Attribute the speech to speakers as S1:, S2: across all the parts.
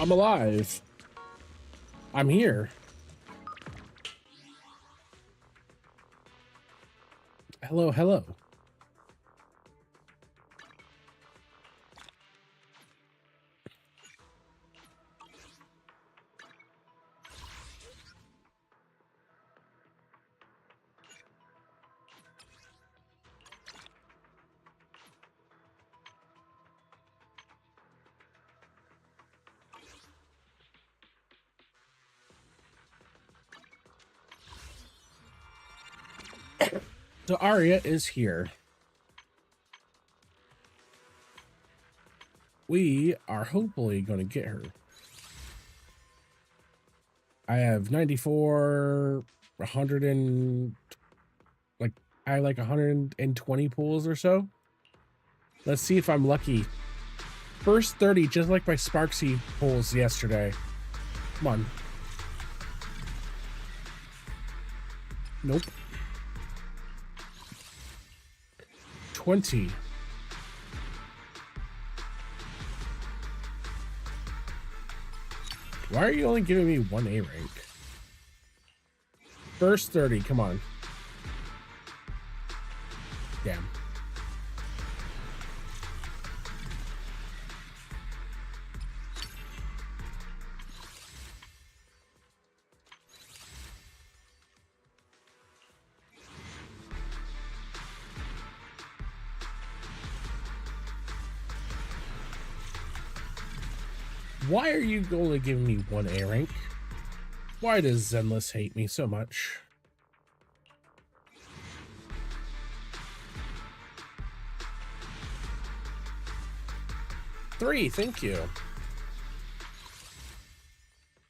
S1: I'm alive. I'm here. Hello, hello. So Arya is here. We are hopefully going to get her. I have 94, 100 and like I like 120 pools or so. Let's see if I'm lucky. First 30, just like my Sparksy pulls yesterday. Come on. Nope. 20. Why are you only giving me one A rank? First 30, come on. Damn. Why are you only giving me one A rank? Why does Zenless hate me so much? Three, thank you.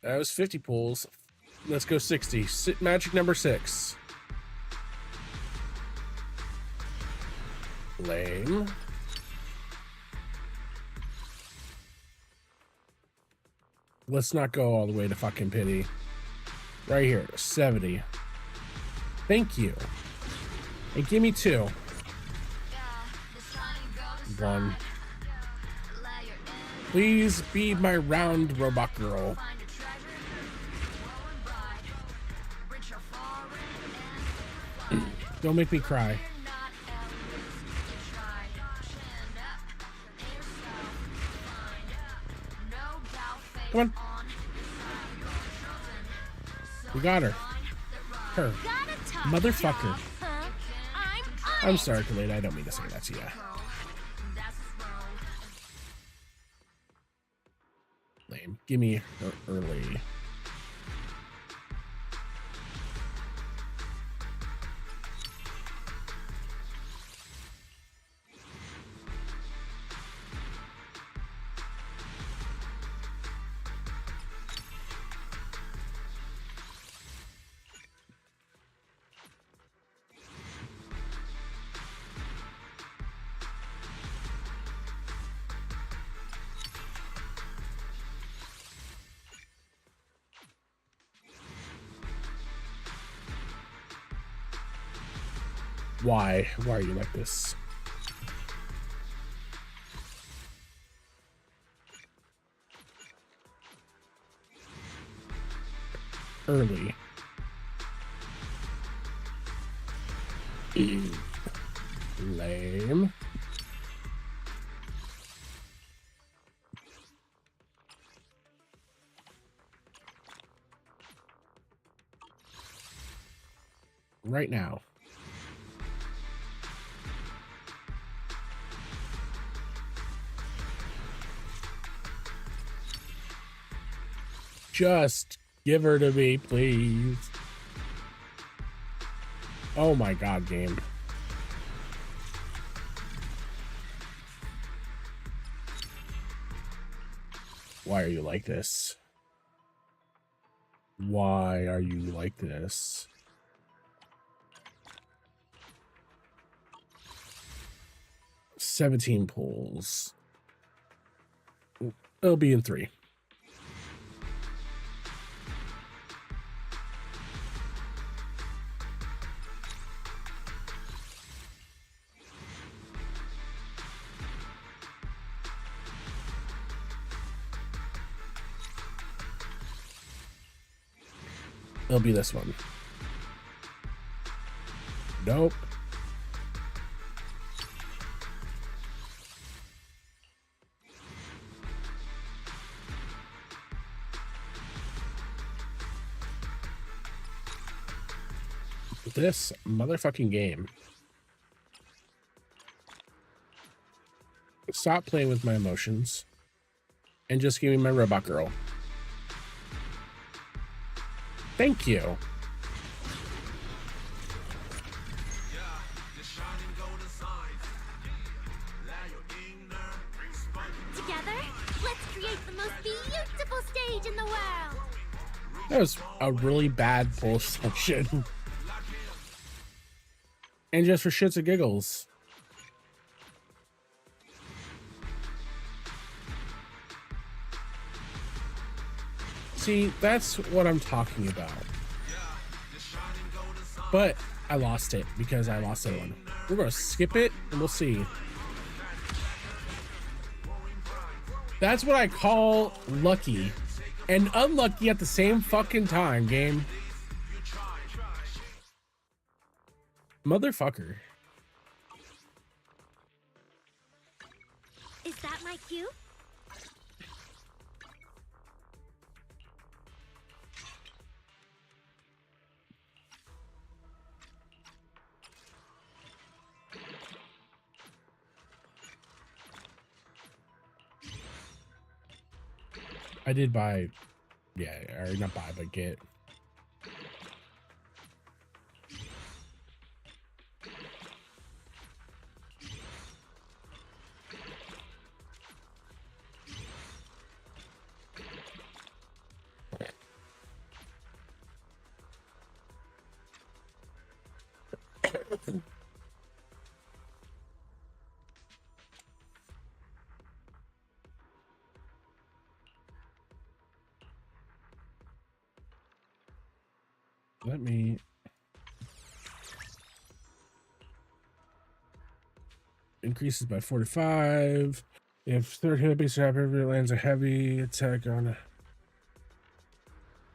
S1: That was 50 pulls. Let's go 60. Magic number 6. Lame. Let's not go all the way to fucking pity. Right here, 70. Thank you. Hey, give me 2. 1. Please be my round robot girl. Don't make me cry. Come on. We got her. Her. Motherfucker. I'm sorry, Khalid. I don't mean to say that to you. Lame. Give me her early. Why? Why are you like this? Early. Lame. Right now. Just give her to me, please. Oh my god, game. Why are you like this? Why are you like this? $17 pulls. It'll be in 3. It'll be this one. Nope. This motherfucking game. Stop playing with my emotions and just give me my robot girl. Thank you.
S2: Together, let's create the most beautiful stage in the world.
S1: That was a really bad pull section. And just for shits and giggles. See, that's what I'm talking about. But I lost it because I lost that one. We're going to skip it and we'll see. That's what I call lucky and unlucky at the same fucking time, game. Motherfucker.
S2: Is that my cue?
S1: I did buy, yeah, or not buy, but get. Let me increases by 45. If third hit base trap ever lands a heavy attack on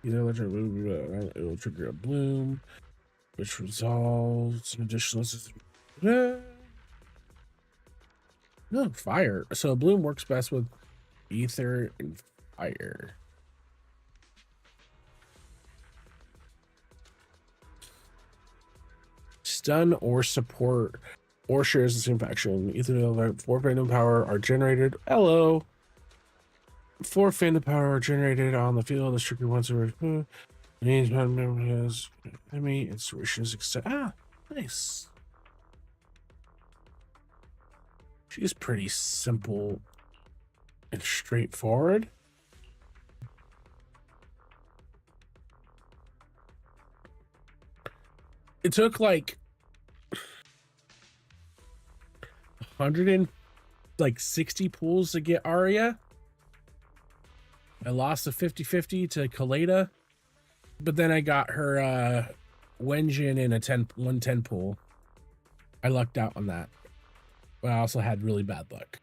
S1: either electric, it will trigger a bloom, which resolves an additional. No, fire. So bloom works best with ether and fire. Stun or support or shares the same faction. Either 4 random power are generated. Hello. 4 phantom power are generated on the field. The strictly once over. Means one member has enemy installations extend. Ah, nice. She's pretty simple and straightforward. It took like 160 pulls to get Arya. I lost a 50-50 to Kaleda, but then I got her Wenjin in a 110 pull. I lucked out on that, but I also had really bad luck.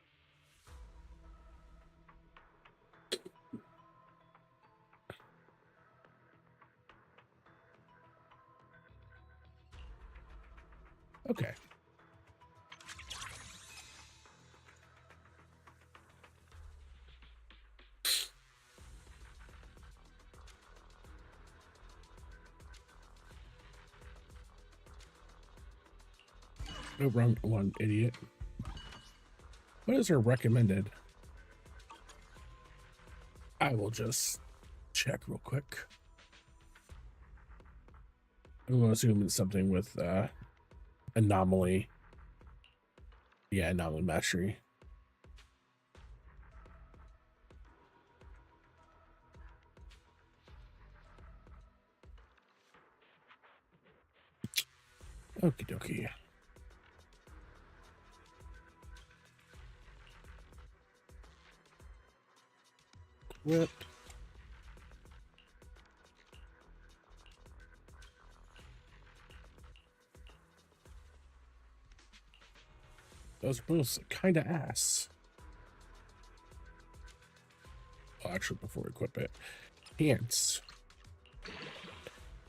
S1: Okay. No, wrong one, idiot. What is her recommended? I will just check real quick. I'm going to assume it's something with anomaly. Yeah, anomaly mastery. Okie dokie. Whip. Those are both kind of ass. Well, actually, before we equip it, pants.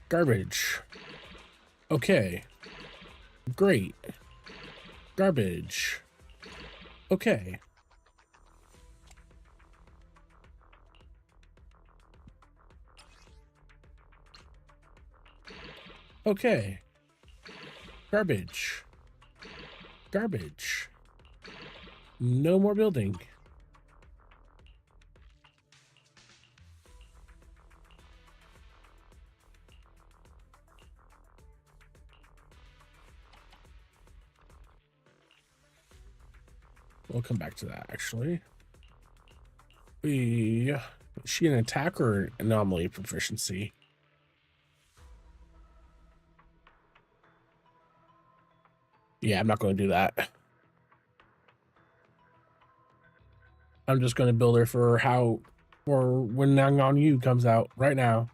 S1: Garbage. Okay. Great. Garbage. Okay. Okay. Garbage. Garbage. No more building. We'll come back to that, actually. Is she an attack or anomaly proficiency? Yeah, I'm not going to do that. I'm just going to build her for when Nang on You comes out right now.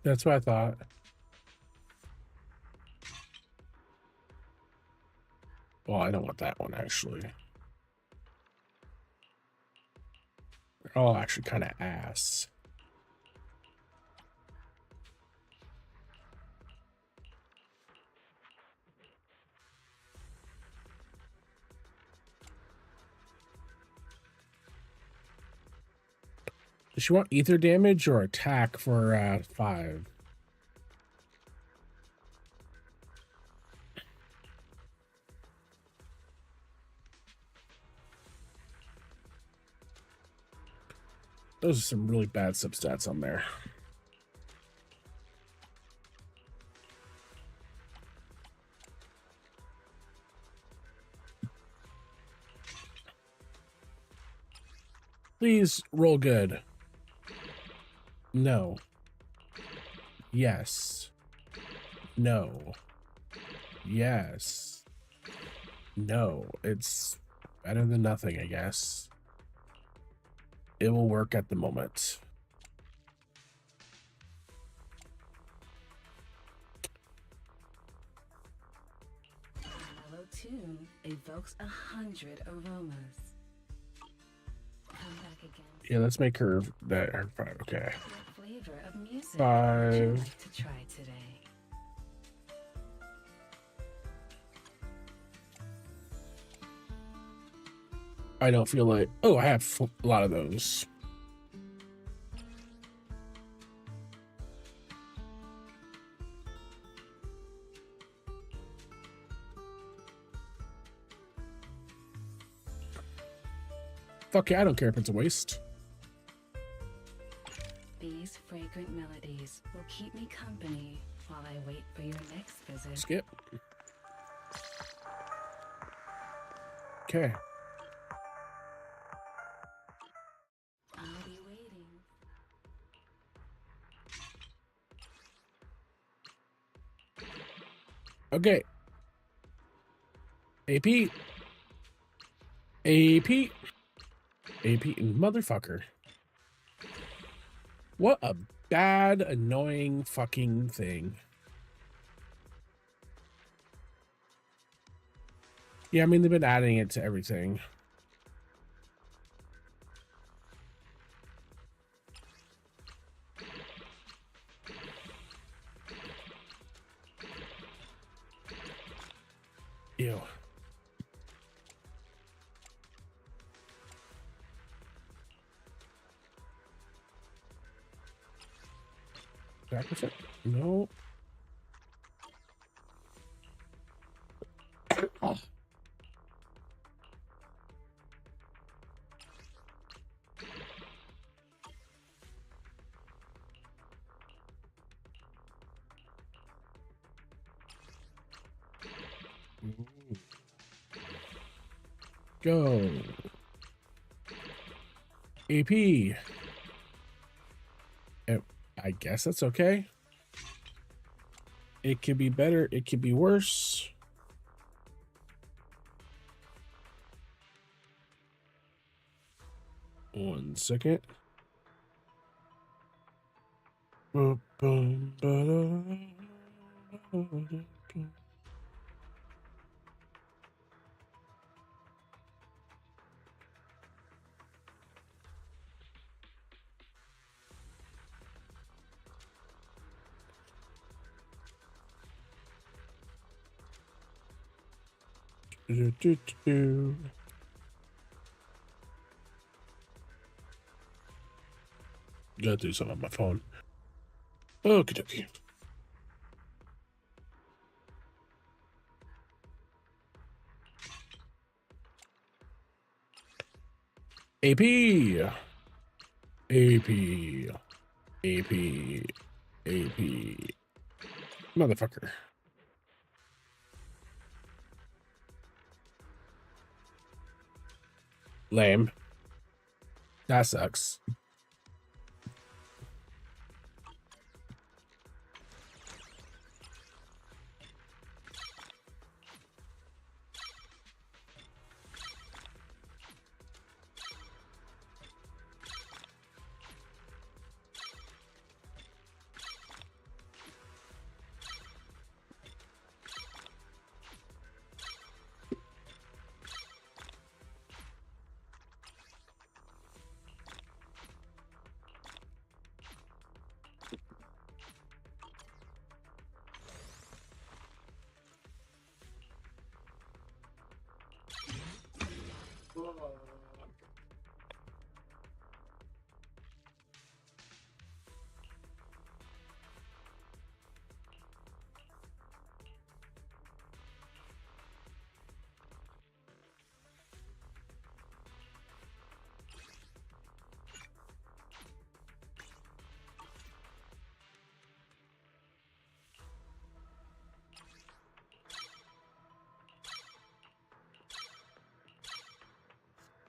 S1: That's what I thought. Well, I don't want that one, actually. They're all actually kind of ass. Does she want ether damage or attack for 5? Those are some really bad substats on there. Please roll good. No. Yes. No. Yes. No. It's better than nothing, I guess. It will work at the moment.
S3: Mellow tune evokes 100 aromas. Come back again.
S1: Yeah, let's make her that her 5. Okay.
S3: What flavor of music
S1: 5.
S3: would you like to try today?
S1: I don't feel like. Oh, I have a lot of those. Fuck yeah, I don't care if it's a waste.
S3: These fragrant melodies will keep me company while I wait for your next visit.
S1: Skip. Okay.
S3: I'll be waiting.
S1: Okay. AP. AP. AP. Motherfucker. What a bad, annoying fucking thing. Yeah, I mean, they've been adding it to everything. Ew. Back with it? No. Oh. Go. AP. I guess that's okay. It could be better. It could be worse. 1 second. Boom, boom, ba-da. Do. Gotta do something on my phone. Okie dokie. AP. AP. AP. AP. Motherfucker. Lame. That sucks.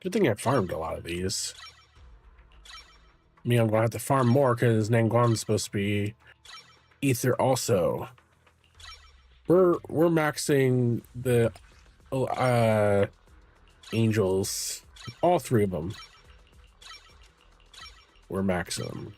S1: Good thing I farmed a lot of these. I mean, I'm gonna have to farm more because Nangguan's supposed to be Ether also. We're maxing the angels, all 3 of them. We're maxing them.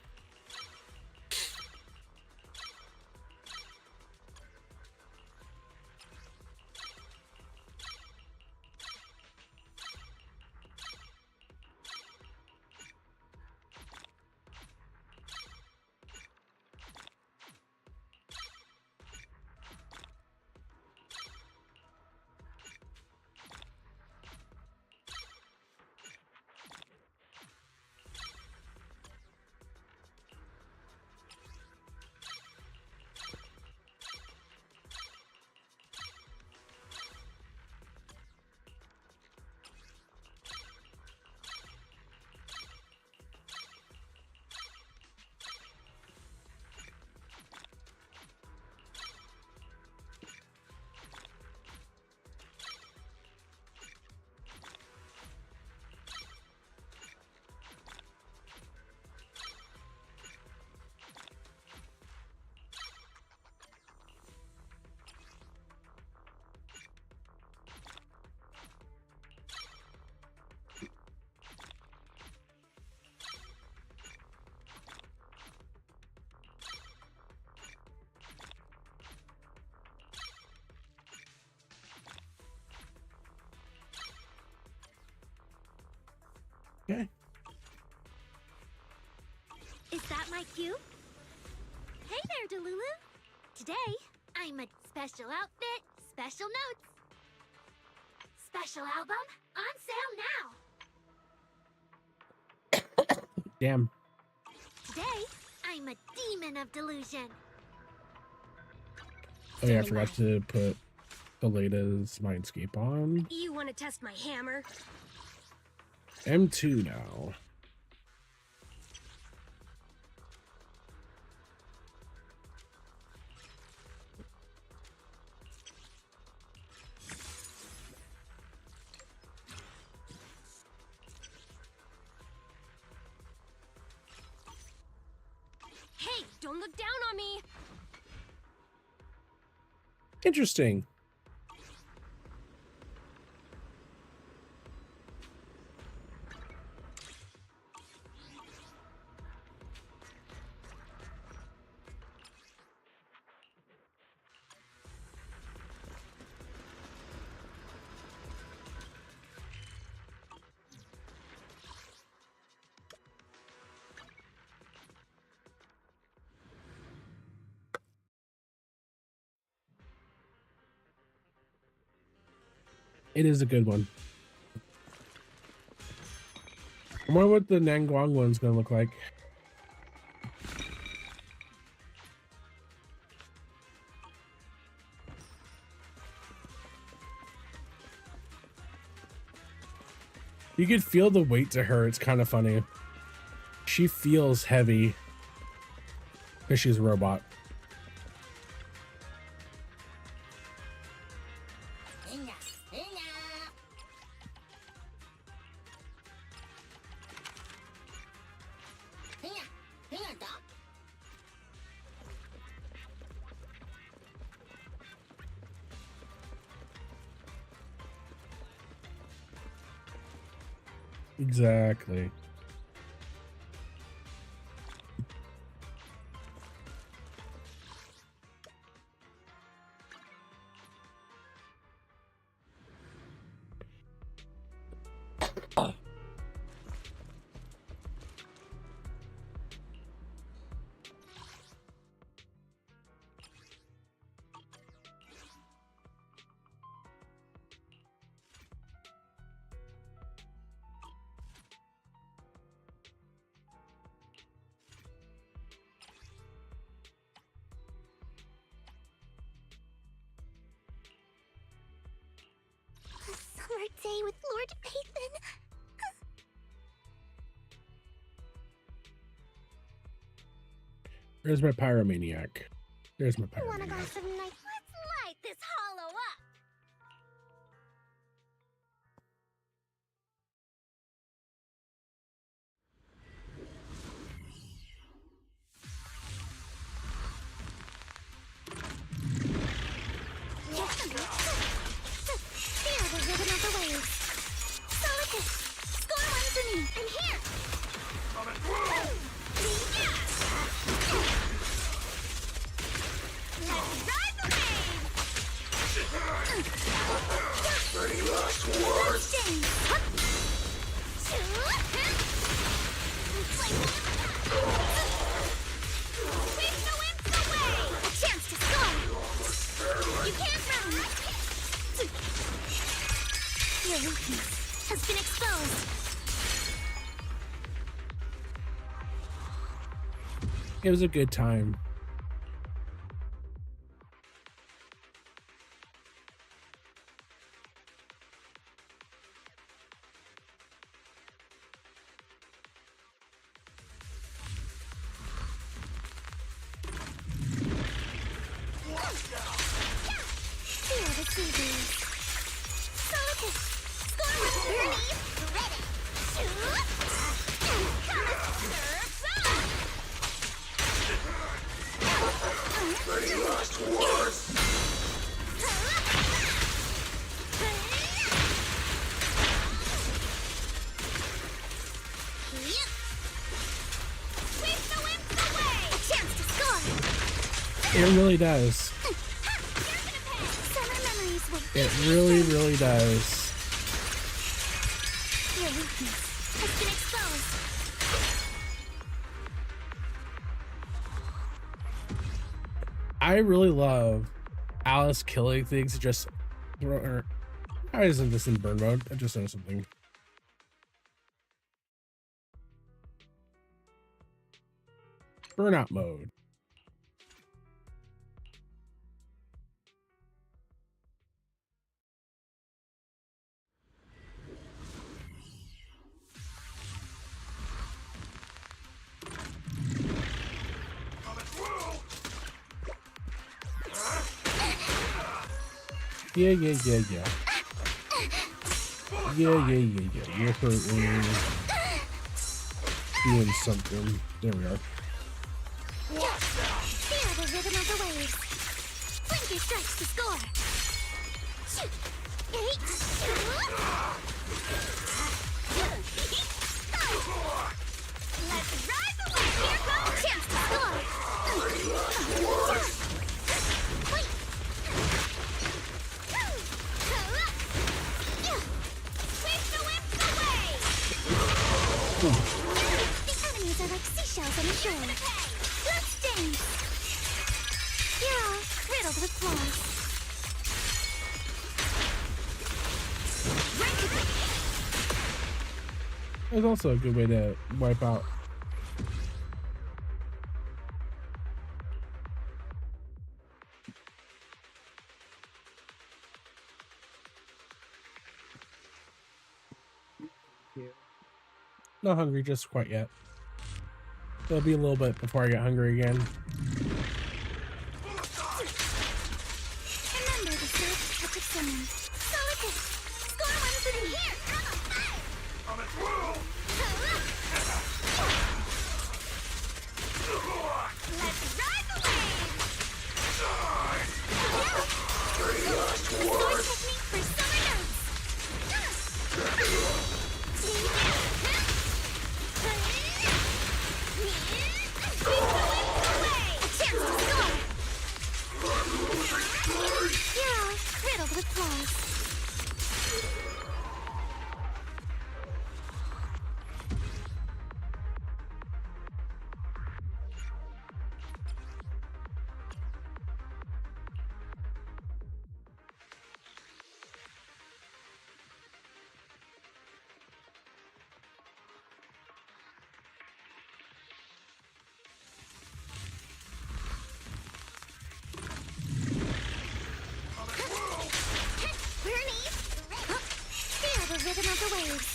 S1: Okay.
S2: Is that my cue? Hey there, Delulu. Today, I'm a special outfit, special notes. Special album on sale now.
S1: Damn.
S2: Today, I'm a demon of delusion.
S1: Oh yeah, I forgot to put Helena's Mindscape on.
S2: You want to test my hammer?
S1: M2 now.
S2: Hey, don't look down on me.
S1: Interesting. It is a good one. I wonder what the Nangguang one's gonna look like. You could feel the weight to her. It's kind of funny. She feels heavy because she's a robot. Exactly.
S2: Summer day with Lord Pathan.
S1: There's my pyromaniac. There's my
S2: Wanna go
S1: pyromaniac.
S2: some night? Let's light this hollow up. Feel the rhythm of the waves. Delicate. Score one for me. I'm here. Let's ride the wave.
S4: Any last words?
S2: Sweep the winds away. A chance to score. You can't run. Your weakness has been exposed.
S1: It was a good time.
S2: Feel the sea breeze. Delicate. Score one for me. Ready. Shoot.
S4: Any last words?
S2: Sweep the winds away. A chance to score.
S1: It really does.
S2: Summer memories will
S1: It really, really does.
S2: Your weakness has been exposed.
S1: I really love Alice killing things. Just throw her. Why isn't this in burn mode? I just noticed something. Burnout mode. Yeah. Yeah. You're hurting. Doing something. There we are.
S2: Feel the rhythm of the waves. Blinky strikes to score. Shoot. Eight. Let's ride the wave. Here goes. Chance to score. Wait. Sweep the winds away. The enemies are like seashells on the shore. Bloodstains. You're all riddled with flaws.
S1: That's also a good way to wipe out. Not hungry just quite yet. It'll be a little bit before I get hungry again.
S2: Remember the soft touch of sand. Solid hit. Score ones in here.
S4: I'm at will.
S2: Let's ride the wave.
S4: Three last
S2: Score
S4: words.
S2: technique for summer notes. You're all riddled with flaws. Feel the rhythm of the waves.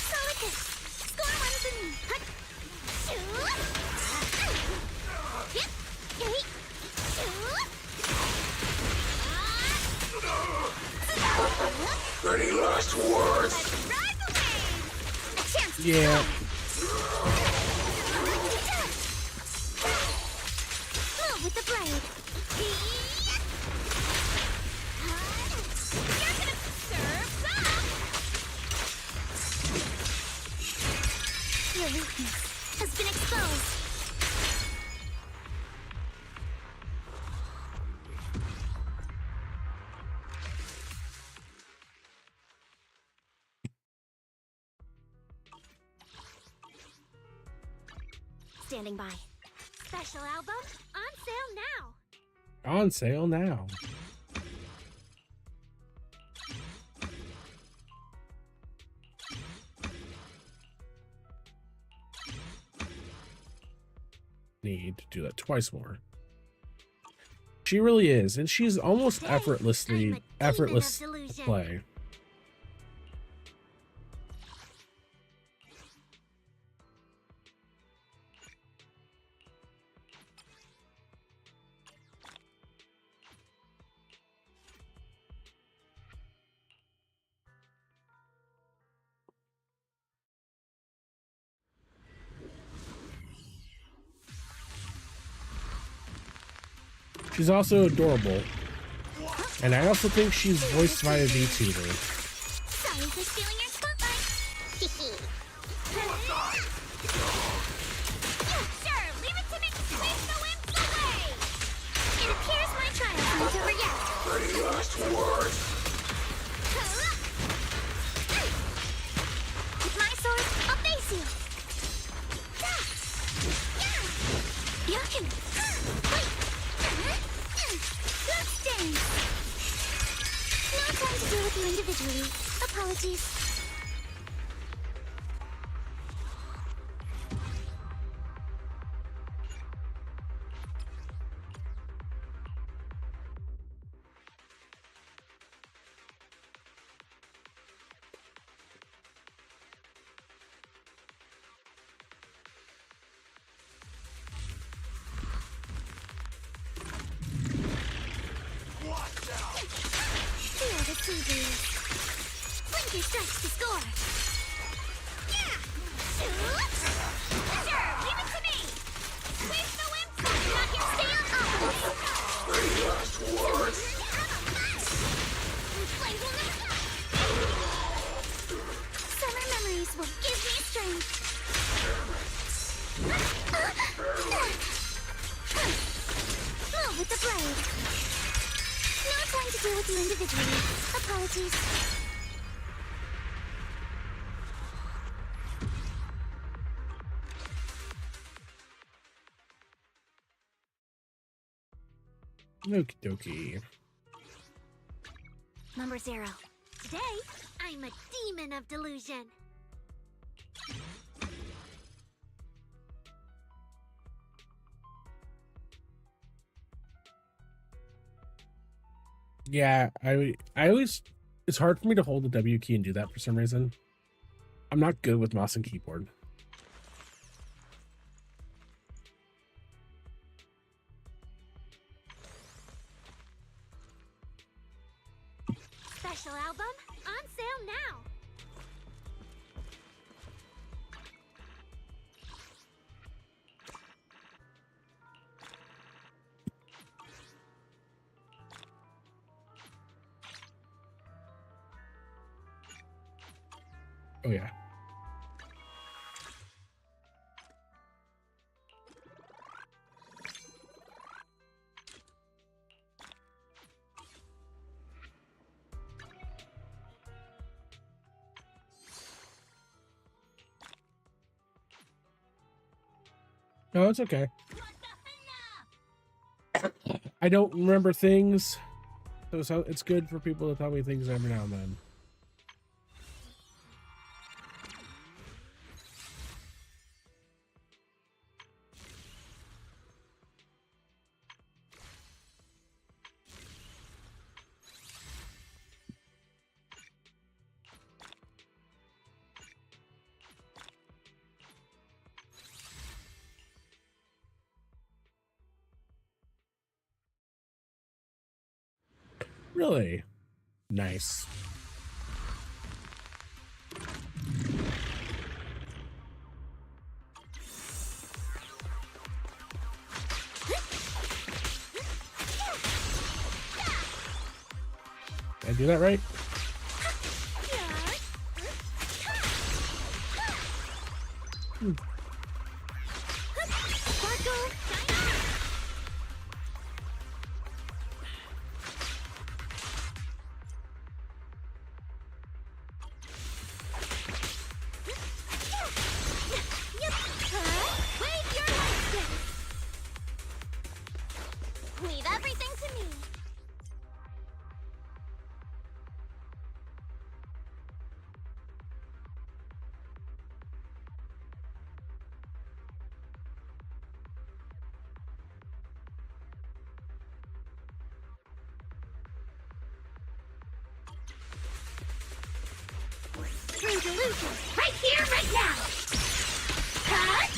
S2: Solid hit. Score ones in me. Hut. Shoo. Hit. Hey. Shoo.
S4: 30 last words.
S2: Let's ride the wave. A chance to
S1: Yeah.
S2: move with the blade. You're gonna serve back. Your weakness has been exposed. Standing by. Special album on sale now.
S1: On sale now. Need to do that twice more. She really is, and she's almost
S2: Today, I'm
S1: effortless
S2: a
S1: to
S2: demon of delusion.
S1: play. She's also adorable. And I also think she's voiced by a VTuber.
S2: Sorry for stealing your spotlight. Sure, leave it to me. Leave the wimps away. It appears my triumph isn't over yet.
S4: 30 last words.
S2: With my sword, I'll face you. You can. Wait. Let's dance. No time to deal with you individually. Apologies. Feel the sea breeze. Blink your strikes to score. Yeah! Shoot! Sure, leave it to me! Where's the wimp? Not here, stay on offense!
S4: 30 last words.
S2: Flames will never stop! Summer memories will give me strength. Move with the blade. No time to deal with you individually. Apologies.
S1: Okie dokie.
S2: Number 0. Today, I'm a demon of delusion.
S1: Yeah, I always, it's hard for me to hold the W key and do that for some reason. I'm not good with mouse and keyboard.
S2: Special album on sale now.
S1: Oh yeah. No, it's okay. I don't remember things, so it's good for people to tell me things every now and then. Really nice. Did I do that right?
S2: Sparkle, wave your light. Leave everything to me. True delusion, right here, right now. Cut!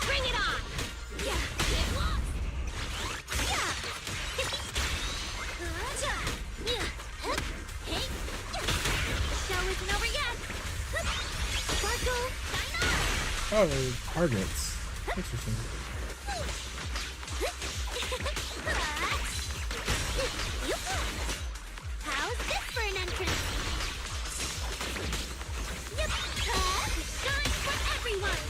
S2: Bring it on! Yeah, get lost! Yeah! The show isn't over yet! Sparkle, shine on!
S1: Oh, targets. Interesting.
S2: How's this for an entrance? Yep. Shine for everyone!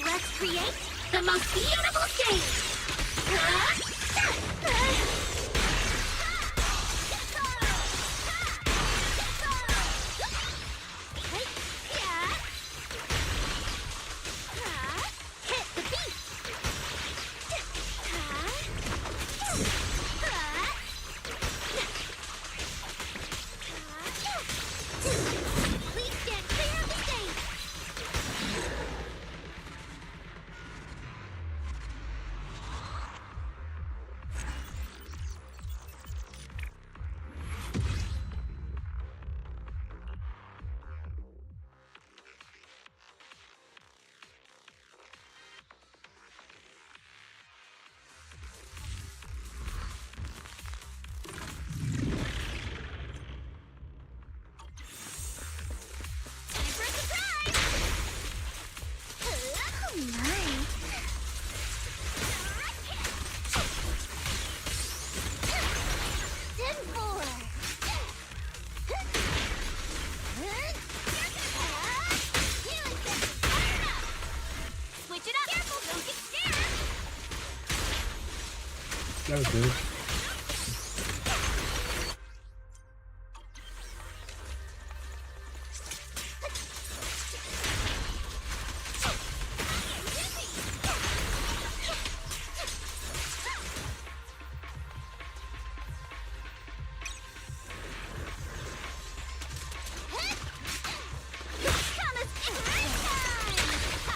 S2: Let's create the most beautiful stage!
S1: That was weird.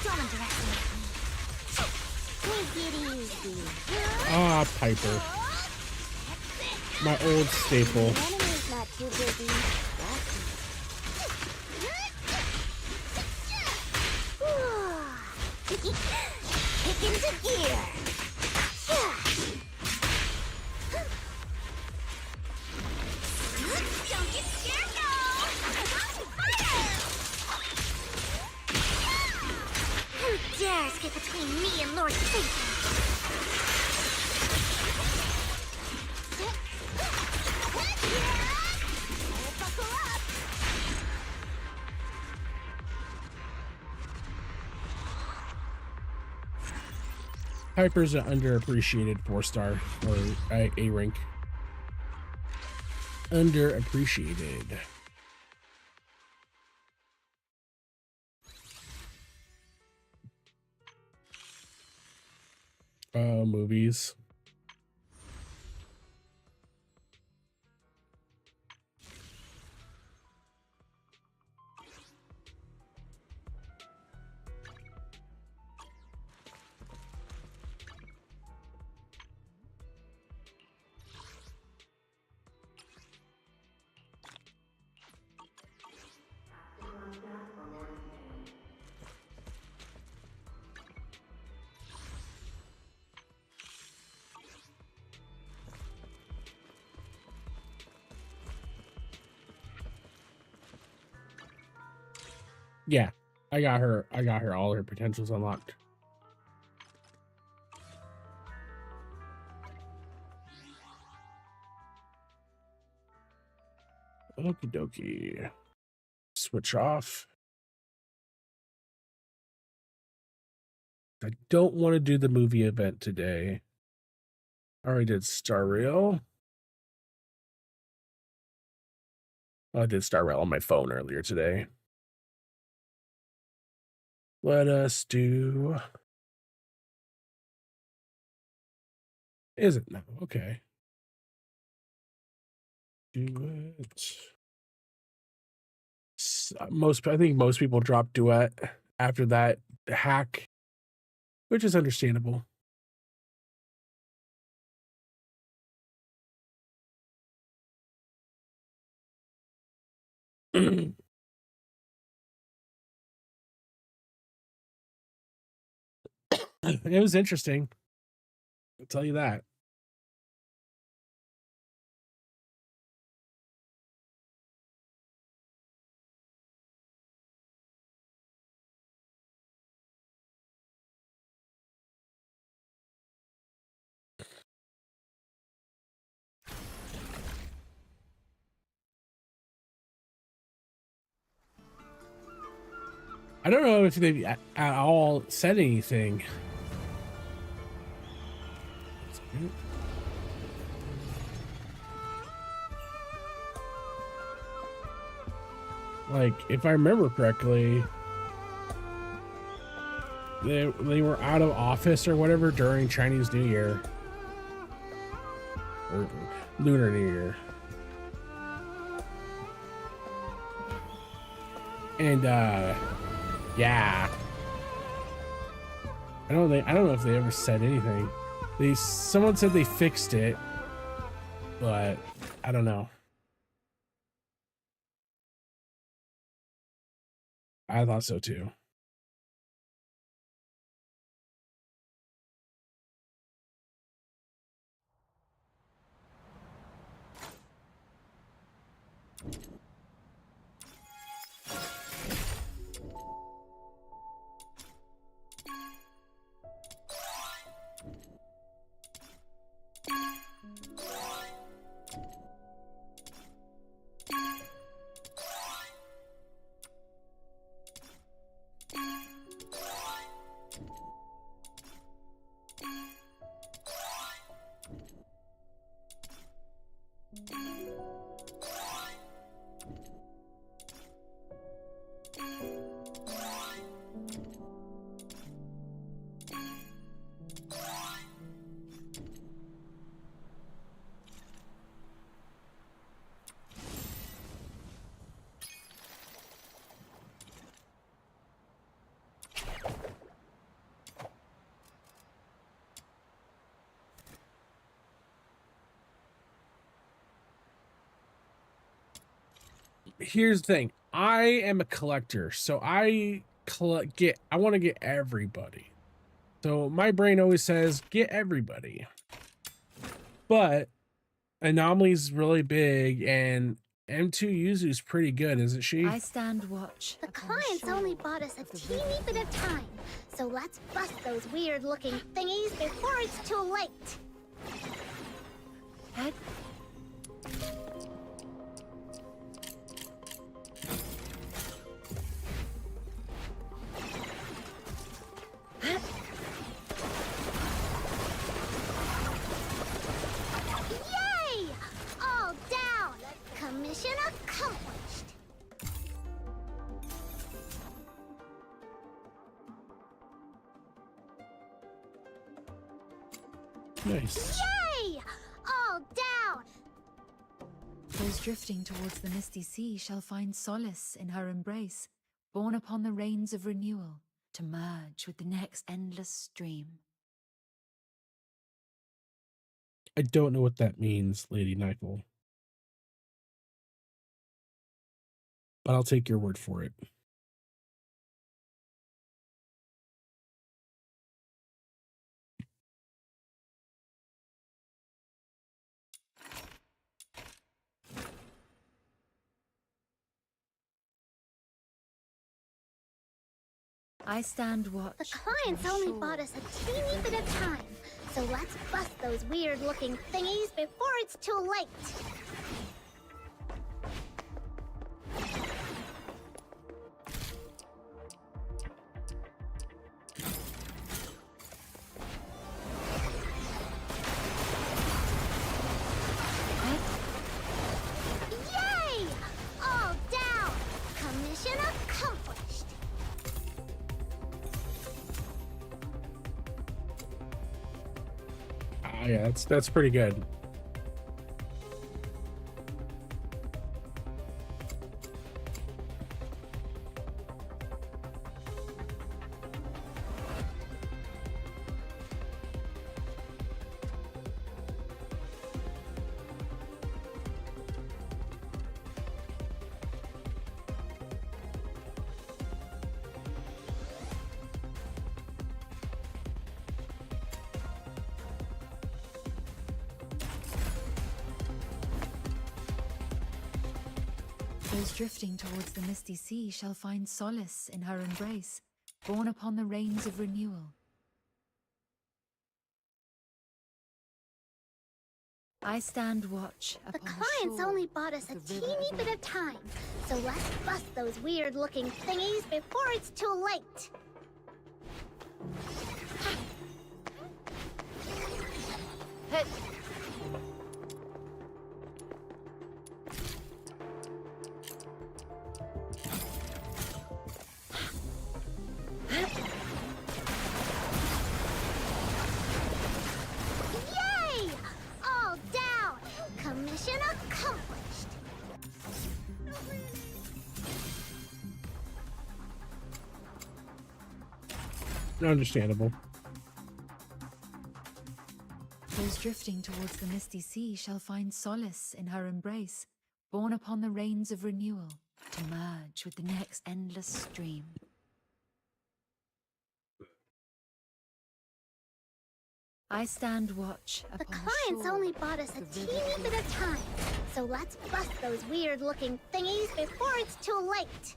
S2: Don't underestimate me. Take it easy.
S1: Ah, Piper. My old staple.
S2: Enemy's not too busy. Kick into gear. Don't get scared, though. Fire! Who dares get between me and Lord Satan? Buckle up.
S1: Piper's an underappreciated 4-star or A rank. Underappreciated. Movies. Yeah, I got her. I got her. All her potentials unlocked. Okie dokie. Switch off. I don't want to do the movie event today. I already did Star Rail. I did Star Rail on my phone earlier today. Let us do... Is it? No. Okay. Do it. I think most people drop Duet after that hack, which is understandable. It was interesting. I'll tell you that. I don't know if they've at all said anything. Like, if I remember correctly, they were out of office or whatever during Chinese New Year. Or Lunar New Year. And yeah. I don't know if they ever said anything. Someone said they fixed it, but I don't know. I thought so too. Here's the thing. I am a collector, so I want to get everybody. So my brain always says get everybody. But Anomaly's really big and M2 Yuzu's pretty good, isn't she?
S5: I stand watch.
S2: The
S5: upon the
S2: clients
S5: shore
S2: only bought us a
S5: of the
S2: teeny
S5: river
S2: bit of time, so let's bust those weird-looking thingies before it's too late.
S5: Head.
S2: Yay! All down! Commission accomplished!
S1: Nice.
S2: Yay! All down!
S5: Those drifting towards the misty sea shall find solace in her embrace, borne upon the rains of renewal, to merge with the next endless stream.
S1: I don't know what that means, Lady Nykel. But I'll take your word for it.
S5: I stand watch.
S2: The clients
S5: upon the
S2: only
S5: shore
S2: bought us a
S5: of the
S2: teeny
S5: river
S2: bit of time, so let's bust those weird-looking thingies before it's too late.
S5: Head.
S2: Yay! All down! Commission accomplished!
S1: Ah, yeah, that's pretty good.
S5: Those drifting towards the misty sea shall find solace in her embrace, borne upon the rains of renewal. I stand watch
S2: The
S5: upon
S2: clients
S5: shore
S2: only bought us a
S5: of the river
S2: teeny
S5: of
S2: bit
S5: life.
S2: of time, so let's bust those weird-looking thingies before it's too late.
S5: Head.
S2: Yay! All down! Commission accomplished!
S1: Understandable.
S5: Those drifting towards the misty sea shall find solace in her embrace, borne upon the rains of renewal, to merge with the next endless stream. I stand watch
S2: The
S5: upon
S2: clients
S5: shore
S2: only bought us a
S5: of the river
S2: teeny
S5: of
S2: bit
S5: life.
S2: of time, so let's bust those weird-looking thingies before it's too late.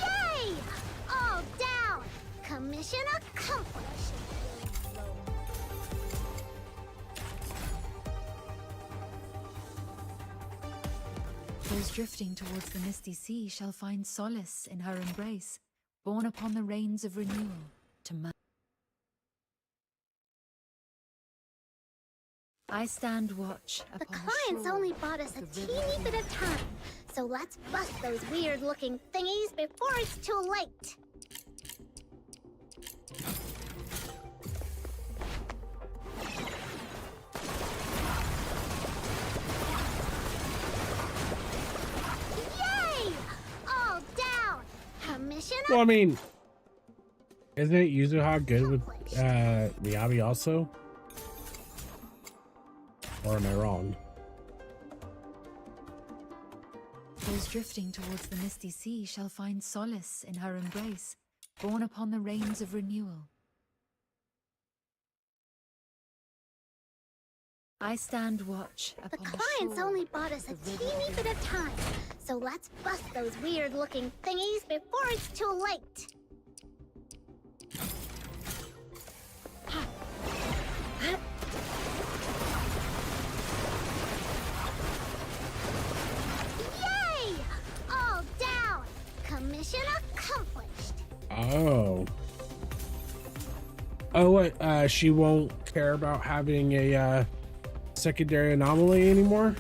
S2: Yay! All down! Commission accomplished!
S5: Those drifting towards the misty sea shall find solace in her embrace, borne upon the rains of renewal to I stand watch
S2: The
S5: upon
S2: clients
S5: shore
S2: only bought us a
S5: of the
S2: teeny
S5: river
S2: bit of time, so let's bust those weird-looking thingies before it's too late. Yay! All down! Commission
S1: Well, I mean, isn't it Yuzuha good with Miyabi also? Or am I wrong?
S5: Those drifting towards the misty sea shall find solace in her embrace, borne upon the rains of renewal. I stand watch
S2: The
S5: upon
S2: clients
S5: shore
S2: only bought us a
S5: of the
S2: teeny
S5: river
S2: bit of time, so let's bust those weird-looking thingies before it's too late. Yay! All down! Commission accomplished.
S1: Oh. Oh, what? She won't care about having a secondary anomaly anymore?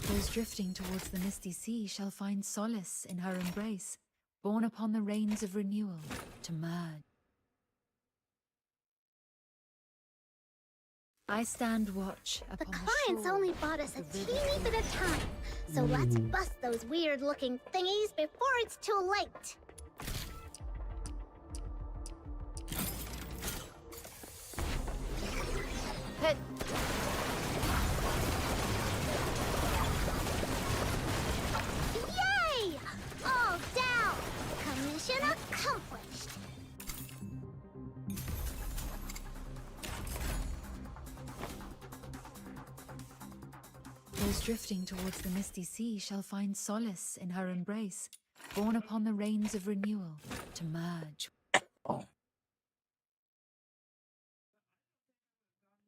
S5: Those drifting towards the misty sea shall find solace in her embrace, borne upon the rains of renewal to merge. I stand watch
S2: The
S5: upon
S2: clients
S5: shore
S2: only bought us a
S5: of the river
S2: teeny bit of time, so let's bust those weird-looking thingies before it's too late.
S5: Hit.
S2: Yay! All down! Commission accomplished.
S5: Those drifting towards the misty sea shall find solace in her embrace, borne upon the rains of renewal to merge.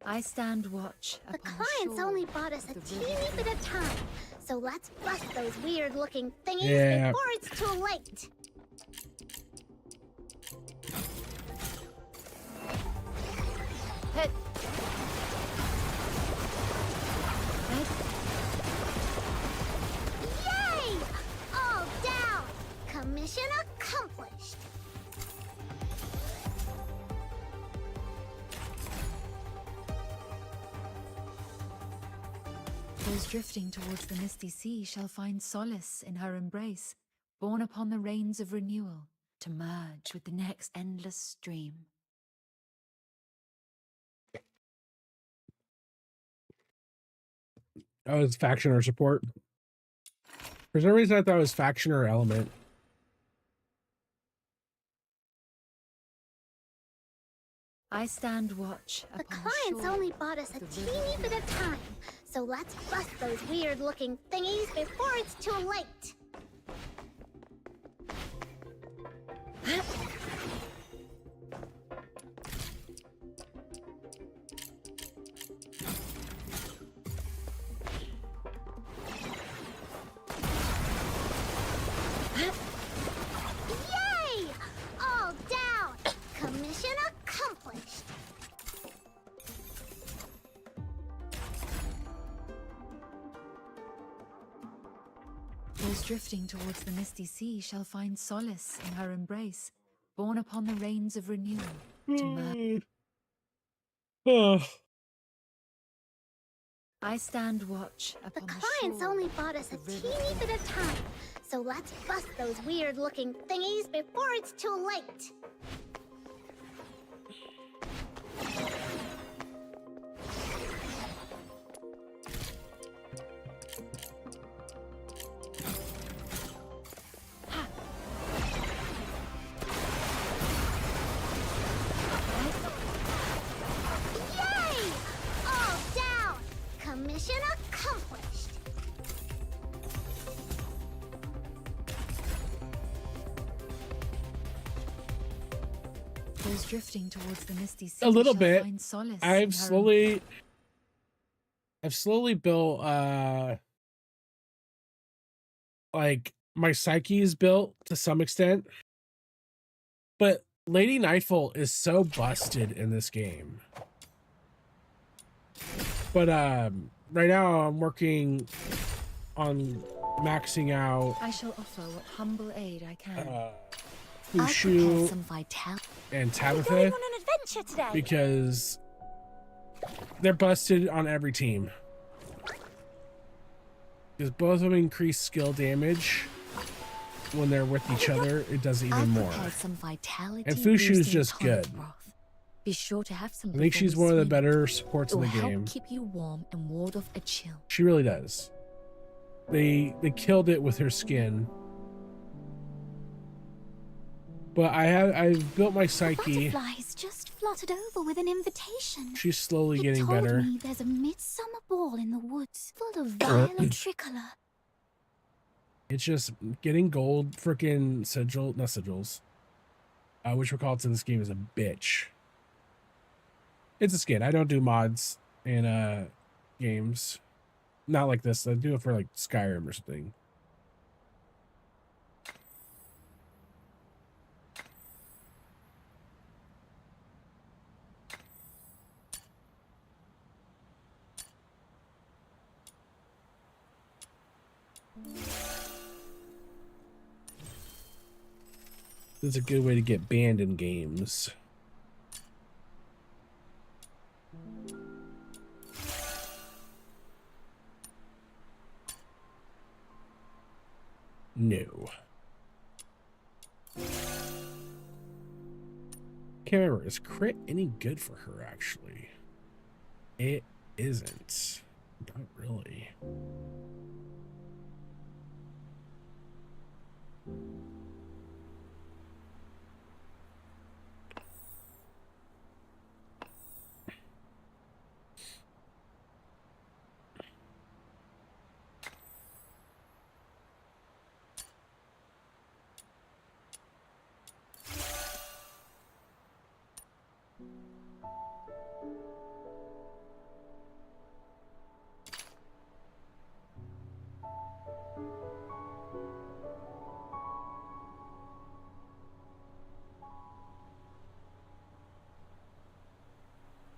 S5: I stand watch
S2: The
S5: upon
S2: clients
S5: shore
S2: only bought us a
S5: of the
S2: teeny
S5: river
S2: bit of time, so let's bust those weird-looking thingies
S1: Yeah.
S2: before it's too late.
S5: Hit.
S2: Yay! All down! Commission accomplished.
S5: Those drifting towards the misty sea shall find solace in her embrace, borne upon the rains of renewal to merge with the next endless stream.
S1: Oh, it's faction or support. For some reason, I thought it was faction or element.
S5: I stand watch
S2: The
S5: upon
S2: clients
S5: shore
S2: only bought us a
S5: of the
S2: teeny
S5: river
S2: bit of time, so let's bust those weird-looking thingies before it's too late. Yay! All down! Commission accomplished.
S5: Those drifting towards the misty sea shall find solace in her embrace, borne upon the rains of renewal to merge.
S1: Oh.
S5: I stand watch
S2: The
S5: upon the
S2: clients
S5: shore
S2: only bought us a
S5: of the river
S2: teeny bit of time, so let's bust those weird-looking thingies before it's too late. Yay! All down! Commission accomplished.
S5: Those drifting towards the misty sea
S1: A little
S5: shall
S1: bit.
S5: find solace in
S1: I've
S5: her
S1: slowly I've slowly built like my psyche is built to some extent, but Lady Nightfall is so busted in this game. But right now I'm working on maxing out
S5: I shall offer what humble aid I can.
S2: I prepared
S1: Fushu
S2: some vitality.
S1: and
S2: We're going
S1: Tabitha
S2: on an adventure today.
S1: because they're busted on every team. Because both of them increase skill damage when they're with each other. It does
S2: I
S1: even more.
S2: prepared some vitality.
S1: And Fushu's
S2: boosting
S1: just
S2: tonic
S1: good.
S2: broth. Be sure to have some.
S1: I think
S2: before
S1: she's
S2: we
S1: one of the
S2: swim.
S1: better supports
S2: It
S1: in
S2: will
S1: the
S2: help
S1: game.
S2: keep you warm and ward off a chill.
S1: She really does. They killed it with her skin. But I've built my
S2: The
S1: psyche.
S2: butterflies just fluttered over with an invitation.
S1: She's slowly
S2: It
S1: getting
S2: told
S1: better.
S2: me there's a midsummer ball in the woods full of violet tricolor.
S1: It's just getting gold freaking sigil, not sigils. Which recalls in this game is a bitch. It's a skin. I don't do mods in games. Not like this. I do it for like Skyrim or something. This is a good way to get banned in games. No. Can't remember. Is crit any good for her, actually? It isn't. Not really.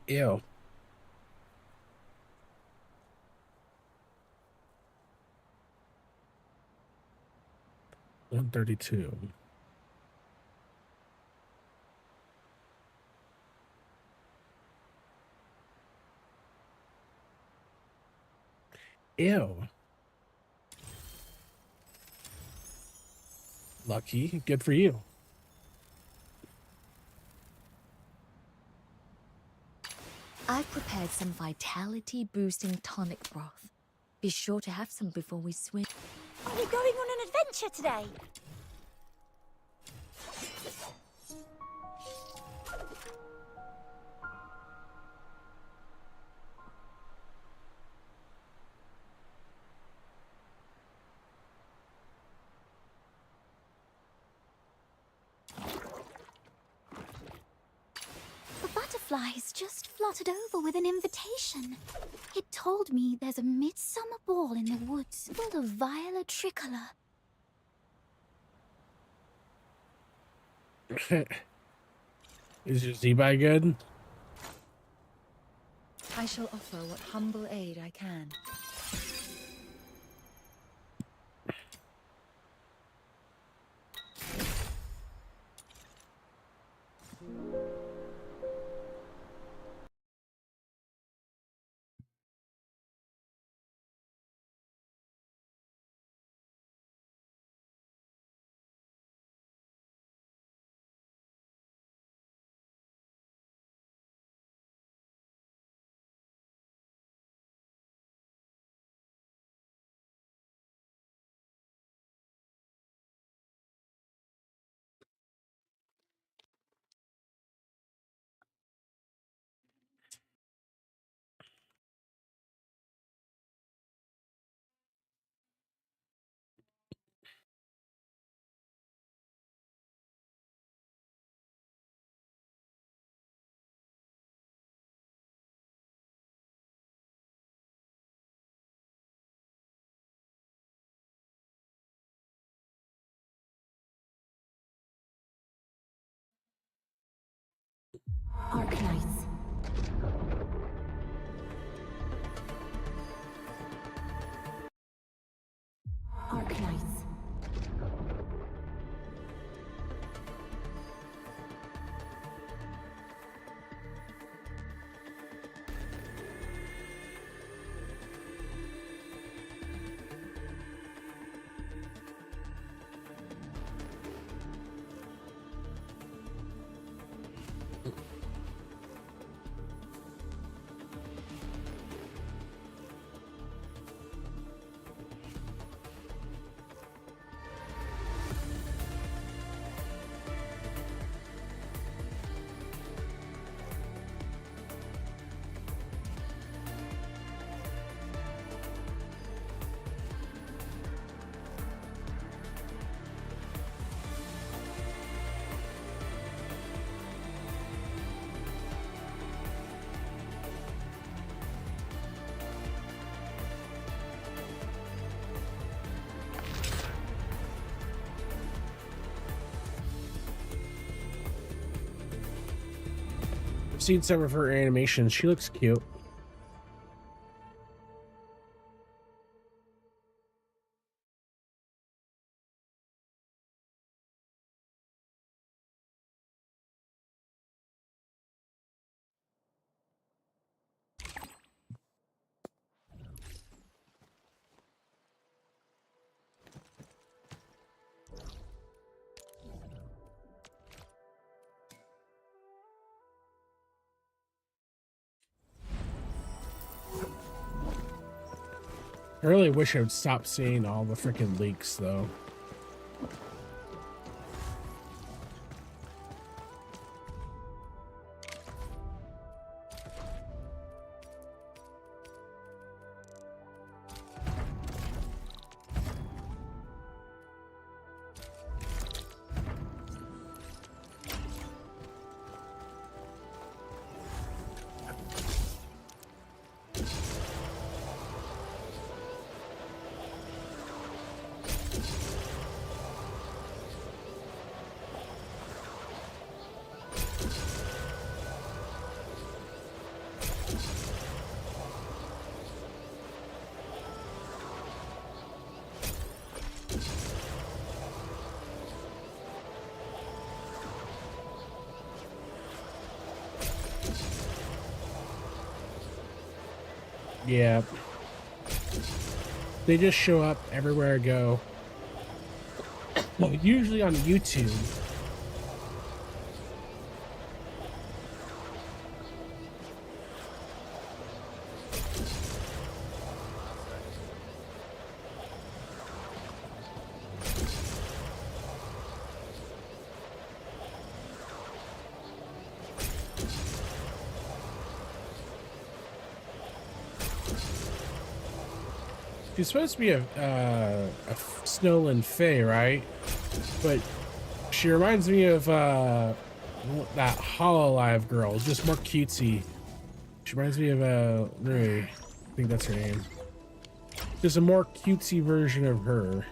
S1: Ew. $132. Ew. Lucky. Good for you.
S2: I've prepared some vitality boosting tonic broth. Be sure to have some before we swim. Are we going on an adventure today? The butterflies just fluttered over with an invitation. It told me there's a midsummer ball in the woods full of violet tricolor.
S1: Is your Z-Buy good?
S5: I shall offer what humble aid I can.
S2: Arknights. Arknights.
S1: I've seen some of her animations. She looks cute. I really wish I would stop seeing all the freaking leaks, though. Yeah. They just show up everywhere I go. Well, usually on YouTube. She's supposed to be a Snowland Fae, right? But she reminds me of that Hololive girl, just more cutesy. She reminds me of Rui. I think that's her name. Just a more cutesy version of her.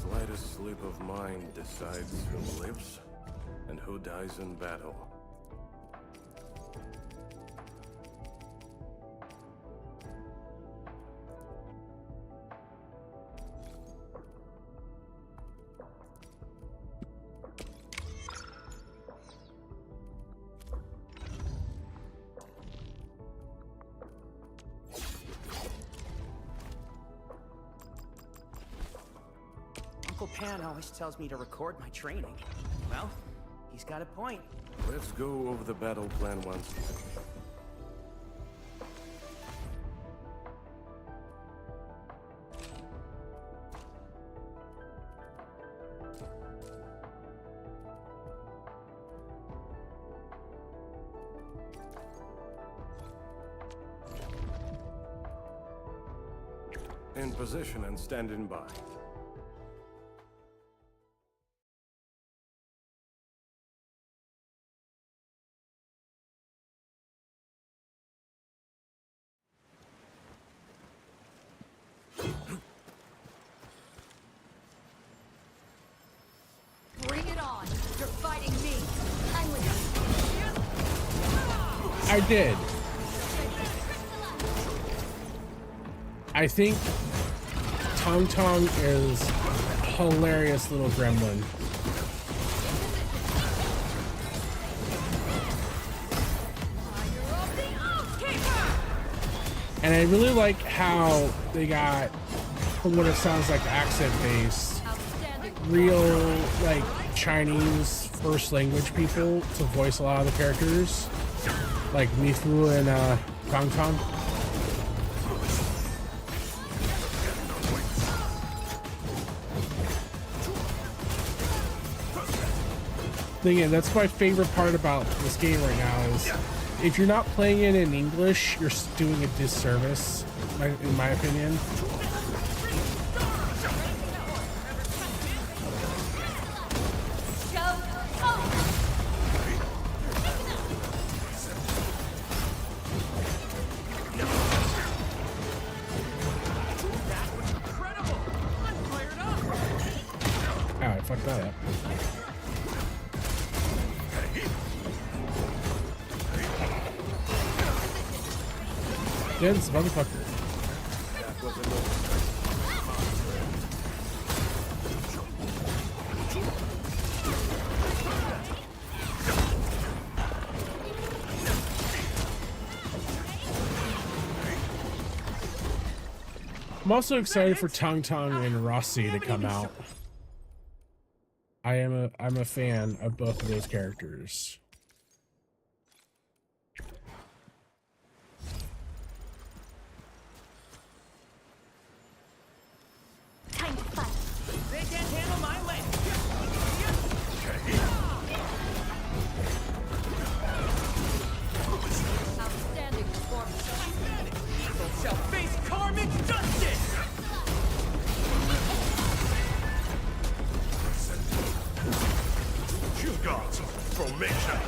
S6: Slightest slip of mind decides who lives and who dies in battle.
S7: Uncle Pan always tells me to record my training. Well, He's got a point.
S6: Let's go over the battle plan once more. In position and standing by.
S5: Bring it on. You're fighting me.
S2: I'm with you.
S1: I did. I think Tong Tong is a hilarious little gremlin. And I really like how they got, from what it sounds like, accent-based, real, like, Chinese first language people to voice a lot of the characters, like Mifu and Tong Tong. Again, that's my favorite part about this game right now is if you're not playing it in English, you're doing a disservice, in my opinion. Ow, I fucked that up. Yeah, this motherfucker. I'm also excited for Tong Tong and Rossi to come out. I'm a fan of both of those characters.
S2: Time to fight.
S7: They can't handle my leg.
S5: Outstanding performance.
S7: Evil shall face karmic justice.
S4: You got formation.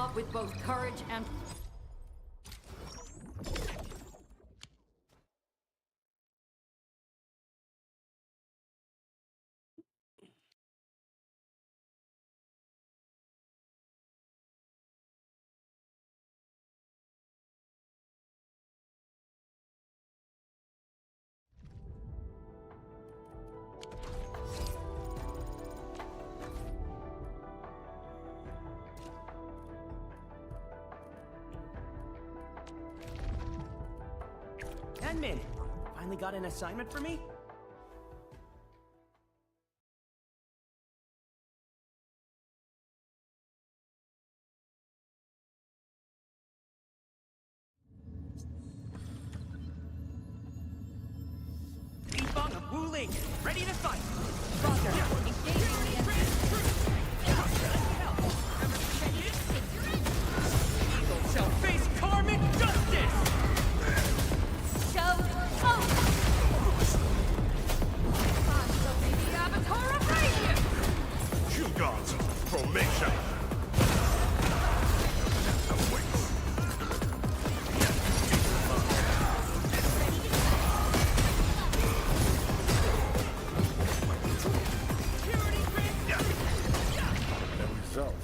S3: fought with both courage and...
S8: Min, finally got an assignment for me? Bong of Wu Ling, ready to fight!
S3: Roger, engaging the enemy.
S7: Evil shall face karmic justice!
S2: Show off!
S3: The avatar of radiance!
S4: Shield guards, formation!
S6: The result.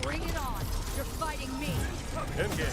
S3: Bring it on! You're fighting me!
S6: Engage.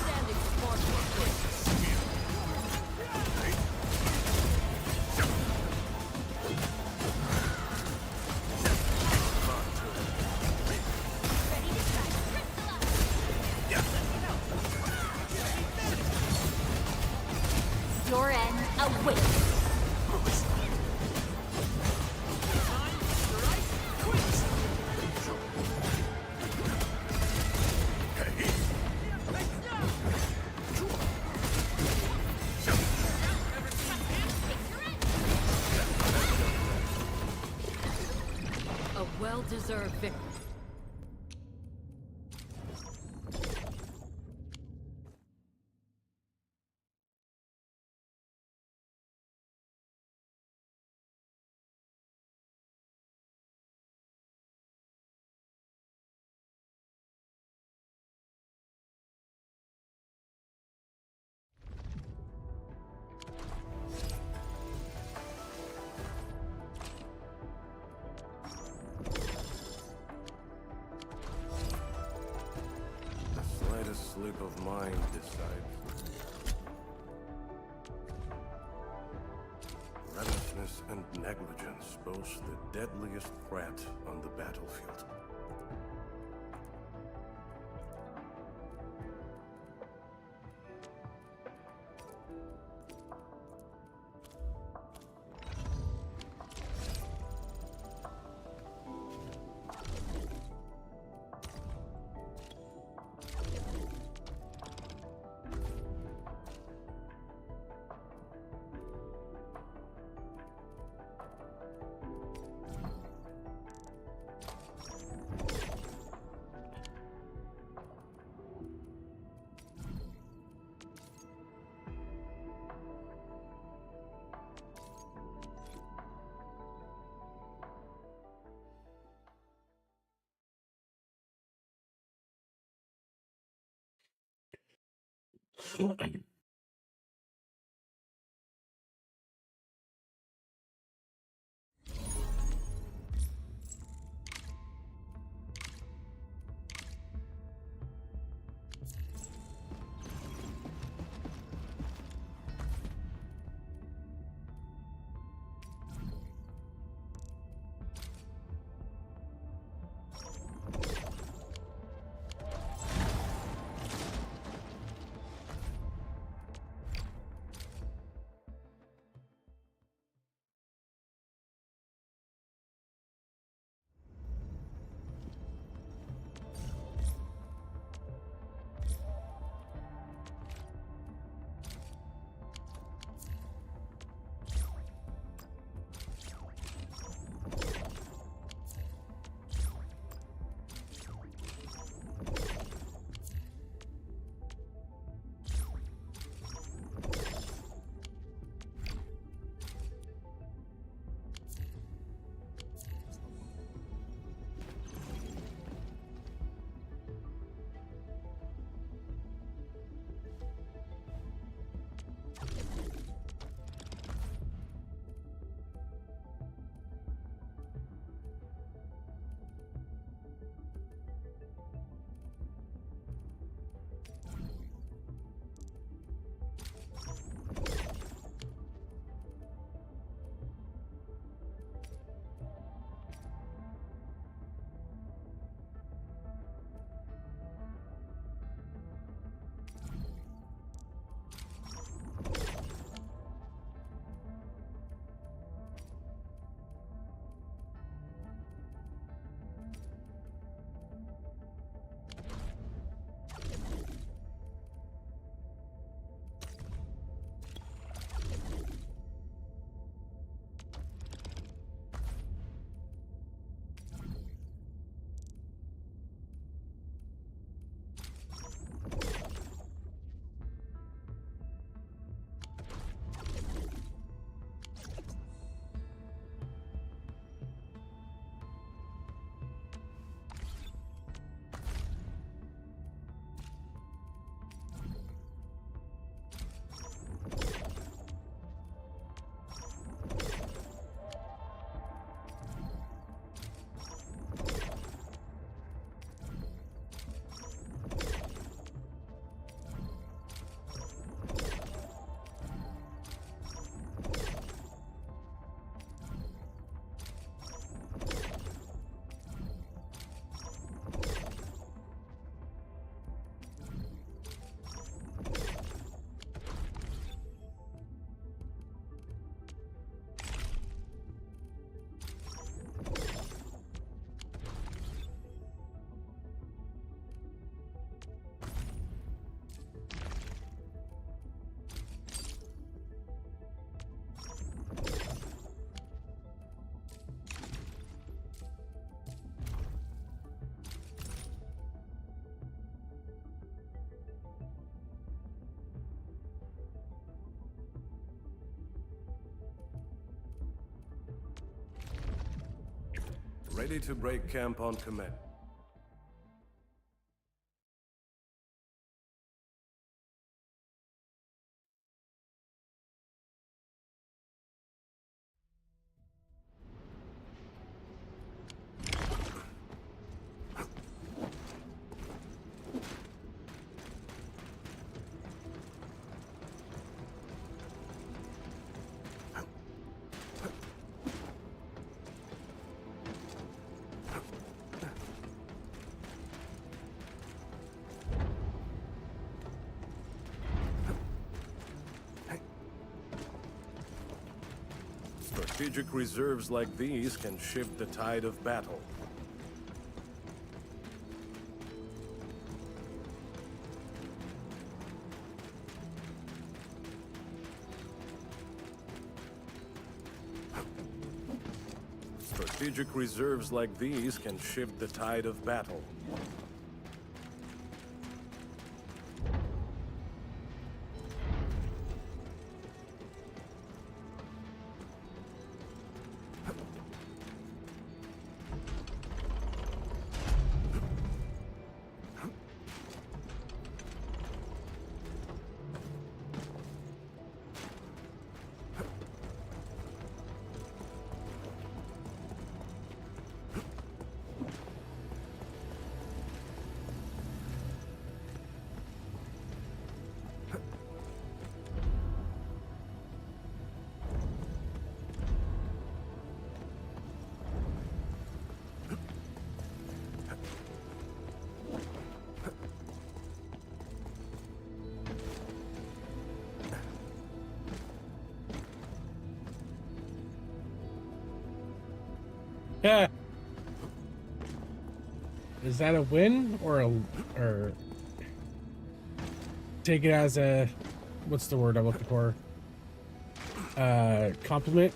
S3: Standing support.
S2: Your end awaits.
S3: A well-deserved victory.
S6: The slightest slip of mind decides. Recklessness and negligence boast the deadliest threat on the battlefield. Ready to break camp on command. Strategic reserves like these can shift the tide of battle. Strategic reserves like these can shift the tide of battle.
S1: Yeah. Is that a win or take it as a, what's the word I'm looking for? Compliment?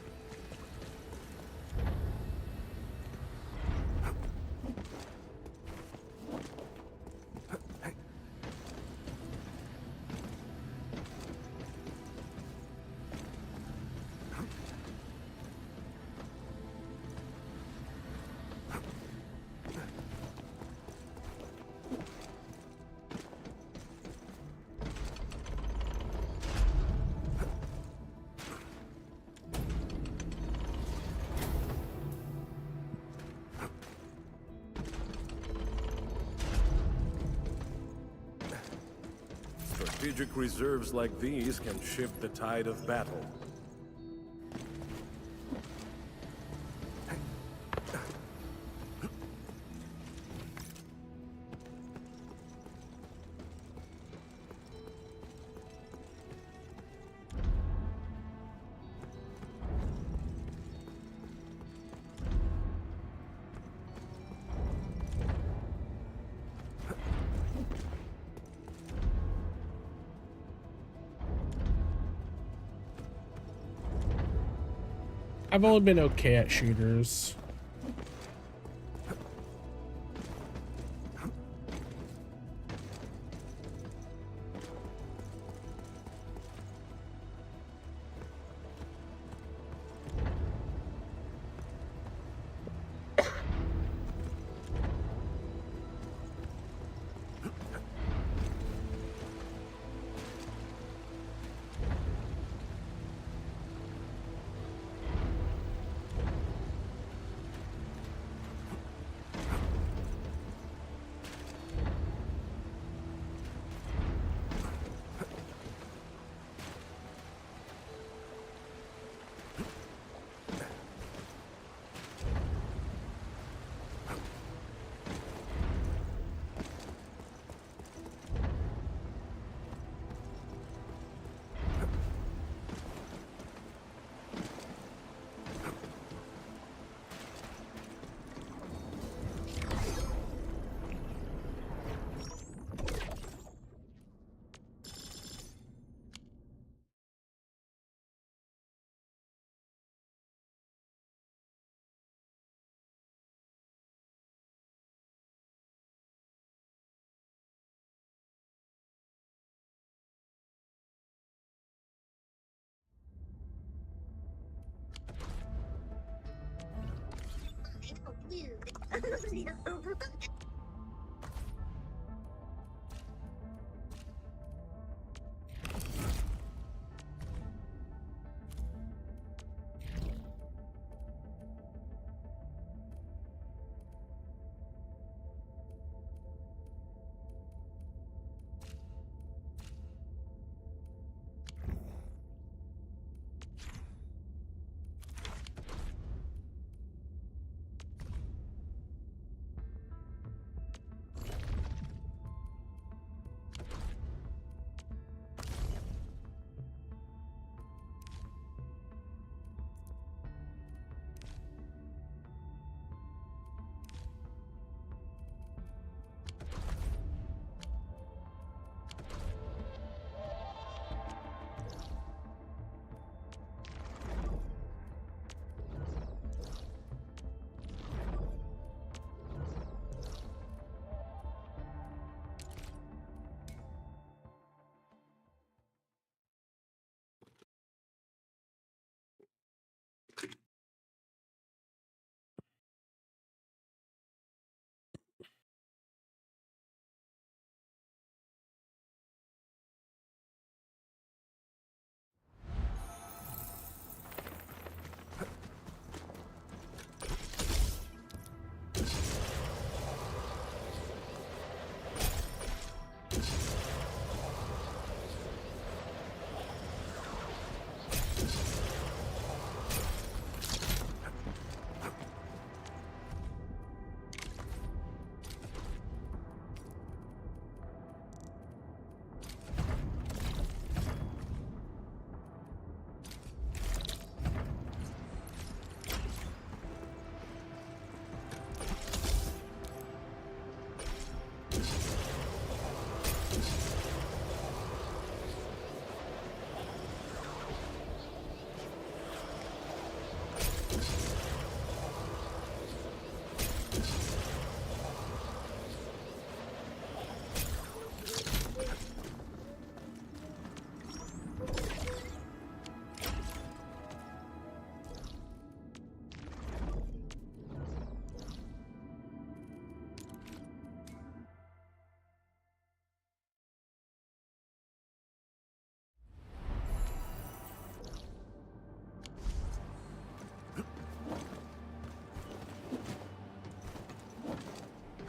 S6: Strategic reserves like these can shift the tide of battle.
S1: I've only been okay at shooters.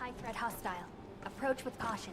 S2: High threat hostile. Approach with caution.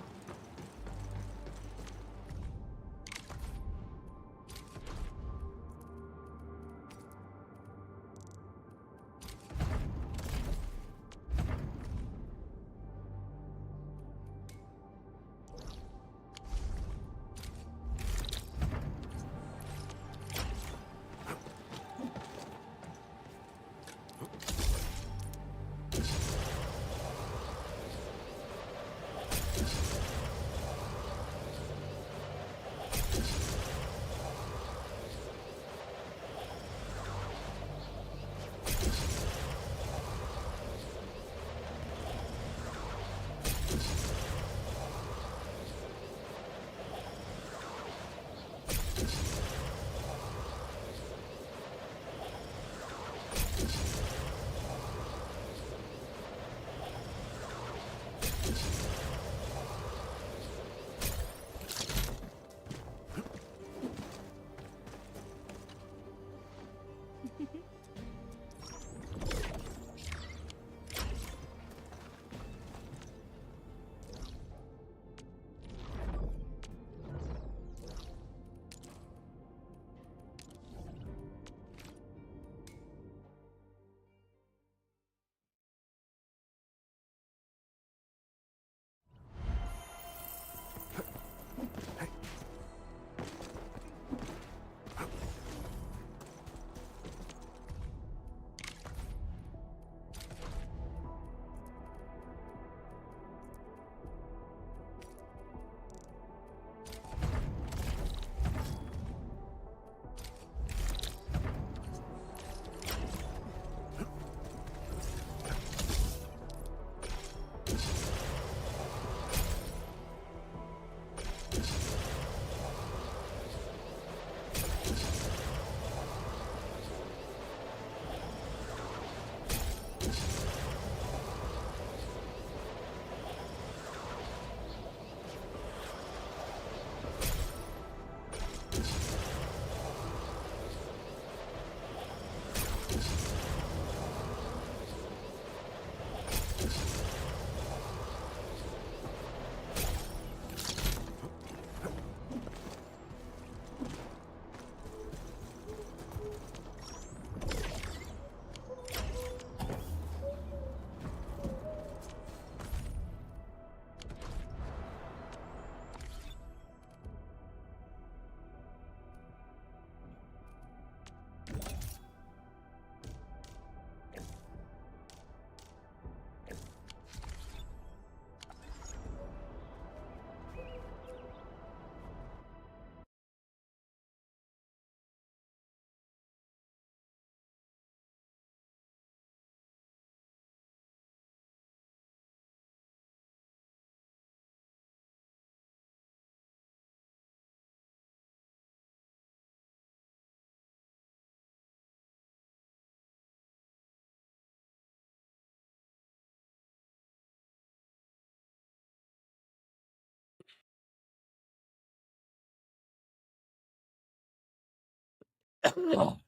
S1: Don't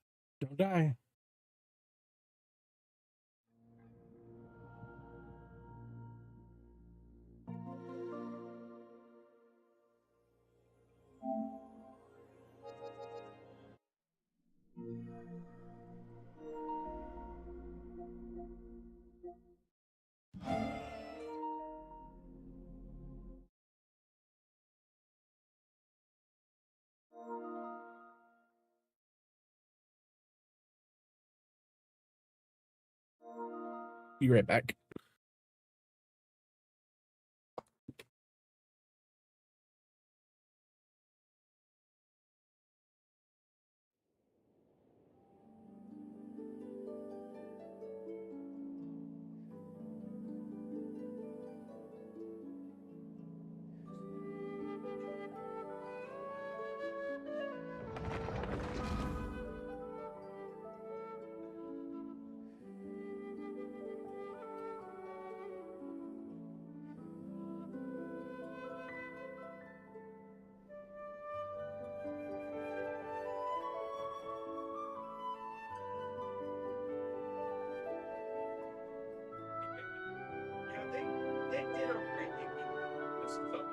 S1: die. Be right back.
S9: They did a really this film.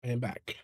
S1: I am back.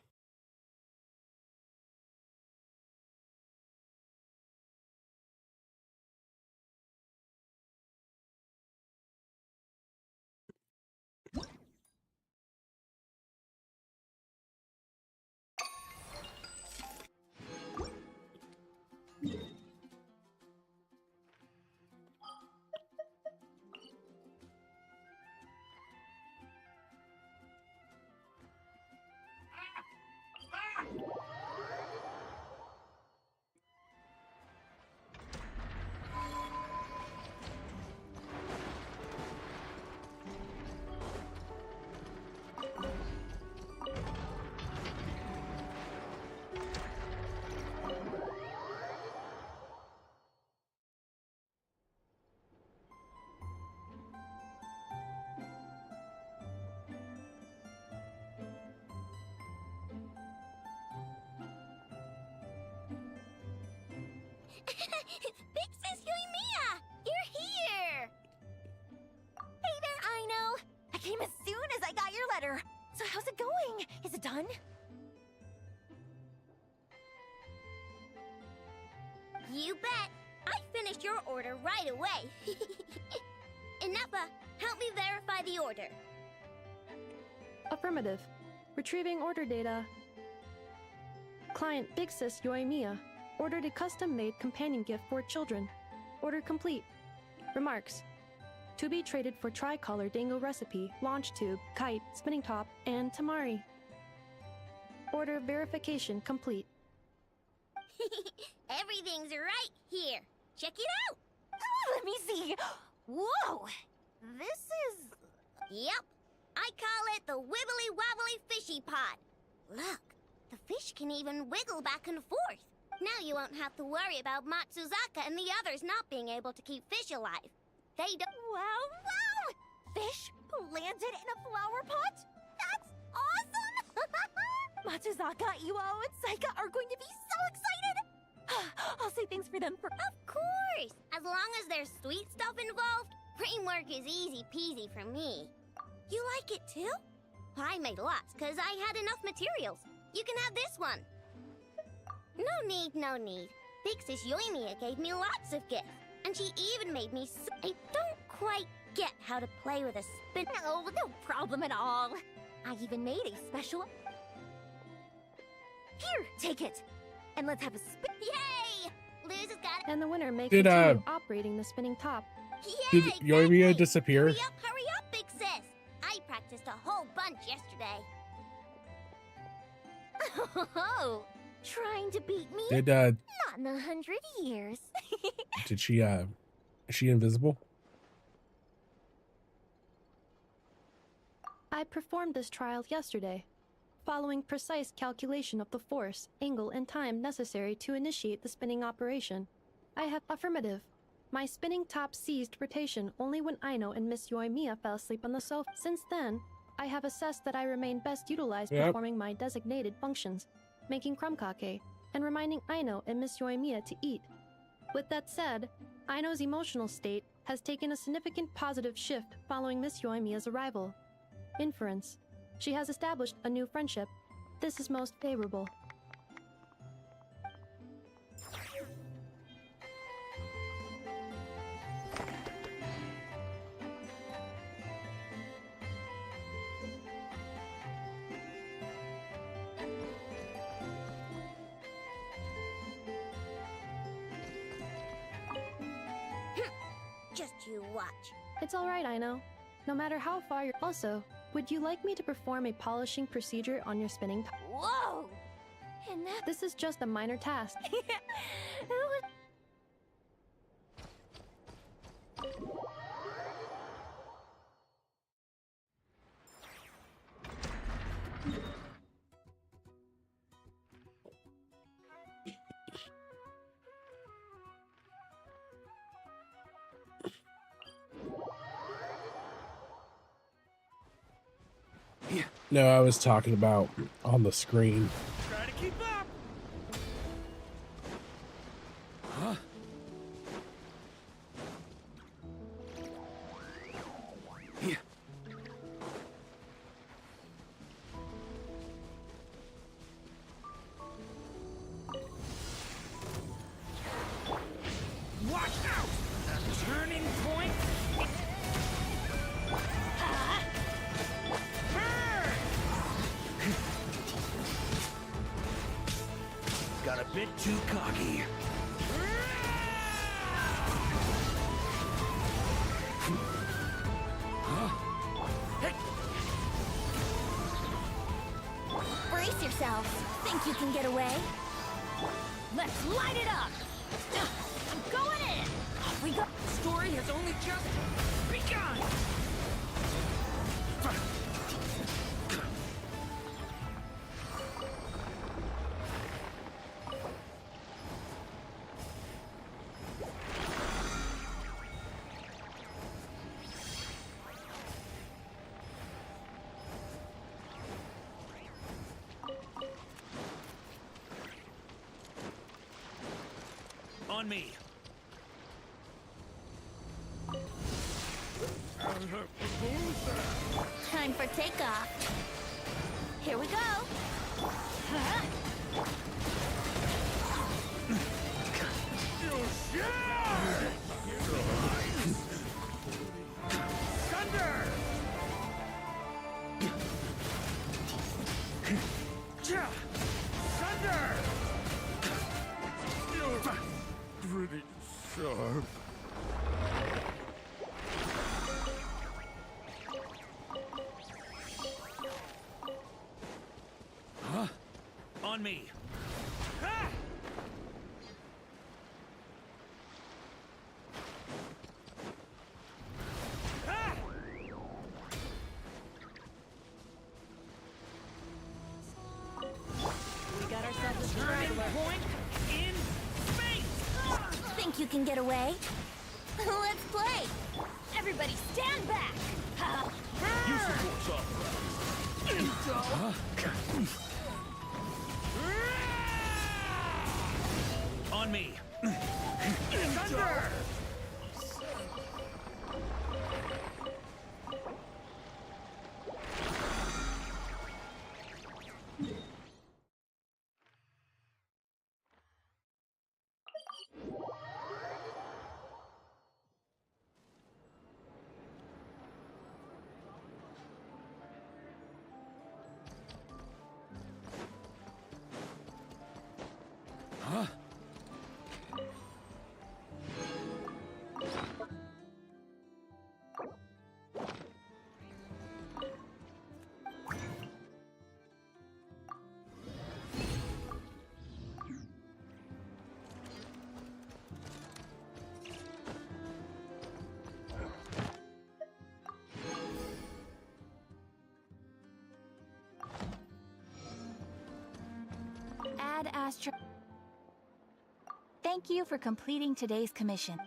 S2: Big Sis Yoimiya! You're here! Hey there, Aino! I came as soon as I got your letter. So how's it going? Is it done? You bet! I finished your order right away. Inappa, help me verify the order.
S10: Affirmative. Retrieving order data. Client Big Sis Yoimiya ordered a custom-made companion gift for children. Order complete. Remarks. To be traded for tricolor dango recipe, launch tube, kite, spinning top, and tamari. Order verification complete.
S2: Everything's right here. Check it out. Let me see. Whoa! This is... Yep. I call it the Wibbly Wobbly Fishy Pot. Look, the fish can even wiggle back and forth. Now you won't have to worry about Matsuzaka and the others not being able to keep fish alive. They don't... Wow! Fish planted in a flower pot? That's awesome! Matsuzaka, Iwao, and Saika are going to be so excited! I'll say thanks for them for... Of course! As long as there's sweet stuff involved, framework is easy peasy for me. You like it too? I made lots, because I had enough materials. You can have this one. No need, no need. Big Sis Yoimiya gave me lots of gifts, and she even made me I don't quite get how to play with a spin... No problem at all. I even made a special... Here, take it. And let's have a spin... Yay! Luz has got it.
S10: And the winner may
S1: Did,
S10: continue operating the spinning top.
S1: Did
S2: Yay,
S1: Yoimiya
S2: exactly.
S1: disappear?
S2: Hurry up, big sis! I practiced a whole bunch yesterday. Oh, trying to beat me?
S1: Did
S2: Not in 100 years.
S1: did she is she invisible?
S10: I performed this trial yesterday, following precise calculation of the force, angle, and time necessary to initiate the spinning operation. I have affirmative. My spinning top ceased rotation only when Aino and Miss Yoimiya fell asleep on the sofa. Since then, I have assessed that I remain best utilized performing my designated functions, making krumkake, and reminding Aino and Miss Yoimiya to eat. With that said, Aino's emotional state has taken a significant positive shift following Miss Yoimiya's arrival. Inference. She has established a new friendship. This is most favorable.
S2: Just you watch.
S10: It's alright, Aino. No matter how far you're... Also, would you like me to perform a polishing procedure on your spinning top?
S2: Whoa! And that...
S10: This is just a minor task.
S1: No, I was talking about on the screen.
S8: Try to keep up.
S6: Huh? Yeah.
S8: Watch out! A turning point. Burn! Got a bit too cocky.
S2: Brace yourselves. Think you can get away?
S7: Let's light it up! I'm going in!
S2: Off we go.
S7: Story has only just begun!
S8: On me.
S2: Time for takeoff. Here we go.
S8: Thunder! Thunder!
S6: Pretty sharp. Huh?
S8: On me. Ah! Ah!
S10: We got ourselves a
S8: Turning
S10: straggler.
S8: point in space!
S2: Think you can get away? Let's play. Everybody stand back.
S8: Use the force on me. Thunder!
S6: Huh?
S2: Astra. Thank you for completing today's commission.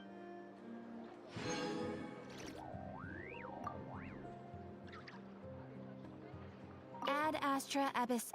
S2: Ad Astra Abyss.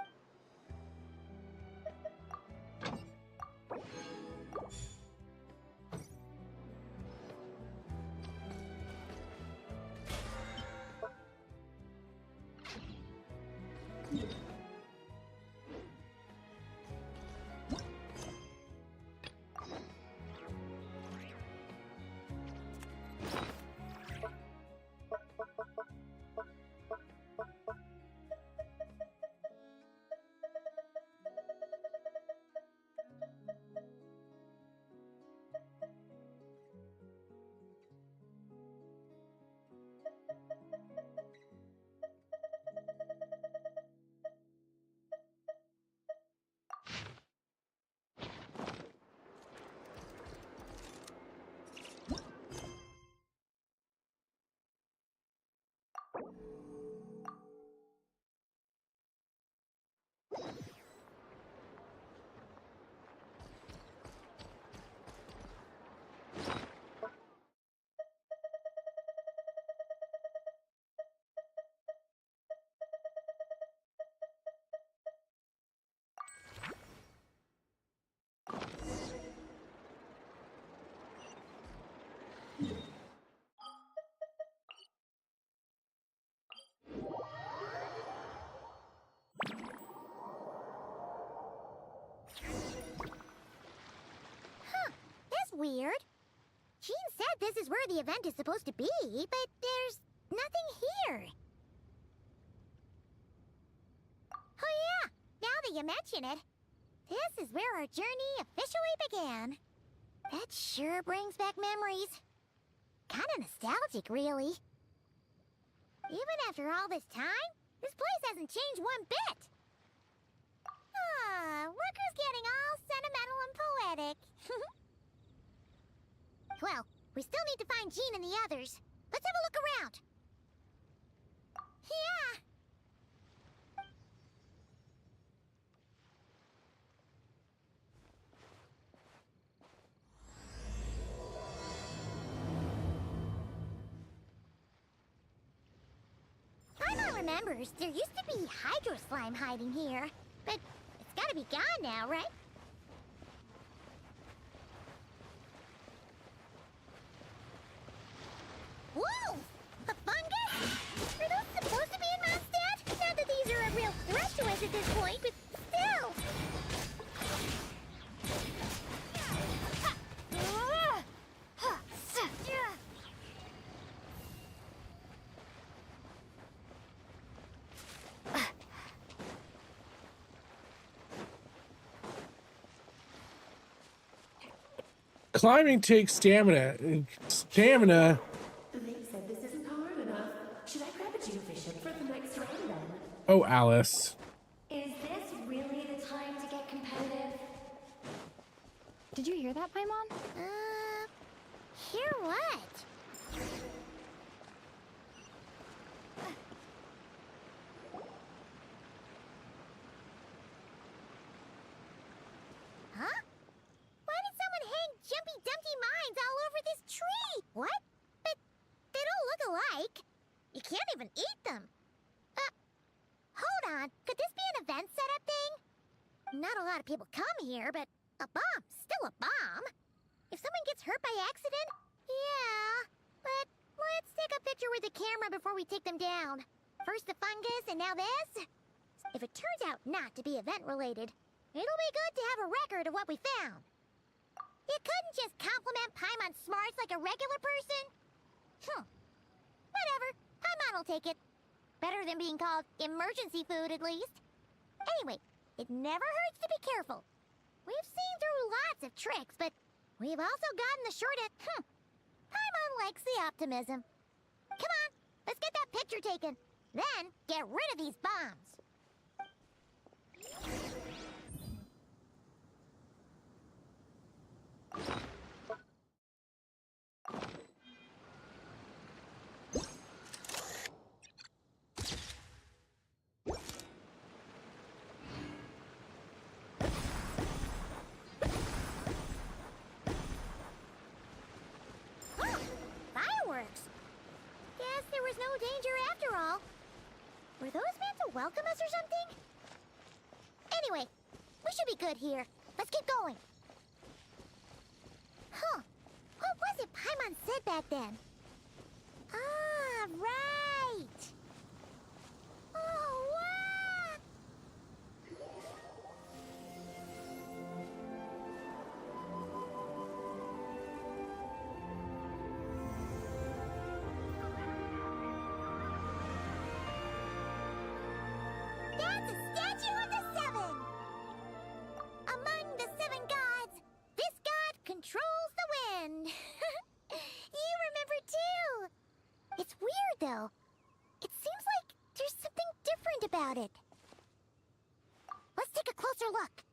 S2: That's weird. Jean said this is where the event is supposed to be, but there's nothing here. Oh yeah, now that you mention it, this is where our journey officially began. That sure brings back memories. Kinda nostalgic, really. Even after all this time, this place hasn't changed one bit. Look who's getting all sentimental and poetic. Well, we still need to find Jean and the others. Let's have a look around. Yeah. Paimon remembers there used to be hydro slime hiding here, but it's gotta be gone now, right? Whoa! A fungus? Are those supposed to be in Mondstadt? Not that these are a real threat to us at this point, but still!
S1: Climbing takes stamina. Stamina.
S11: They said this isn't hard enough. Should I grab a geofishing for the next round then?
S1: Oh, Alice.
S3: Is this really the time to get competitive?
S10: Did you hear that, Paimon?
S2: Hear what? Huh? Why did someone hang Jumpy Dumpty mines all over this tree? What? But they don't look alike. You can't even eat them. Hold on. Could this be an event setup thing? Not a lot of people come here, but a bomb's still a bomb. If someone gets hurt by accident, yeah. But let's take a picture with the camera before we take them down. First the fungus, and now this? If it turns out not to be event-related, it'll be good to have a record of what we found. You couldn't just compliment Paimon's smarts like a regular person? Whatever. Paimon will take it. Better than being called emergency food, at least. Anyway, it never hurts to be careful. We've seen through lots of tricks, but we've also gotten the short end. Paimon likes the optimism. Come on, let's get that picture taken. Then, get rid of these bombs. Are those meant to welcome us or something? Anyway, we should be good here. Let's keep going. Huh. What was it Paimon said back then? Ah, right! Oh, wow! That's a statue of the seven! Among the seven gods, this god controls the wind. You remember too! It's weird though. It seems like there's something different about it. Let's take a closer look.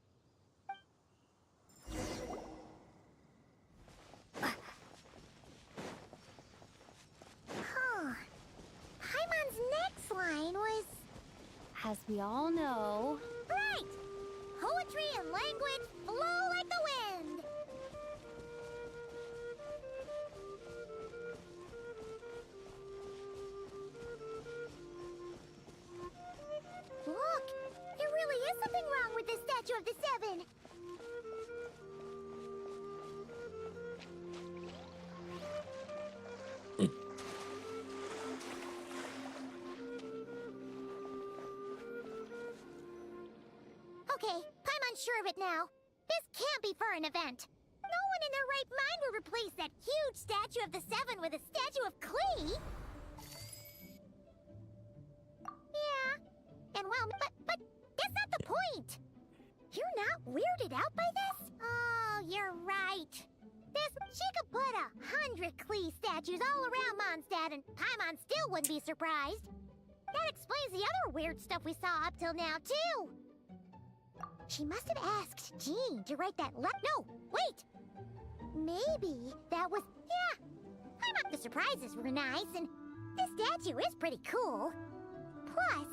S2: Huh. Paimon's next line was...
S7: As we all know,
S2: Right! Poetry and language flow like the wind! Look! There really is something wrong with this statue of the seven! Okay, Paimon's sure of it now. This can't be for an event. No one in their right mind would replace that huge statue of the seven with a statue of Klee. Yeah, and well, but that's not the point. You're not weirded out by this? Oh, you're right. She could put 100 Klee statues all around Mondstadt and Paimon still wouldn't be surprised. That explains the other weird stuff we saw up till now, too. She must have asked Jean to write that No, wait! Maybe that was... Yeah! The surprises were nice, and this statue is pretty cool. Plus,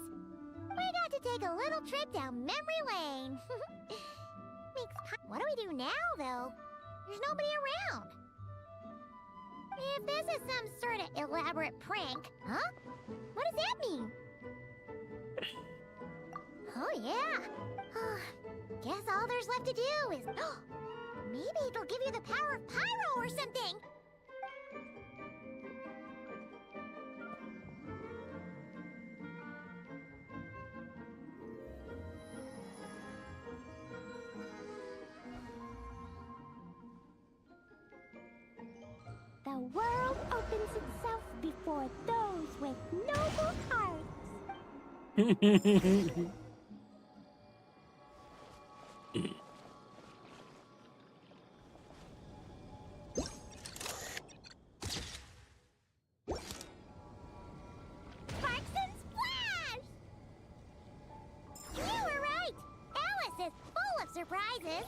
S2: we got to take a little trip down memory lane. What do we do now, though? There's nobody around. If this is some sort of elaborate prank... Huh? What does that mean? Oh, yeah. Guess all there's left to do is... Maybe it'll give you the power of pyro or something! The world opens itself before those with noble hearts. Surprises.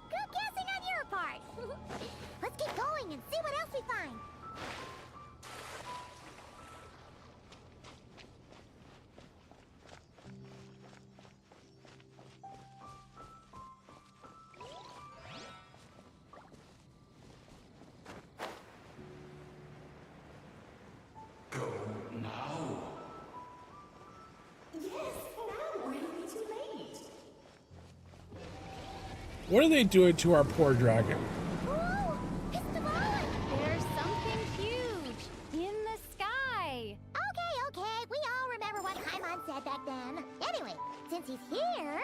S2: Good guessing on your part. Let's keep going and see what else we find.
S8: Go now.
S11: Yes, now or it'll be too late.
S1: What are they doing to our poor dragon?
S2: Ooh, it's the ball.
S7: there's something huge in the sky.
S2: Okay, we all remember what Paimon said back then. Anyway, since he's here,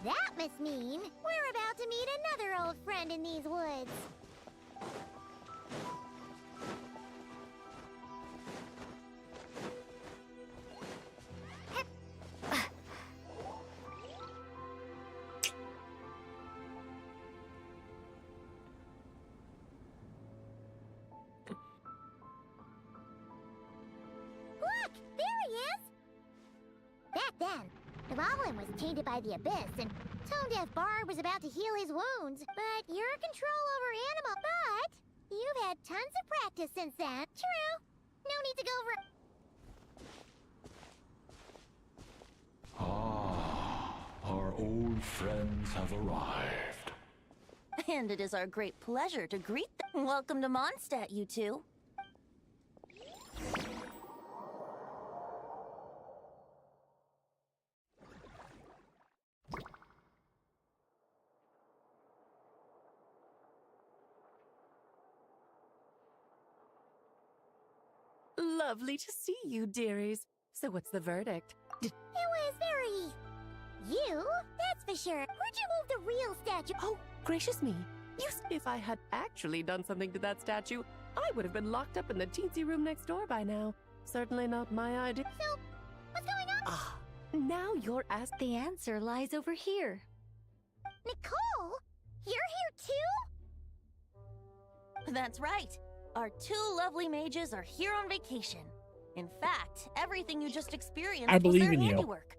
S2: that must mean we're about to meet another old friend in these woods. Look! There he is! Back then, the Goblin was tainted by the Abyss, and Tone-Deaf Bard was about to heal his wounds. But your control over animal... But you've had tons of practice since then. True. No need to go over...
S8: Ah, our old friends have arrived.
S12: And it is our great pleasure to greet them. Welcome to Mondstadt, you two.
S11: Lovely to see you, dearies. So what's the verdict?
S2: It was very... you, that's for sure. Where'd you move the real statue?
S11: Oh, gracious me. If I had actually done something to that statue, I would have been locked up in the teensy room next door by now. Certainly not my idea.
S2: So, what's going on?
S11: Ah, now you're asked.
S7: The answer lies over here.
S2: Nicole, you're here too?
S12: That's right. Our two lovely mages are here on vacation. In fact, everything you just experienced
S1: I
S12: was
S1: believe
S12: their
S1: in you.
S12: handiwork.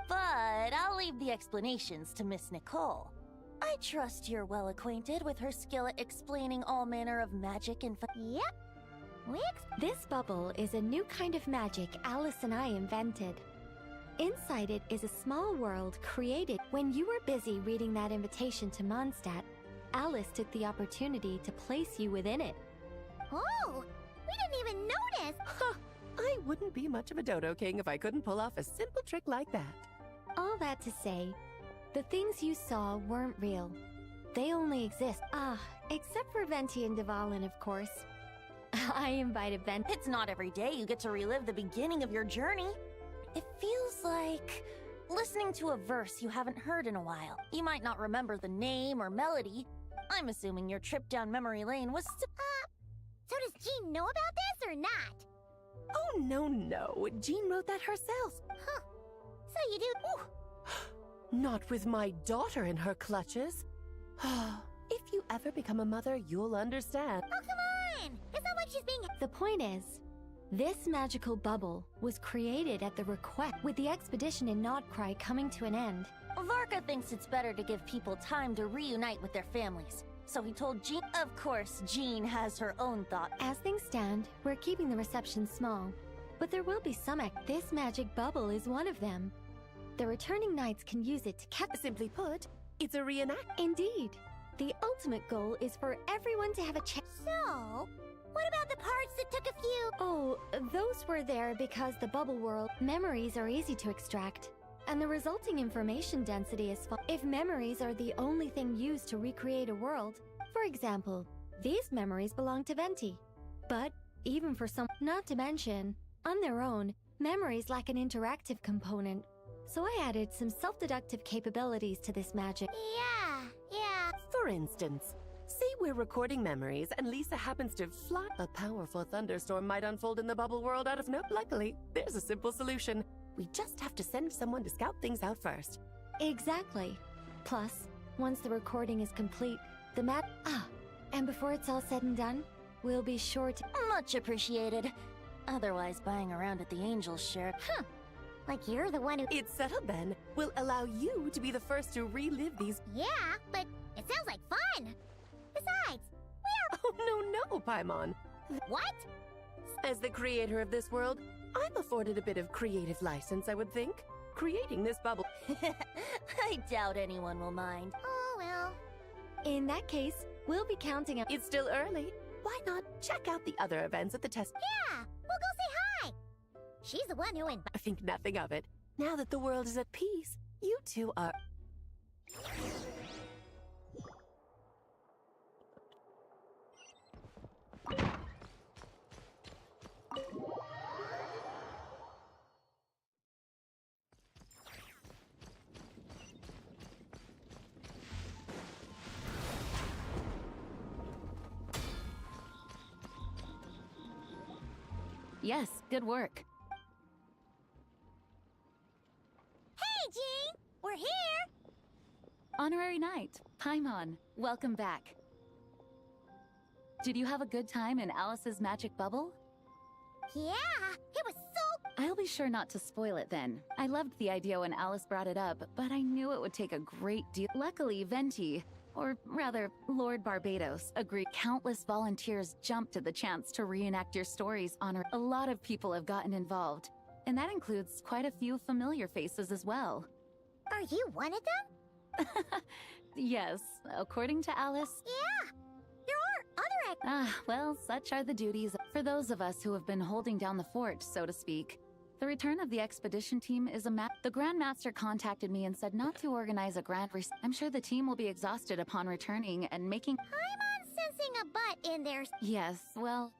S12: But I'll leave the explanations to Miss Nicole. I trust you're well acquainted with her skill at explaining all manner of magic and
S2: Yep.
S7: This bubble is a new kind of magic Alice and I invented. Inside it is a small world created. When you were busy reading that invitation to Mondstadt, Alice took the opportunity to place you within it.
S2: Oh, we didn't even notice.
S11: Huh, I wouldn't be much of a dodo king if I couldn't pull off a simple trick like that.
S7: All that to say, the things you saw weren't real. They only exist. Except for Venti and Dvalin, of course. I invited Venti.
S12: It's not every day you get to relive the beginning of your journey. It feels like listening to a verse you haven't heard in a while. You might not remember the name or melody. I'm assuming your trip down memory lane was...
S2: So does Jean know about this or not?
S11: Oh, no. Jean wrote that herself.
S2: Huh. So you do...
S11: Not with my daughter in her clutches. If you ever become a mother, you'll understand.
S2: Oh, come on! It's not like she's being...
S7: The point is, this magical bubble was created at the request, with the expedition in Nodcry coming to an end.
S12: Varka thinks it's better to give people time to reunite with their families. So he told Jean... Of course, Jean has her own thought.
S7: As things stand, we're keeping the reception small. But there will be some This magic bubble is one of them. The returning knights can use it to catch...
S11: Simply put, it's a reenact.
S7: Indeed. The ultimate goal is for everyone to have a chance.
S2: So, what about the parts that took a few...
S7: Oh, those were there because the bubble world memories are easy to extract. And the resulting information density is if memories are the only thing used to recreate a world. For example, these memories belong to Venti. But even for some... Not to mention, on their own, memories lack an interactive component. So I added some self-deductive capabilities to this magic.
S2: Yeah.
S11: For instance, say we're recording memories and Lisa happens to fly. A powerful thunderstorm might unfold in the bubble world out of no... Luckily, there's a simple solution. We just have to send someone to scout things out first.
S7: Exactly. Plus, once the recording is complete, the and before it's all said and done, we'll be sure to...
S12: Much appreciated. Otherwise, buying around at the Angels share...
S2: Like you're the one who...
S11: It's settled then. We'll allow you to be the first to relive these...
S2: Yeah, but it sounds like fun. Besides, we are...
S11: Oh, no, Paimon.
S2: What?
S11: As the creator of this world, I'm afforded a bit of creative license, I would think. Creating this bubble...
S12: I doubt anyone will mind.
S2: Oh, well.
S7: In that case, we'll be counting up...
S11: It's still early. Why not check out the other events at the test...
S2: Yeah, we'll go say hi. She's the one who
S11: I think nothing of it. Now that the world is at peace, you two are...
S3: Yes, good work.
S2: Hey, Jean! We're here!
S3: Honorary Knight, Paimon, welcome back. Did you have a good time in Alice's magic bubble?
S2: Yeah, it was so...
S3: I'll be sure not to spoil it then. I loved the idea when Alice brought it up, but I knew it would take a great deal. Luckily, Venti, or rather, Lord Barbados, agreed. Countless volunteers jumped at the chance to reenact your stories. A lot of people have gotten involved, and that includes quite a few familiar faces as well.
S2: Are you one of them?
S3: Yes, according to Alice.
S2: Yeah, there are other
S3: well, such are the duties for those of us who have been holding down the fort, so to speak. The return of the expedition team is the Grand Master contacted me and said not to organize a grand I'm sure the team will be exhausted upon returning and making...
S2: I'm on sensing a butt in there.
S3: Yes, well,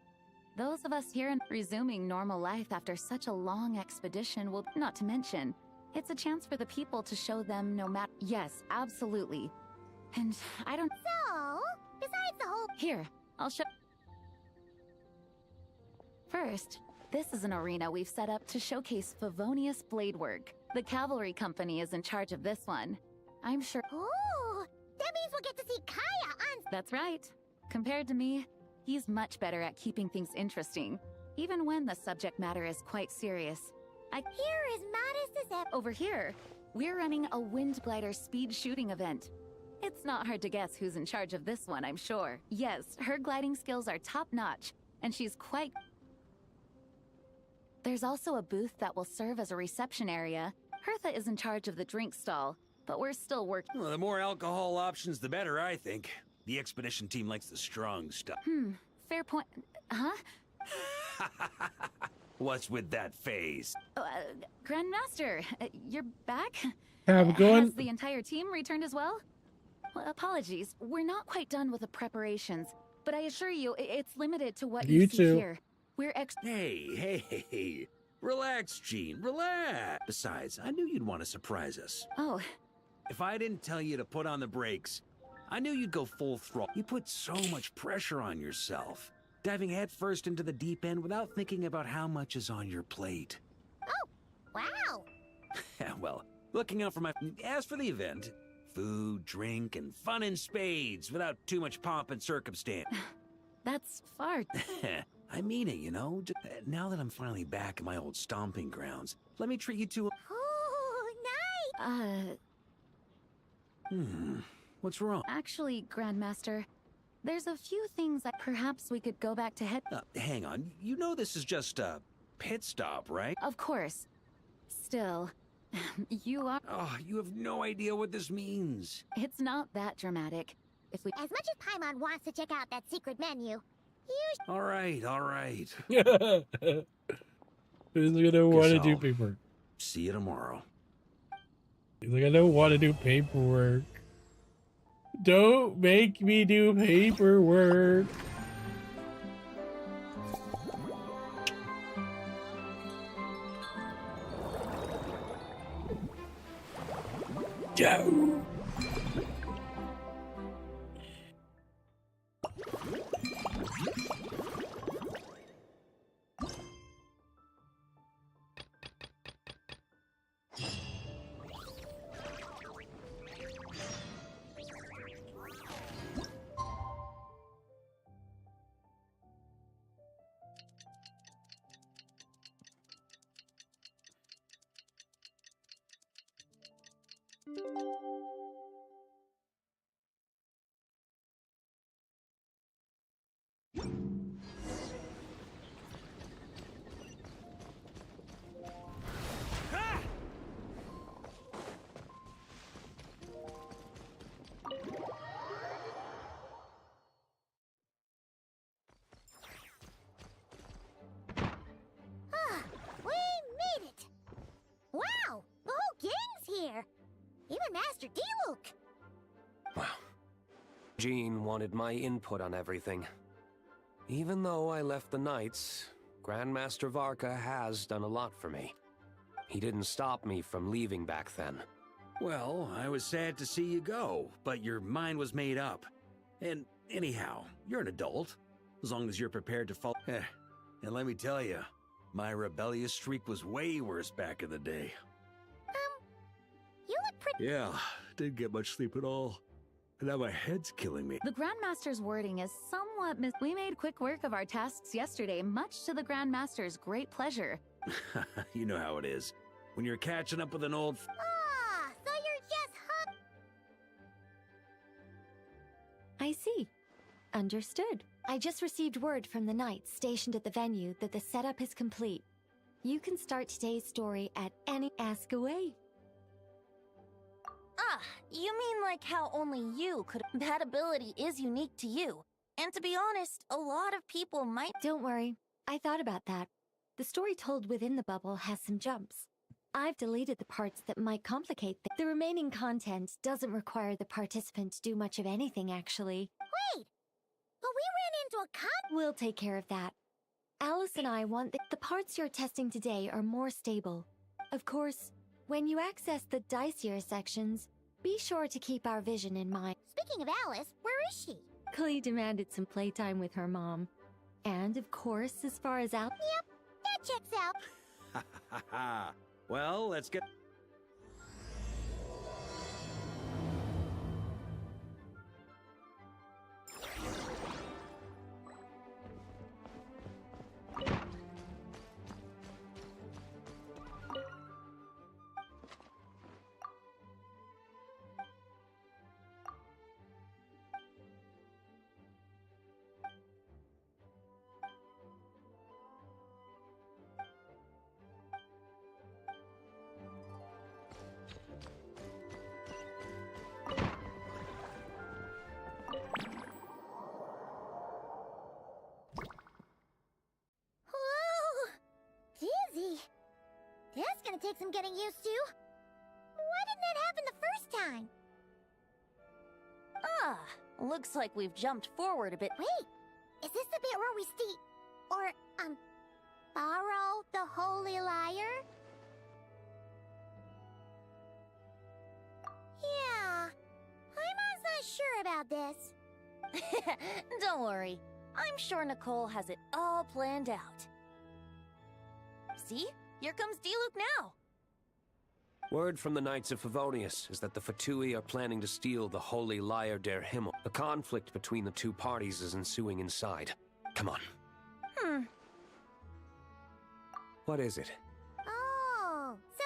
S3: Those of us here in resuming normal life after such a long expedition will, not to mention, it's a chance for the people to show them no matter. Yes, absolutely. And I don't.
S2: So, besides the whole.
S3: Here, I'll show. First, this is an arena we've set up to showcase Favonius blade work. The cavalry company is in charge of this one. I'm sure.
S2: Ooh, that means we'll get to see Kaya on.
S3: That's right. Compared to me, he's much better at keeping things interesting, even when the subject matter is quite serious.
S2: Here is modest as ever.
S3: Over here, we're running a wind glider speed shooting event. It's not hard to guess who's in charge of this one, I'm sure. Yes, her gliding skills are top-notch, and she's quite... There's also a booth that will serve as a reception area. Hertha is in charge of the drink stall, but we're still working.
S13: Well, the more alcohol options, the better, I think. The expedition team likes the strong stuff.
S3: Fair point. Huh?
S13: What's with that face?
S3: Grandmaster, you're back?
S1: How's it going?
S3: Has the entire team returned as well? Well, apologies, we're not quite done with the preparations, but I assure you, it's limited to what you see
S1: too.
S3: here. We're
S13: Hey. Relax, Jean, relax. Besides, I knew you'd want to surprise us.
S3: Oh.
S13: If I didn't tell you to put on the brakes, I knew you'd go full throttle. You put so much pressure on yourself, diving headfirst into the deep end without thinking about how much is on your plate.
S2: Oh, wow.
S13: Well, looking out for my... As for the event, food, drink, and fun in spades without too much pomp and circumstance.
S3: That's far...
S13: I mean it, you know? Now that I'm finally back in my old stomping grounds, let me treat you to a...
S2: Ooh, nice.
S13: What's wrong?
S3: Actually, Grandmaster, there's a few things that perhaps we could go back to head...
S13: Hang on. You know this is just a pit stop, right?
S3: Of course. Still, you are...
S13: Oh, you have no idea what this means.
S3: It's not that dramatic. If we...
S2: As much as Paimon wants to check out that secret menu,
S13: All right.
S1: Who's gonna want to
S13: Guess
S1: do
S13: I'll
S1: paperwork?
S13: see you tomorrow.
S1: He's like, I don't want to do paperwork. Don't make me do paperwork. Joe.
S2: we made it. Wow, the whole gang's here. Even Master Diluc.
S14: Wow. Jean wanted my input on everything. Even though I left the Knights, Grandmaster Varka has done a lot for me. He didn't stop me from leaving back then.
S13: Well, I was sad to see you go, but your mind was made up. And anyhow, you're an adult, as long as you're prepared to fall. And let me tell you, my rebellious streak was way worse back in the day.
S2: You look pretty...
S13: Yeah, didn't get much sleep at all. And now my head's killing me.
S3: The Grandmaster's wording is somewhat We made quick work of our tasks yesterday, much to the Grandmaster's great pleasure.
S13: You know how it is. When you're catching up with an old...
S2: Ah, so you're just
S7: I see. Understood. I just received word from the Knights stationed at the venue that the setup is complete. You can start today's story at any... Ask away.
S12: Ah, you mean like how only you could... That ability is unique to you. And to be honest, a lot of people might...
S7: Don't worry. I thought about that. The story told within the bubble has some jumps. I've deleted the parts that might complicate things. The remaining content doesn't require the participant to do much of anything, actually.
S2: Wait! But we ran into a cop...
S7: We'll take care of that. Alice and I want the parts you're testing today are more stable. Of course, when you access the dicier sections, be sure to keep our vision in mind.
S2: Speaking of Alice, where is she?
S7: Clee demanded some playtime with her mom. And of course, as far as Al—
S2: Yep, that checks out.
S13: Ha ha ha. Well, let's get.
S2: Whoa! Dizzy. That's gonna take some getting used to. Why didn't that happen the first time?
S12: Ah, looks like we've jumped forward a bit.
S2: Wait, is this the bit where we borrow the Holy Lyre? Yeah, I'm not sure about this.
S12: Don't worry. I'm sure Nicole has it all planned out. See? Here comes Diluc now.
S14: Word from the Knights of Favonius is that the Fatui are planning to steal the Holy Lyre der Himmel. A conflict between the two parties is ensuing inside. Come on. What is it?
S2: Oh, so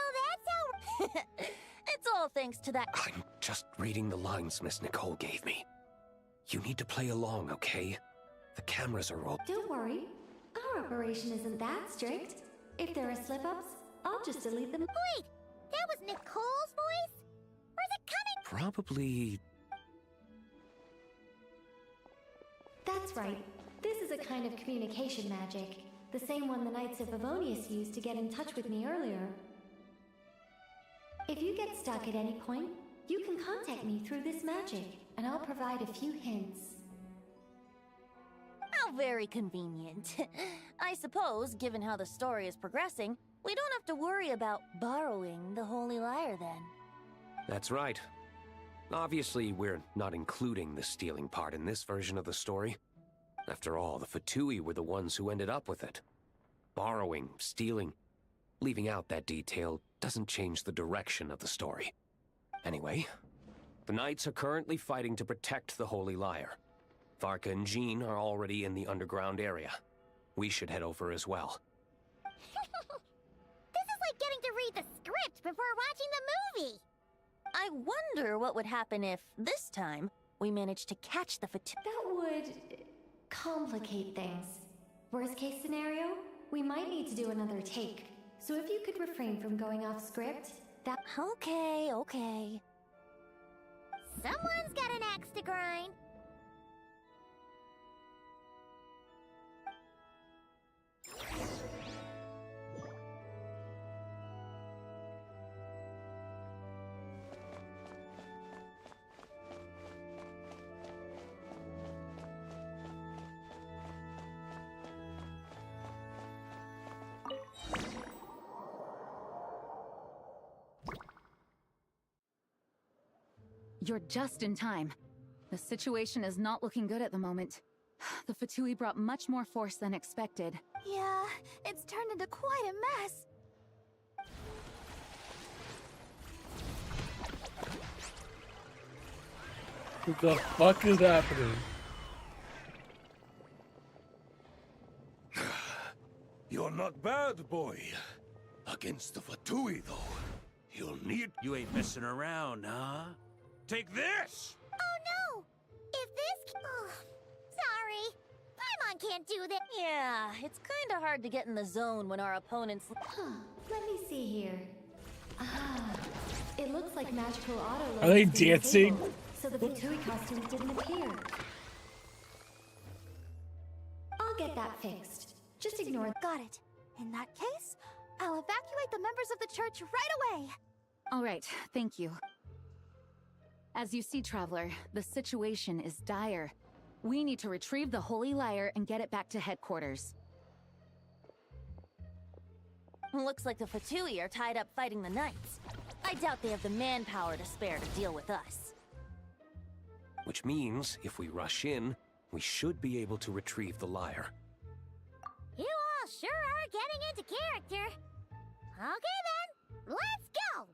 S2: that's how...
S12: It's all thanks to that...
S14: I'm just reading the lines Miss Nicole gave me. You need to play along, okay? The cameras are all...
S7: Don't worry. Our operation isn't that strict. If there are slip-ups, I'll just delete them.
S2: Wait, that was Nicole's voice? Where's it coming?
S14: Probably...
S7: That's right. This is a kind of communication magic. The same one the Knights of Favonius used to get in touch with me earlier. If you get stuck at any point, you can contact me through this magic, and I'll provide a few hints.
S12: How very convenient. I suppose, given how the story is progressing, we don't have to worry about borrowing the Holy Lyre then.
S14: That's right. Obviously, we're not including the stealing part in this version of the story. After all, the Fatui were the ones who ended up with it. Borrowing, stealing, leaving out that detail doesn't change the direction of the story. Anyway, the Knights are currently fighting to protect the Holy Lyre. Varka and Jean are already in the underground area. We should head over as well.
S2: This is like getting to read the script before watching the movie.
S12: I wonder what would happen if, this time, we managed to catch the Fatui.
S7: That would complicate things. Worst case scenario, we might need to do another take. So if you could refrain from going off script, that...
S12: Okay.
S2: Someone's got an axe to grind.
S3: You're just in time. The situation is not looking good at the moment. The Fatui brought much more force than expected.
S2: Yeah, it's turned into quite a mess.
S1: What the fuck is happening?
S4: You're not bad, boy. Against the Fatui, though, you'll need...
S13: You ain't messing around, huh? Take this!
S2: Oh no! If this... Oh, sorry. Paimon can't do that.
S12: Yeah, it's kinda hard to get in the zone when our opponents...
S7: Let me see here. It looks like magical auto.
S1: Are they dancing?
S7: So the Fatui costumes didn't appear. I'll get that fixed. Just ignore.
S2: Got it. In that case, I'll evacuate the members of the church right away.
S3: All right, thank you. As you see, Traveler, the situation is dire. We need to retrieve the Holy Lyre and get it back to headquarters.
S12: Looks like the Fatui are tied up fighting the Knights. I doubt they have the manpower to spare to deal with us.
S14: Which means, if we rush in, we should be able to retrieve the lyre.
S2: You all sure are getting into character. Okay then, let's go!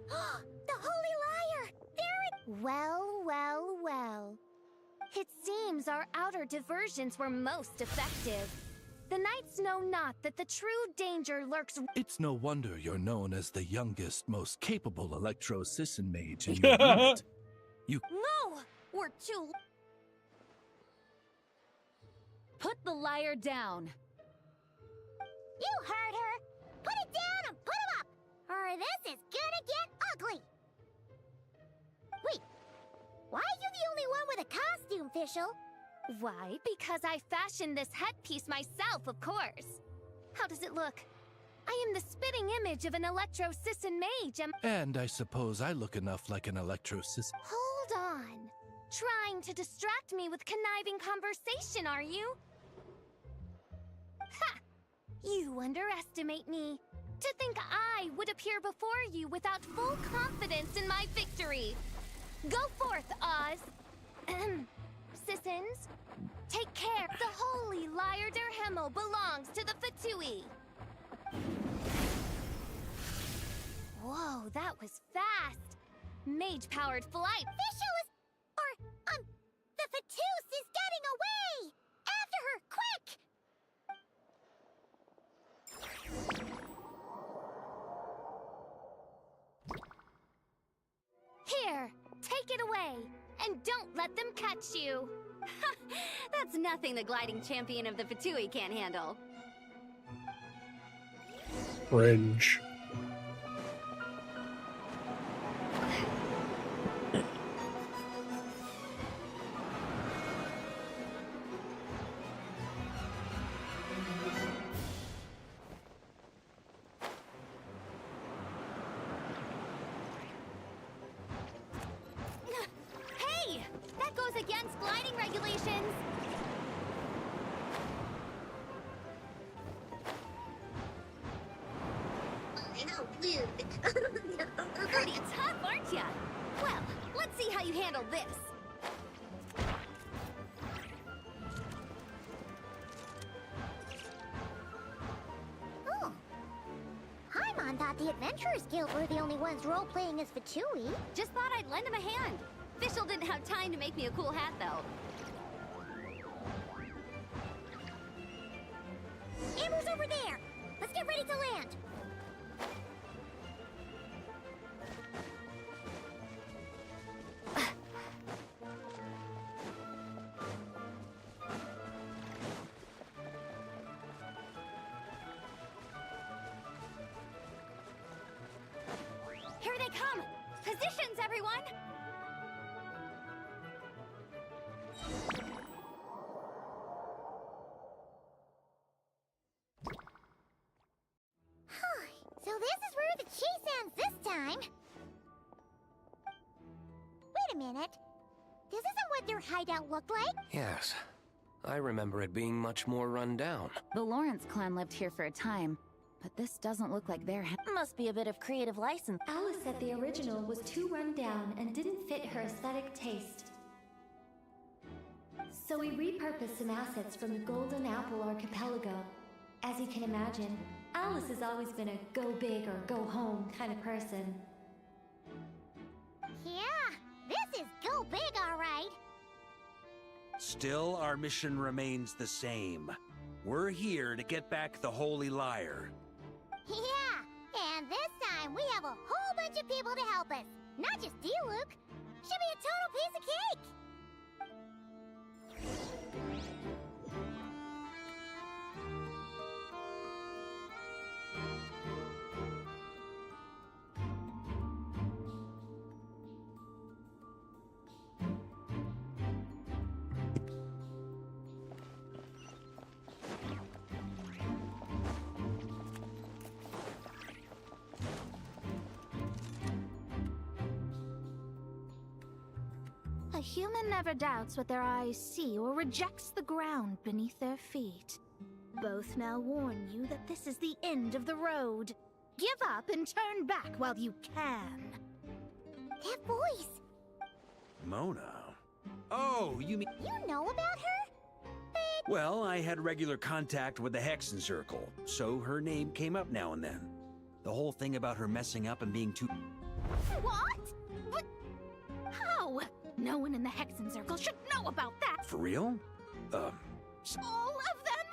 S2: The Holy Lyre! There it— Well, well, well. It seems our outer diversions were most effective. The Knights know not that the true danger lurks—
S15: It's no wonder you're known as the youngest, most capable electro-Sisson mage in your unit. You—
S12: No! We're too—
S3: Put the lyre down.
S2: You heard her! Put it down and put him up! Or this is gonna get ugly! Wait, why are you the only one with a costume, Fischl?
S7: Why? Because I fashioned this headpiece myself, of course. How does it look? I am the spitting image of an electro-Sisson mage,
S15: And I suppose I look enough like an electro-Sisson.
S7: Hold on. Trying to distract me with conniving conversation, are you? Ha! You underestimate me. To think I would appear before you without full confidence in my victory. Go forth, Oz. Sissons, take care. The Holy Lyre der Himmel belongs to the Fatui. Whoa, that was fast. Mage-powered flight.
S2: Fischl is— the Fatus is getting away! After her, quick!
S7: Here, take it away, and don't let them catch you.
S16: That's nothing the gliding champion of the Fatui can't handle.
S1: Fringe.
S7: Hey! That goes against gliding regulations!
S16: Pretty tough, aren't ya? Well, let's see how you handle this.
S2: Oh. Paimon thought the Adventurers Guild were the only ones role-playing as Fatui.
S16: Just thought I'd lend him a hand. Fischl didn't have time to make me a cool hat, though.
S2: Amber's over there! Let's get ready to land!
S16: Here they come! Positions, everyone!
S2: So this is where the chase ends this time. Wait a minute. This isn't what their hideout looked like.
S14: Yes. I remember it being much more run down.
S3: The Lawrence clan lived here for a time, but this doesn't look like their
S12: Must be a bit of creative license.
S7: Alice said the original was too run down and didn't fit her aesthetic taste. So we repurposed some assets from the Golden Apple Archipelago. As you can imagine, Alice has always been a go big or go home kind of person.
S2: Yeah, this is go big, all right.
S13: Still, our mission remains the same. We're here to get back the Holy Lyre.
S2: Yeah, and this time we have a whole bunch of people to help us. Not just you, Luke. Should be a total piece of cake. A human never doubts what their eyes see or rejects the ground beneath their feet. Both now warn you that this is the end of the road. Give up and turn back while you can.
S16: That voice!
S13: Mona? Oh, you mean...
S16: You know about her?
S13: Well, I had regular contact with the Hexen Circle, so her name came up now and then. The whole thing about her messing up and being too...
S2: What? But how? No one in the Hexen Circle should know about that.
S13: For real?
S2: All of them?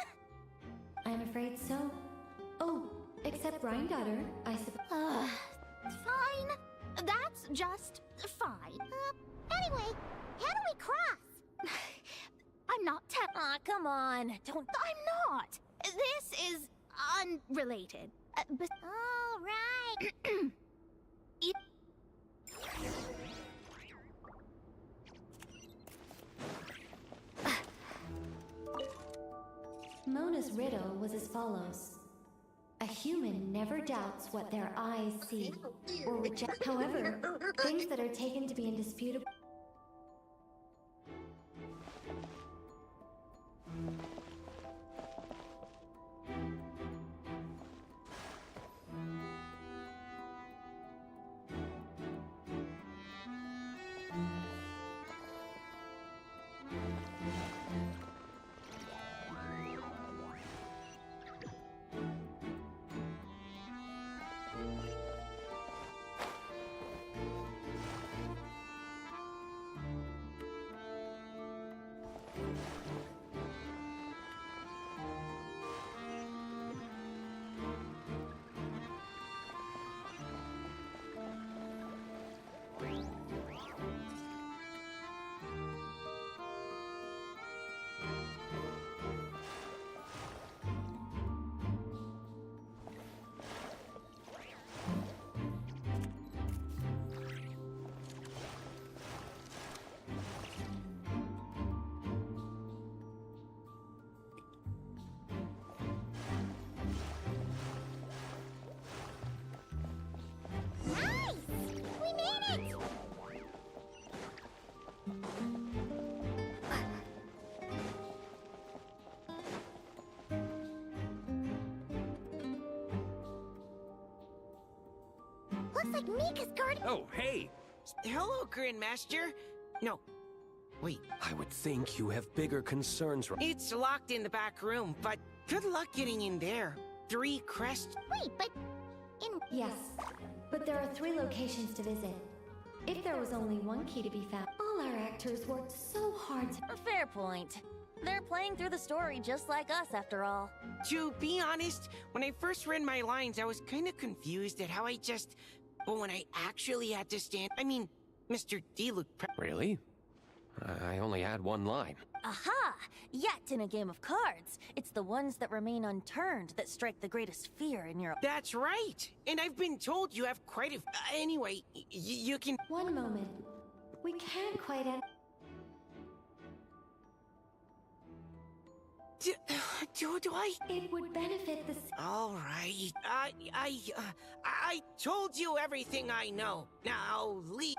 S7: I'm afraid so. Oh, except Granddaughter, I suppose.
S2: Fine. That's just fine.
S16: Anyway, how do we cross?
S2: I'm not
S16: Aw, come on. Don't...
S2: I'm not. This is unrelated. But
S16: all right.
S7: Mona's riddle was as follows. A human never doubts what their eyes see or reject. However, things that are taken to be indisputable.
S16: Nice! We made it! Looks like Mika's guarding...
S13: Oh, hey!
S17: Hello, Grandmaster. No. Wait.
S14: I would think you have bigger concerns.
S17: It's locked in the back room, but good luck getting in there. 3 crests.
S16: Wait, but...
S7: Yes, but there are 3 locations to visit. If there was only one key to be found, all our actors worked so hard to...
S12: A fair point. They're playing through the story just like us, after all.
S17: To be honest, when I first read my lines, I was kind of confused at how I just... But when I actually had to stand... I mean, Mr. D looked...
S14: Really? I only had one line.
S12: Aha! Yet in a game of cards, it's the ones that remain unturned that strike the greatest fear in your...
S17: That's right! And I've been told you have quite a... anyway, you can...
S7: One moment. We can't quite end...
S17: Do I?
S7: It would benefit the...
S17: All right. I told you everything I know. Now, leave...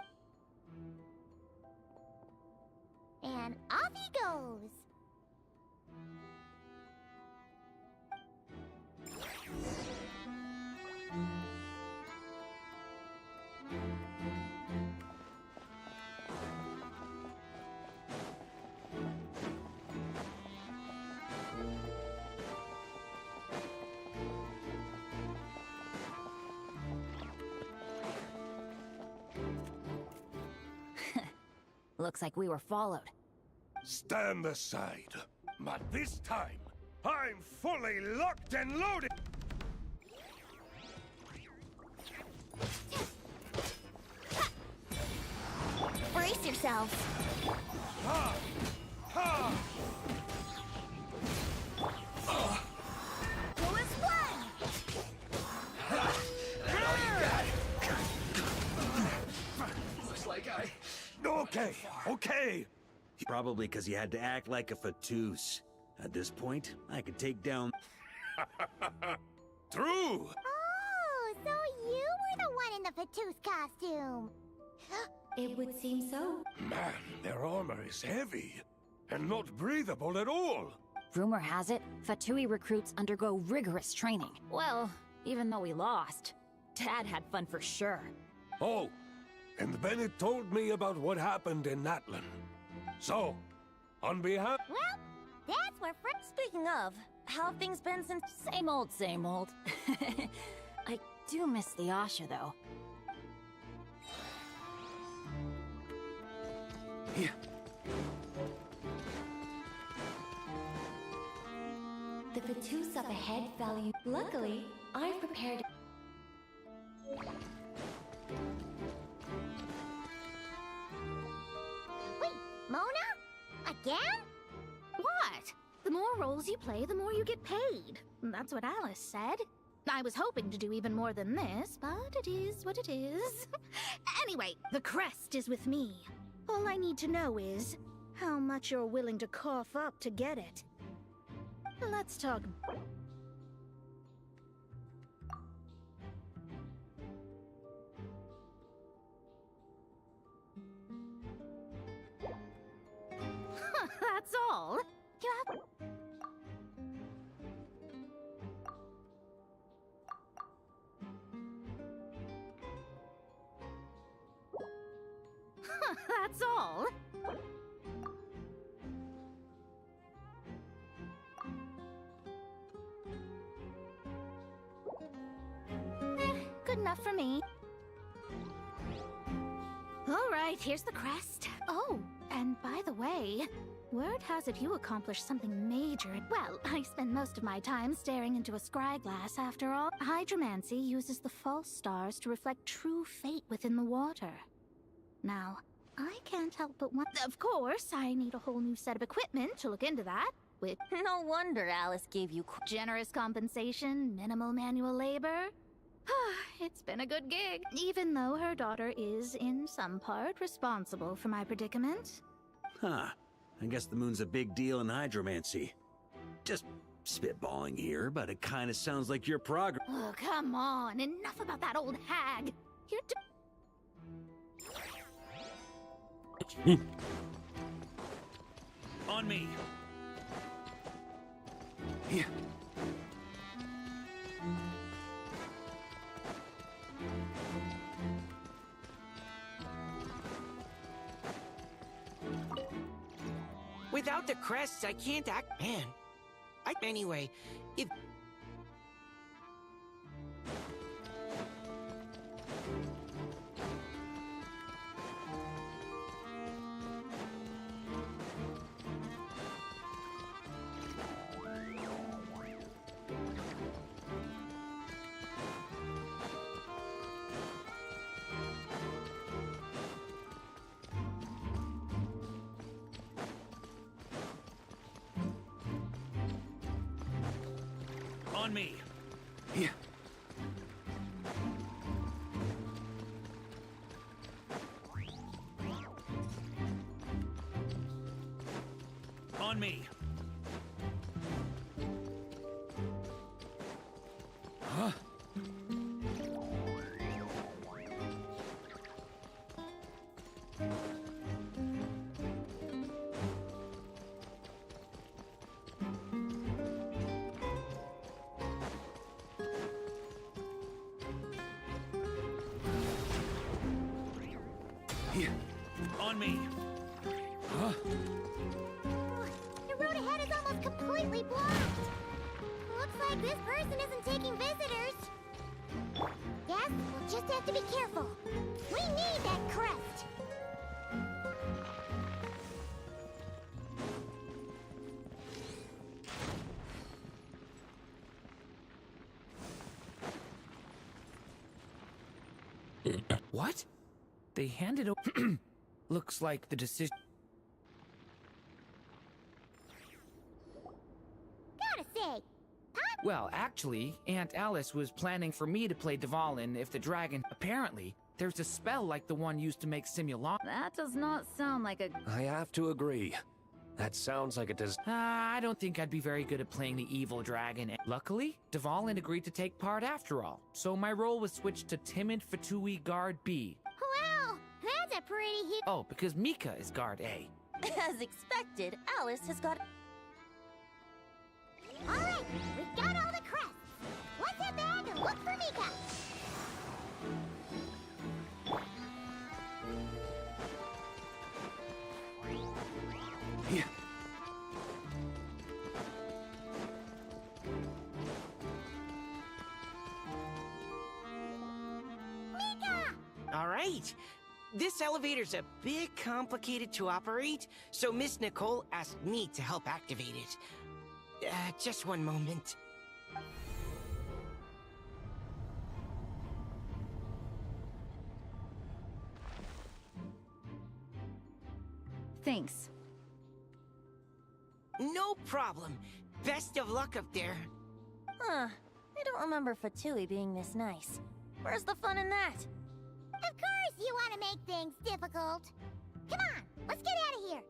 S16: And off he goes!
S12: Looks like we were followed.
S4: Stand aside. But this time, I'm fully locked and loaded!
S16: Brace yourselves!
S4: Ha! Ha!
S16: Go explain!
S4: Looks like Okay, okay!
S13: Probably because he had to act like a fatus. At this point, I could take down...
S4: True!
S16: Oh, so you were the one in the Fatus costume!
S7: It would seem so.
S4: Man, their armor is heavy and not breathable at all.
S12: Rumor has it, Fatui recruits undergo rigorous training. Well, even though we lost, Dad had fun for sure.
S4: Oh, and Bennett told me about what happened in Natlan. So, on behalf...
S12: Well, that's where friends. Speaking of, how have things been since... Same old, same old. I do miss the Asha, though.
S4: Yeah.
S7: The Vatus up ahead value. Luckily, I've prepared.
S16: Wait, Mona? Again? What? The more roles you play, the more you get paid. That's what Alice said. I was hoping to do even more than this, but it is what it is. Anyway, the crest is with me. All I need to know is how much you're willing to cough up to get it. Let's talk. That's all. You have... That's all. Good enough for me. All right, here's the crest. Oh, and by the way, word has it you accomplished something major. Well, I spend most of my time staring into a scry glass after all. Hydromancy uses the false stars to reflect true fate within the water. Now, I can't help but want... Of course, I need a whole new set of equipment to look into that. With
S12: No wonder Alice gave you...
S16: generous compensation, minimal manual labor. It's been a good gig, even though her daughter is, in some part, responsible for my predicament.
S13: Huh. I guess the moon's a big deal in hydromancy. Just spitballing here, but it kind of sounds like your progress.
S16: Oh, come on. Enough about that old hag. You're
S13: On me.
S4: Yeah.
S17: Without the crests, I can't act. Man. Anyway, if.
S13: On me.
S4: Yeah.
S13: On me.
S4: Huh? Yeah.
S13: On me.
S4: Huh?
S16: The road ahead is almost completely blocked. Looks like this person isn't taking visitors. Yes, we'll just have to be careful. We need that crest.
S18: What? They handed over. Looks like the decision.
S16: Gotta say,
S18: Well, actually, Aunt Alice was planning for me to play Dvalin if the dragon. Apparently, there's a spell like the one used to make simulon.
S3: That does not sound like a...
S14: I have to agree. That sounds like it does.
S18: I don't think I'd be very good at playing the evil dragon. Luckily, Dvalin agreed to take part after all, so my role was switched to Timid Fatui Guard B.
S16: wow, a pretty huge...
S18: Oh, because Mika is guard A.
S12: As expected, Alice has got...
S16: Alright, we've got all the crests. Let's head back and look for Mika.
S18: Yeah.
S17: All right. This elevator's a bit complicated to operate, so Miss Nicole asked me to help activate it. Just one moment.
S3: Thanks.
S17: No problem. Best of luck up there.
S12: Huh. I don't remember Fatui being this nice. Where's the fun in that?
S16: Of course you want to make things difficult. Come on, let's get out of here.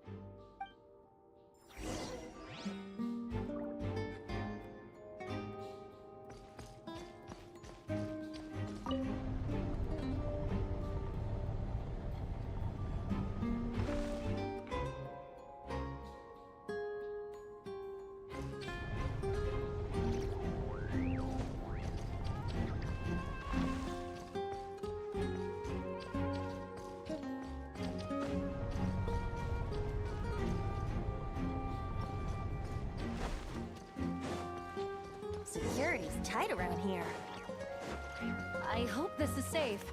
S12: Security's tight around here.
S3: I hope this is safe.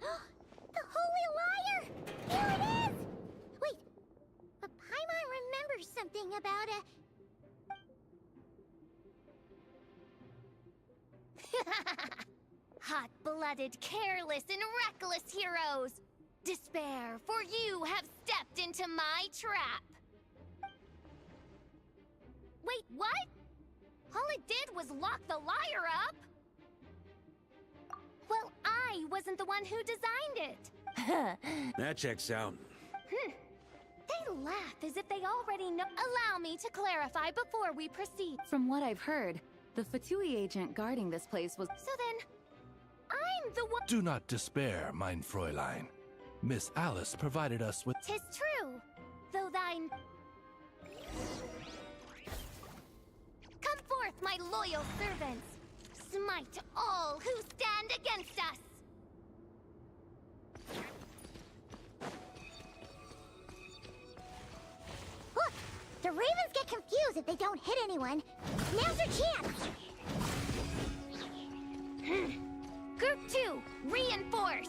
S16: The Holy Liar! Here it is! Wait, but Paimon remembers something about a... Hot-blooded, careless, and reckless heroes! Despair, for you have stepped into my trap! Wait, what? All it did was lock the liar up! Well, I wasn't the one who designed it!
S13: That checks out.
S16: They laugh as if they already know. Allow me to clarify before we proceed.
S3: From what I've heard, the Fatui agent guarding this place was...
S16: So then, I'm the one...
S15: Do not despair, mein Fräulein. Miss Alice provided us with...
S16: 'Tis true, though thine... Come forth, my loyal servants! Smite all who stand against us! Look! The ravens get confused if they don't hit anyone. Now's your chance! Group 2, reinforce!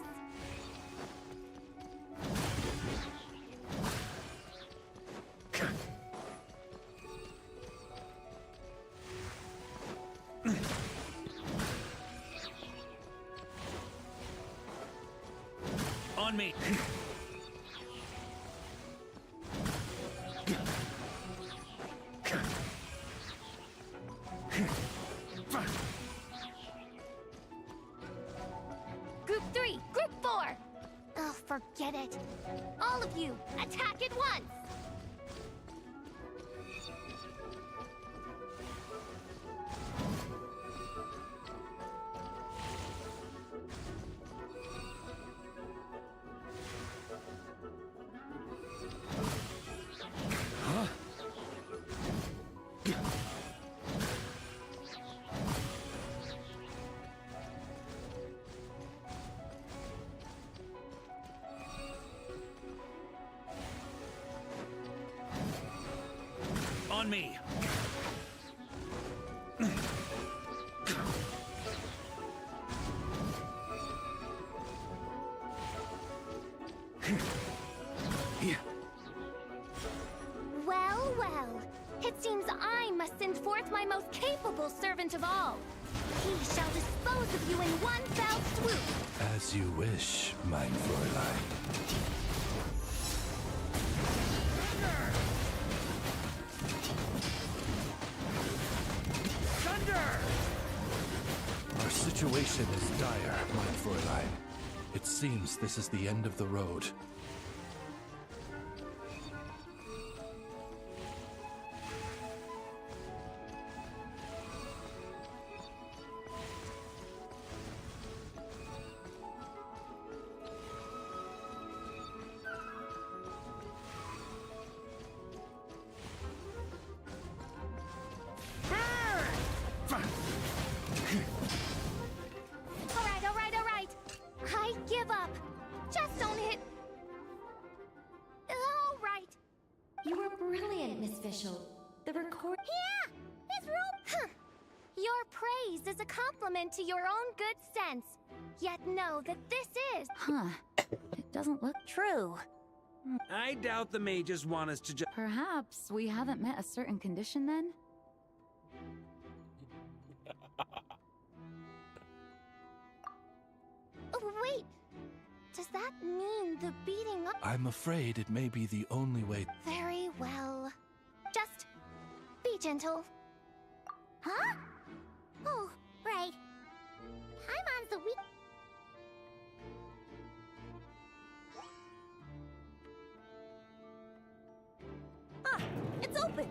S13: On me.
S16: Group 3, Group 4! Oh, forget it. All of you, attack at once!
S13: On me.
S16: Well, well. It seems I must send forth my most capable servant of all. He shall dispose of you in one fell swoop.
S15: As you wish, mein Fräulein. Our situation is dire, mein Fräulein. It seems this is the end of the road.
S7: official. The record.
S2: Yeah! It's real. Your praise is a compliment to your own good sense. Yet know that this is.
S3: Huh. It doesn't look
S12: true.
S13: I doubt the mages want us to just.
S3: Perhaps we haven't met a certain condition then?
S2: Oh, wait. Does that mean the beating up?
S15: I'm afraid it may be the only way.
S2: Very well. Just be gentle. Huh? Oh, right. Paimon's the weak.
S12: Ah, it's open.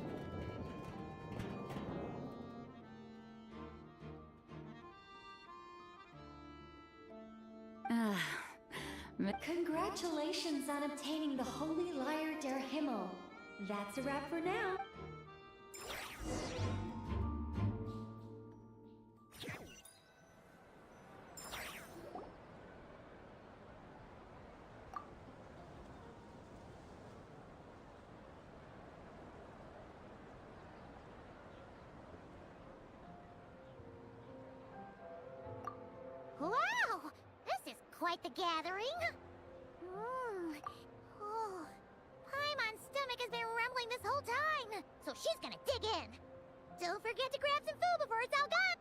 S7: Congratulations on obtaining the Holy Lyre der Himmel. That's a wrap for now.
S2: Wow! This is quite the gathering. Oh, Paimon's stomach has been rumbling this whole time, so she's gonna dig in. Don't forget to grab some food before it's all gone.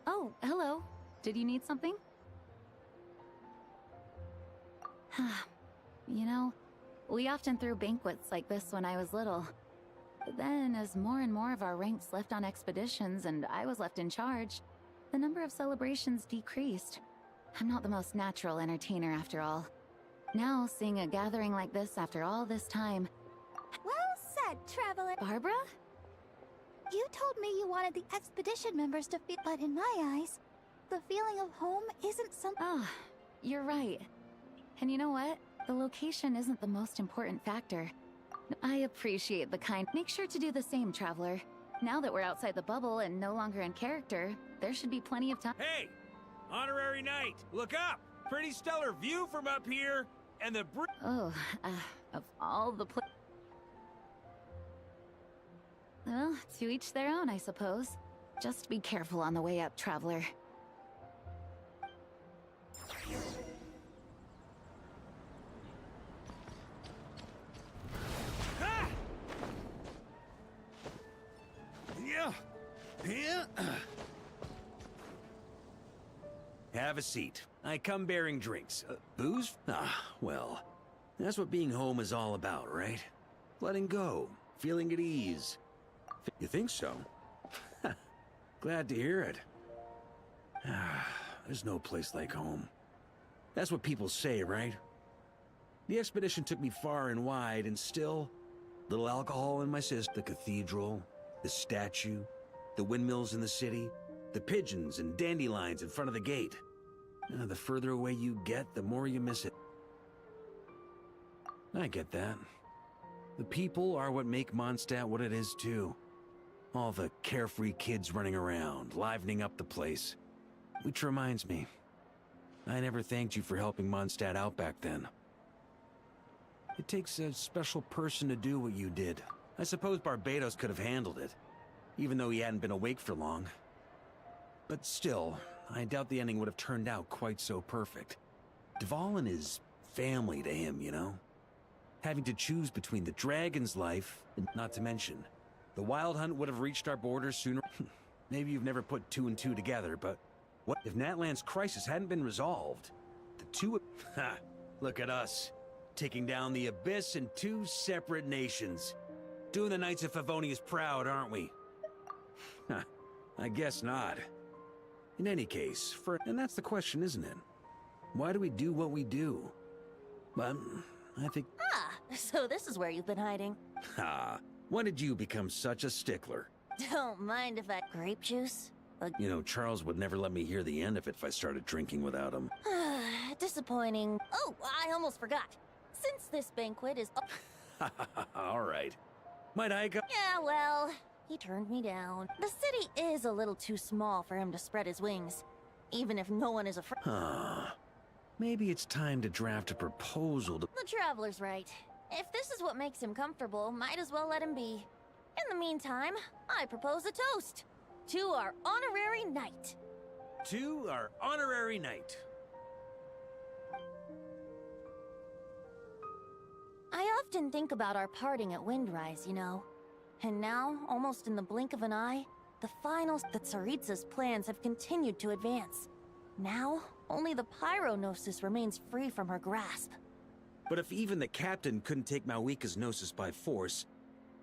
S3: Oh, hello. Did you need something? You know, we often threw banquets like this when I was little. But then, as more and more of our ranks left on expeditions and I was left in charge, the number of celebrations decreased. I'm not the most natural entertainer after all. Now, seeing a gathering like this after all this time...
S16: Well said, Traveler.
S3: Barbara?
S16: You told me you wanted the expedition members to feel, but in my eyes, the feeling of home isn't something...
S3: Ah, you're right. And you know what? The location isn't the most important factor. I appreciate the kind... Make sure to do the same, Traveler. Now that we're outside the bubble and no longer in character, there should be plenty of time...
S13: Hey! Honorary Knight, look up! Pretty stellar view from up here, and the
S3: of all the well, to each their own, I suppose. Just be careful on the way up, Traveler.
S13: Ah! Yeah. Have a seat. I come bearing drinks. Booze? Ah, well, that's what being home is all about, right? Letting go, feeling at ease. You think so? Glad to hear it. There's no place like home. That's what people say, right? The expedition took me far and wide, and still, little alcohol in my system. The cathedral, the statue, the windmills in the city, the pigeons and dandelions in front of the gate. The further away you get, the more you miss it. I get that. The people are what make Mondstadt what it is, too. All the carefree kids running around, livening up the place. Which reminds me, I never thanked you for helping Mondstadt out back then. It takes a special person to do what you did. I suppose Barbados could have handled it, even though he hadn't been awake for long. But still, I doubt the ending would have turned out quite so perfect. Dvalin is family to him, you know? Having to choose between the dragon's life, and not to mention, the wild hunt would have reached our borders sooner. Maybe you've never put two and two together, but what if Natlan's crisis hadn't been resolved? The two... Ha! Look at us, taking down the Abyss in two separate nations. Doing the Knights of Favonius proud, aren't we? I guess not. In any case, and that's the question, isn't it? Why do we do what we do? But I think...
S12: Ah, so this is where you've been hiding.
S13: When did you become such a stickler?
S12: Don't mind if I... Grape juice?
S13: You know, Charles would never let me hear the end of it if I started drinking without him.
S12: Disappointing. Oh, I almost forgot. Since this banquet is...
S13: All right. Might I go?
S12: Yeah, well, he turned me down. The city is a little too small for him to spread his wings, even if no one is afraid.
S13: Maybe it's time to draft a proposal to...
S12: The Traveler's right. If this is what makes him comfortable, might as well let him be. In the meantime, I propose a toast to our honorary knight.
S13: To our honorary knight.
S12: I often think about our parting at Windrise, you know. And now, almost in the blink of an eye, the finals that Tsaritsa's plans have continued to advance. Now, only the Pyronosis remains free from her grasp.
S13: But if even the captain couldn't take Mauika's Gnosis by force,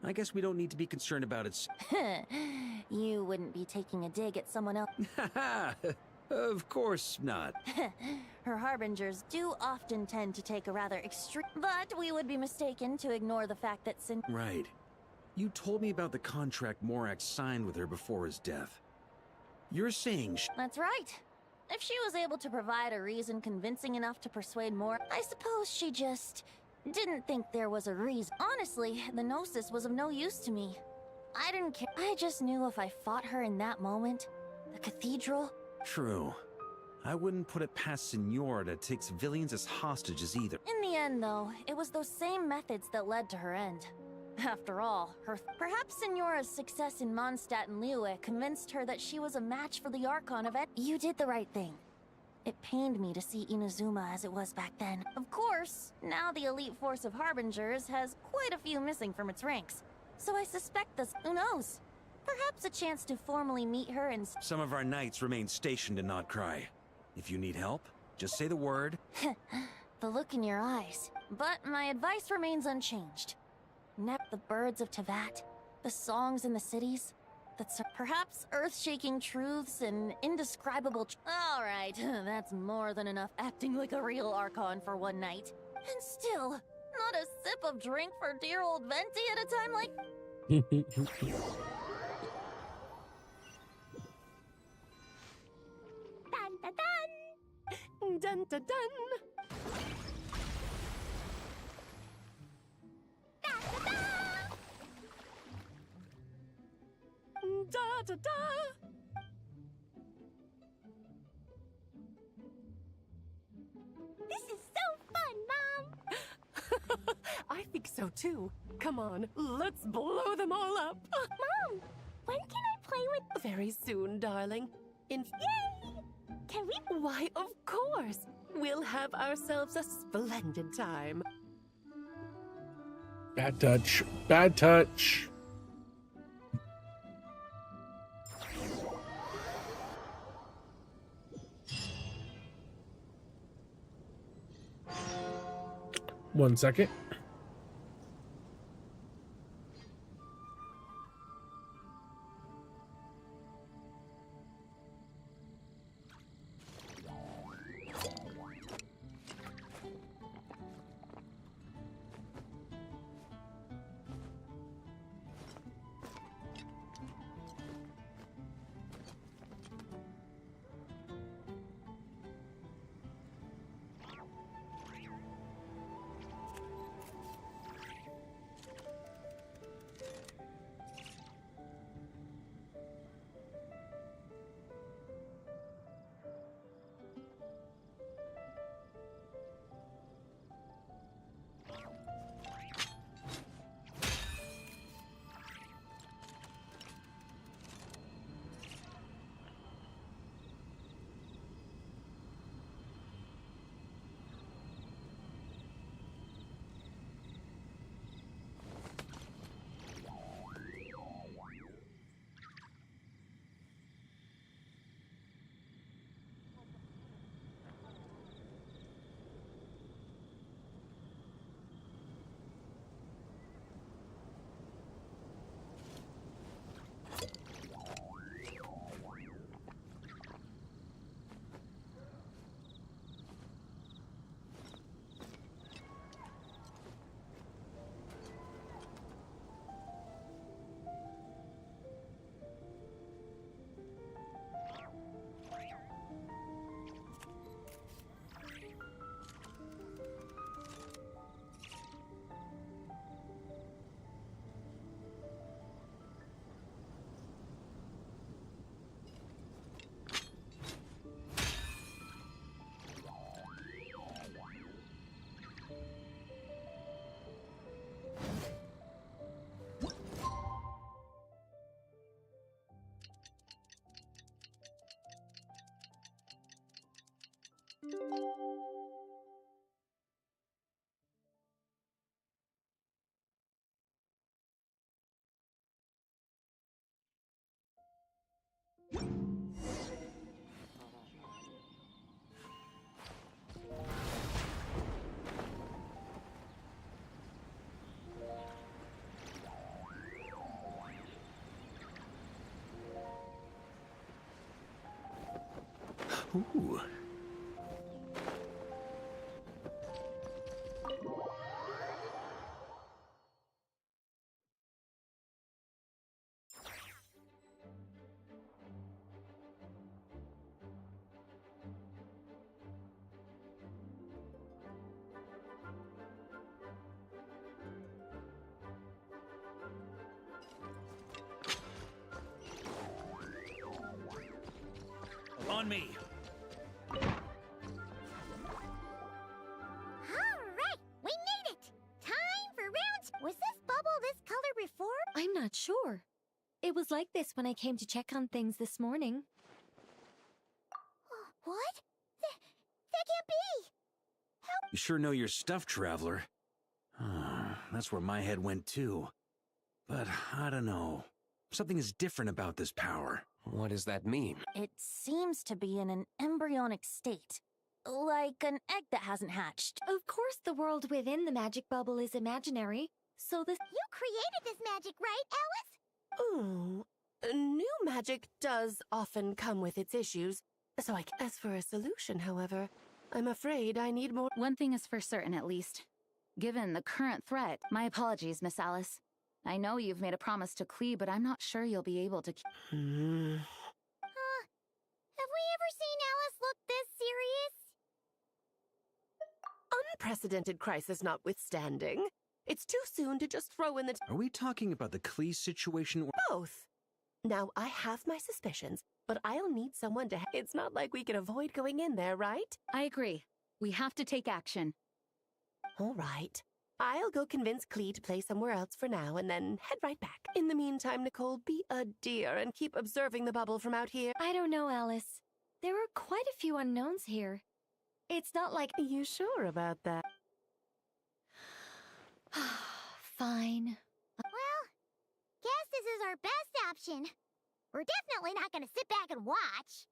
S13: I guess we don't need to be concerned about its...
S12: You wouldn't be taking a dig at someone else.
S13: Of course not.
S12: Her harbingers do often tend to take a rather extreme... But we would be mistaken to ignore the fact that
S13: Right. You told me about the contract Morak signed with her before his death. You're saying
S12: That's right. If she was able to provide a reason convincing enough to persuade more, I suppose she just didn't think there was a reason. Honestly, the Gnosis was of no use to me. I didn't care. I just knew if I fought her in that moment, the cathedral...
S13: True. I wouldn't put it past Senora to take civilians as hostages either.
S12: In the end, though, it was those same methods that led to her end. After all, perhaps Senora's success in Mondstadt and Liyue convinced her that she was a match for the Archon of You did the right thing. It pained me to see Inazuma as it was back then. Of course, now the elite force of Harbingers has quite a few missing from its ranks. So I suspect this, who knows? Perhaps a chance to formally meet her and...
S13: Some of our knights remain stationed in Notcry. If you need help, just say the word.
S12: The look in your eyes. But my advice remains unchanged. The birds of Tevat, the songs in the cities, perhaps earth-shaking truths and indescribable... All right, that's more than enough acting like a real Archon for one night. And still, not a sip of drink for dear old Venti at a time like...
S11: Dun dun dun! Dun dun dun! Da da da!
S2: This is so fun, Mom!
S11: I think so too. Come on, let's blow them all up!
S2: Mom, when can I play with...
S11: Very soon, darling.
S2: Yay! Can we...
S11: Why, of course! We'll have ourselves a splendid time.
S1: Bad touch. Bad touch. One second.
S13: Ooh. On me.
S2: Alright, we made it! Time for rounds. Was this bubble this color before?
S7: I'm not sure. It was like this when I came to check on things this morning.
S2: What? That can't be!
S13: You sure know your stuff, Traveler. That's where my head went too. But I don't know. Something is different about this power.
S14: What does that mean?
S12: It seems to be in an embryonic state. Like an egg that hasn't hatched.
S7: Of course the world within the magic bubble is imaginary, so this—
S2: You created this magic, right, Alice?
S11: Ooh, new magic does often come with its issues. So as for a solution, however, I'm afraid I need more—
S3: One thing is for certain, at least. Given the current threat, my apologies, Miss Alice. I know you've made a promise to Klee, but I'm not sure you'll be able to keep—
S2: Have we ever seen Alice look this serious?
S11: Unprecedented crisis notwithstanding. It's too soon to just throw in the—
S13: Are we talking about the Klee situation or—
S11: Both. Now, I have my suspicions, but I'll need someone to— It's not like we can avoid going in there, right?
S3: I agree. We have to take action.
S11: All right. I'll go convince Klee to play somewhere else for now and then head right back. In the meantime, Nicole, be a dear and keep observing the bubble from out here.
S7: I don't know, Alice. There are quite a few unknowns here. It's not like—
S11: You sure about that?
S7: Fine.
S2: Well, guess this is our best option. We're definitely not gonna sit back and watch.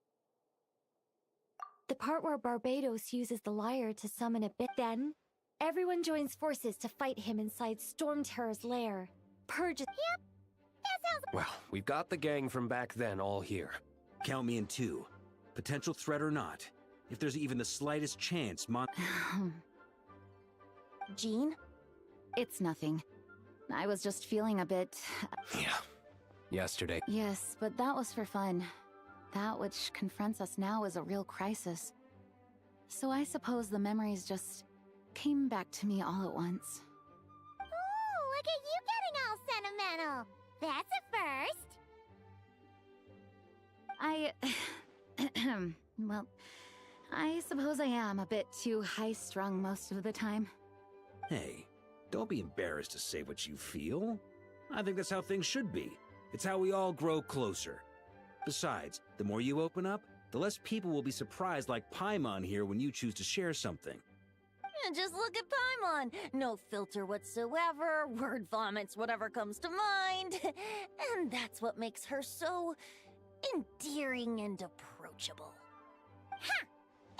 S7: The part where Barbados uses the lyre to summon a bit, then everyone joins forces to fight him inside Storm Terror's lair. Purge—
S2: Yep, that sounds—
S14: Well, we've got the gang from back then all here.
S13: Count me in two. Potential threat or not. If there's even the slightest chance,
S12: Jean?
S3: It's nothing. I was just feeling a bit—
S14: Yeah. Yesterday.
S3: Yes, but that was for fun. That which confronts us now is a real crisis. So I suppose the memories just came back to me all at once.
S2: Ooh, look at you getting all sentimental. That's a first.
S3: Well, I suppose I am a bit too high-strung most of the time.
S13: Hey, don't be embarrassed to say what you feel. I think that's how things should be. It's how we all grow closer. Besides, the more you open up, the less people will be surprised like Paimon here when you choose to share something.
S12: Just look at Paimon. No filter whatsoever, word vomits whatever comes to mind. And that's what makes her so endearing and approachable.
S2: Ha!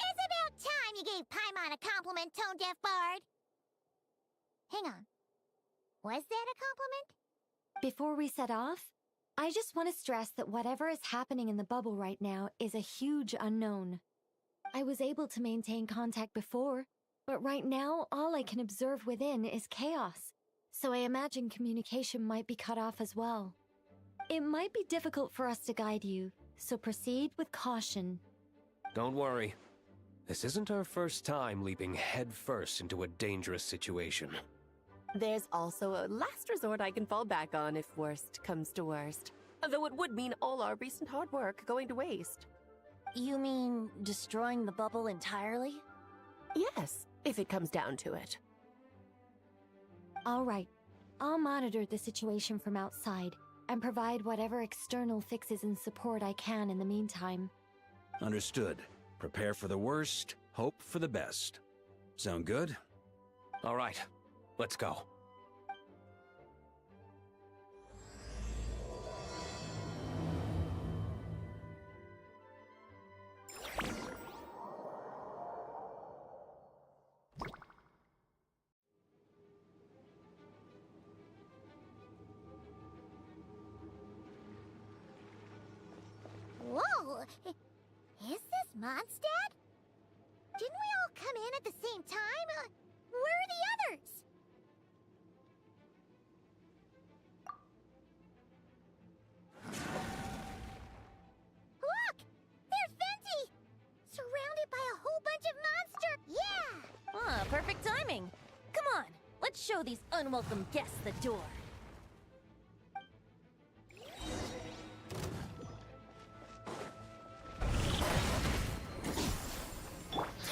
S2: It's about time you gave Paimon a compliment, tone-deaf bard. Hang on. Was that a compliment?
S7: Before we set off, I just want to stress that whatever is happening in the bubble right now is a huge unknown. I was able to maintain contact before, but right now all I can observe within is chaos, so I imagine communication might be cut off as well. It might be difficult for us to guide you, so proceed with caution.
S14: Don't worry. This isn't our first time leaping headfirst into a dangerous situation.
S11: There's also a last resort I can fall back on if worst comes to worst. Though it would mean all our recent hard work going to waste.
S12: You mean destroying the bubble entirely?
S11: Yes, if it comes down to it.
S7: All right, I'll monitor the situation from outside and provide whatever external fixes and support I can in the meantime.
S13: Understood. Prepare for the worst, hope for the best. Sound good?
S14: All right, let's go.
S2: Whoa! Is this Mondstadt? Didn't we all come in at the same time? Where are the others? Look! There's Venti! Surrounded by a whole bunch of monsters! Yeah!
S12: Ah, perfect timing. Come on, let's show these unwelcome guests the door.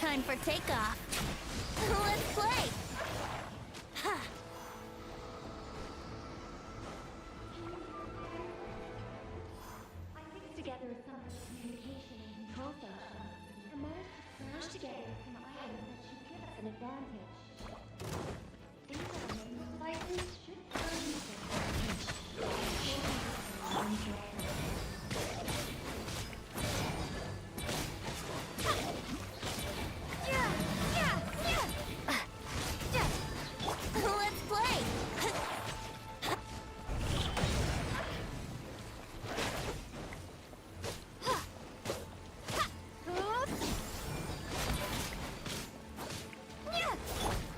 S2: Time for takeoff. Let's play! Ha!
S7: I pieced together some communication and control functions and managed to smash together some items that should give us an advantage. Incoming devices should turn into
S2: Let's play!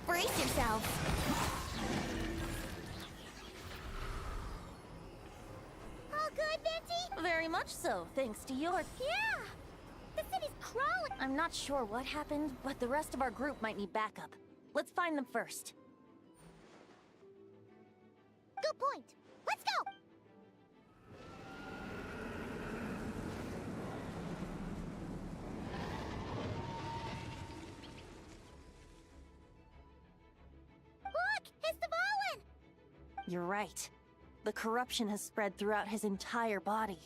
S2: Brace yourself! All good, Venti?
S12: Very much so, thanks to your...
S2: Yeah! The city's crawling!
S12: I'm not sure what happened, but the rest of our group might need backup. Let's find them first.
S2: Good point! Let's go! Look! It's the Volin!
S12: You're right. The corruption has spread throughout his entire body.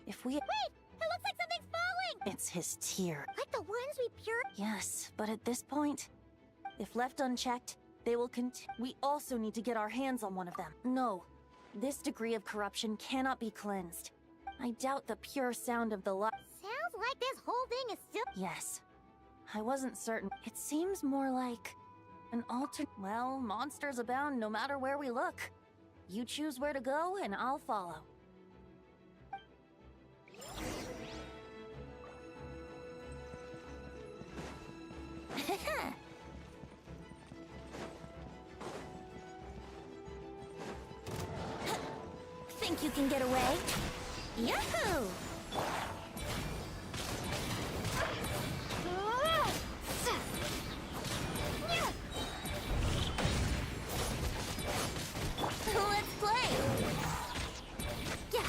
S12: If we...
S2: Wait! It looks like something's falling!
S12: It's his tear.
S2: Like the ones we pure...
S12: Yes, but at this point, if left unchecked, they will We also need to get our hands on one of them. No, this degree of corruption cannot be cleansed. I doubt the pure sound of the
S2: Sounds like this whole thing is still...
S12: Yes. I wasn't certain. It seems more like an alter... Well, monsters abound no matter where we look. You choose where to go, and I'll follow.
S2: Think you can get away? Yahoo! Let's play! Yeah!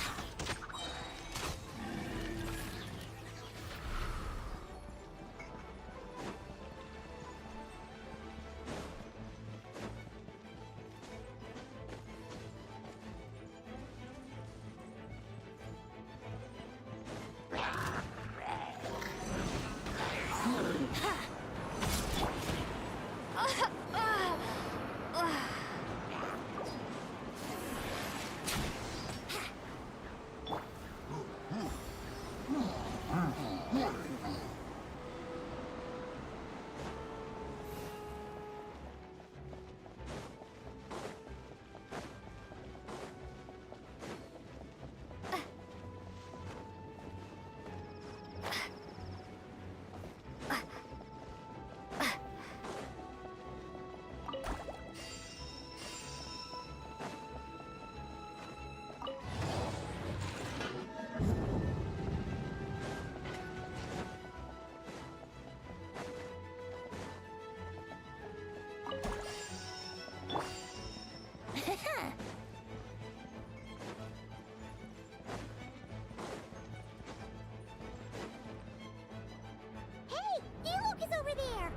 S2: Hey! Diluc is over there!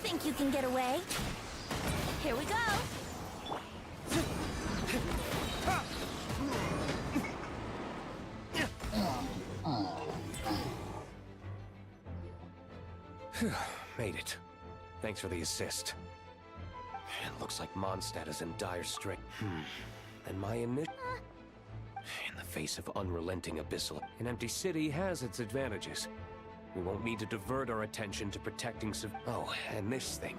S12: Think you can get away? Here we go!
S14: Made it. Thanks for the assist. It looks like Mondstadt is in dire strait. And my initial... In the face of unrelenting abyssal, an empty city has its advantages. We won't need to divert our attention to protecting Oh, and this thing.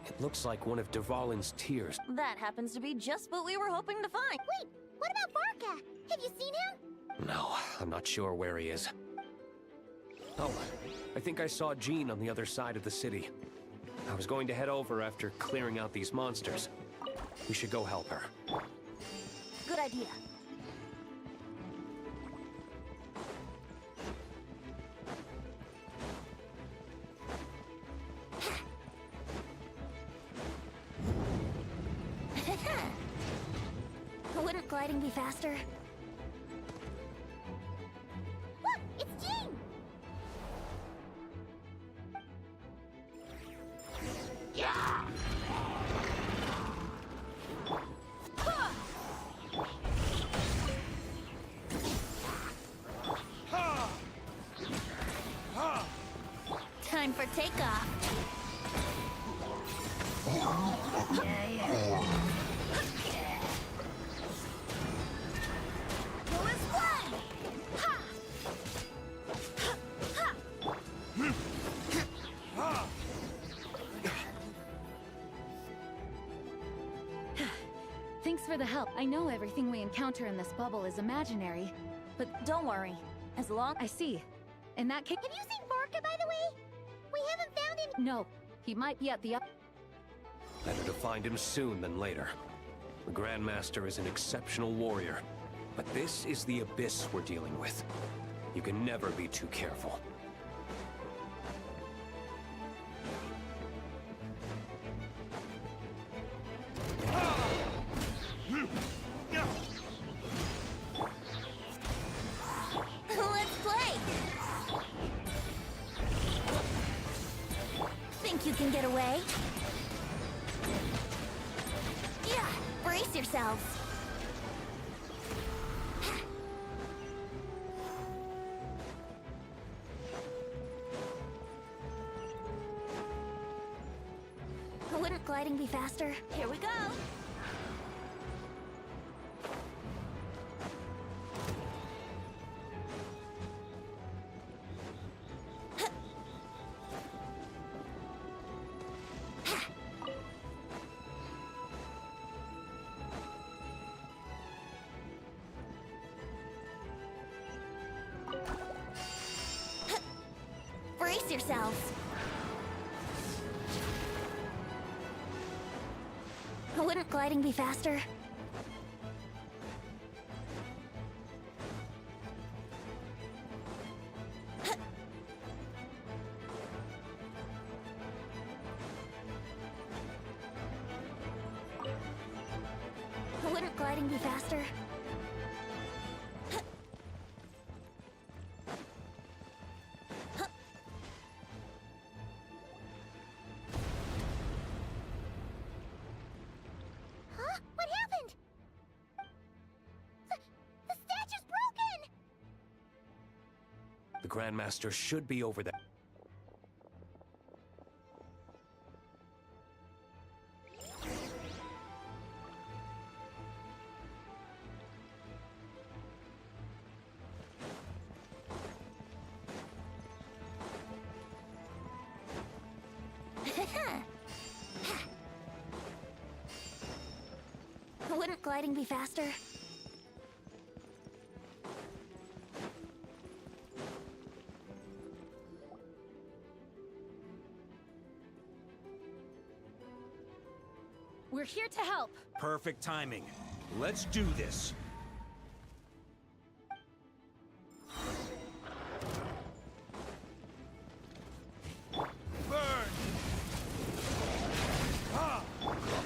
S14: It looks like one of Dvalin's tears.
S12: That happens to be just what we were hoping to find.
S2: Wait, what about Varka? Have you seen him?
S14: No, I'm not sure where he is. Oh, I think I saw Jean on the other side of the city. I was going to head over after clearing out these monsters. We should go help her.
S12: Good idea.
S2: Wouldn't gliding be faster? Look, it's Jean! Yeah!
S12: Time for takeoff.
S3: Thanks for the help. I know everything we encounter in this bubble is imaginary, but
S12: don't worry. As long
S3: I see. In that case,
S2: have you seen Varka, by the way? We haven't found him.
S3: No, he might be at the up.
S14: Better to find him soon than later. The Grandmaster is an exceptional warrior, but this is the abyss we're dealing with. You can never be too careful.
S12: Let's play! Think you can get away? Yeah, brace yourselves.
S2: Wouldn't gliding be faster?
S12: Here we go.
S2: Brace yourselves. Wouldn't gliding be faster? Wouldn't gliding be faster? Huh? What happened? The statue's broken!
S14: The Grandmaster should be over there.
S2: Wouldn't gliding be faster?
S3: We're here to help.
S13: Perfect timing. Let's do this.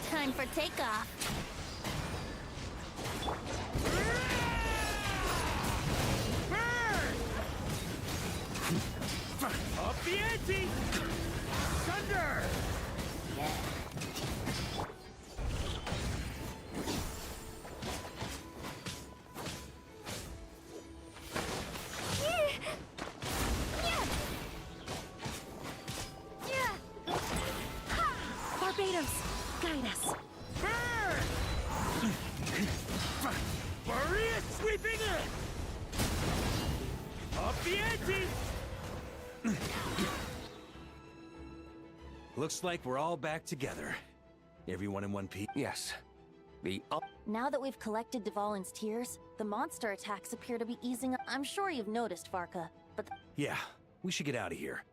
S12: Time for takeoff.
S9: Up the ante! Thunder!
S3: Barbados, guide us.
S9: Maria, sweep
S13: Looks like we're all back together. Everyone in one piece.
S14: Yes.
S12: Now that we've collected Dvalin's tears, the monster attacks appear to be easing up. I'm sure you've noticed, Varka, but
S13: Yeah, we should get out of here.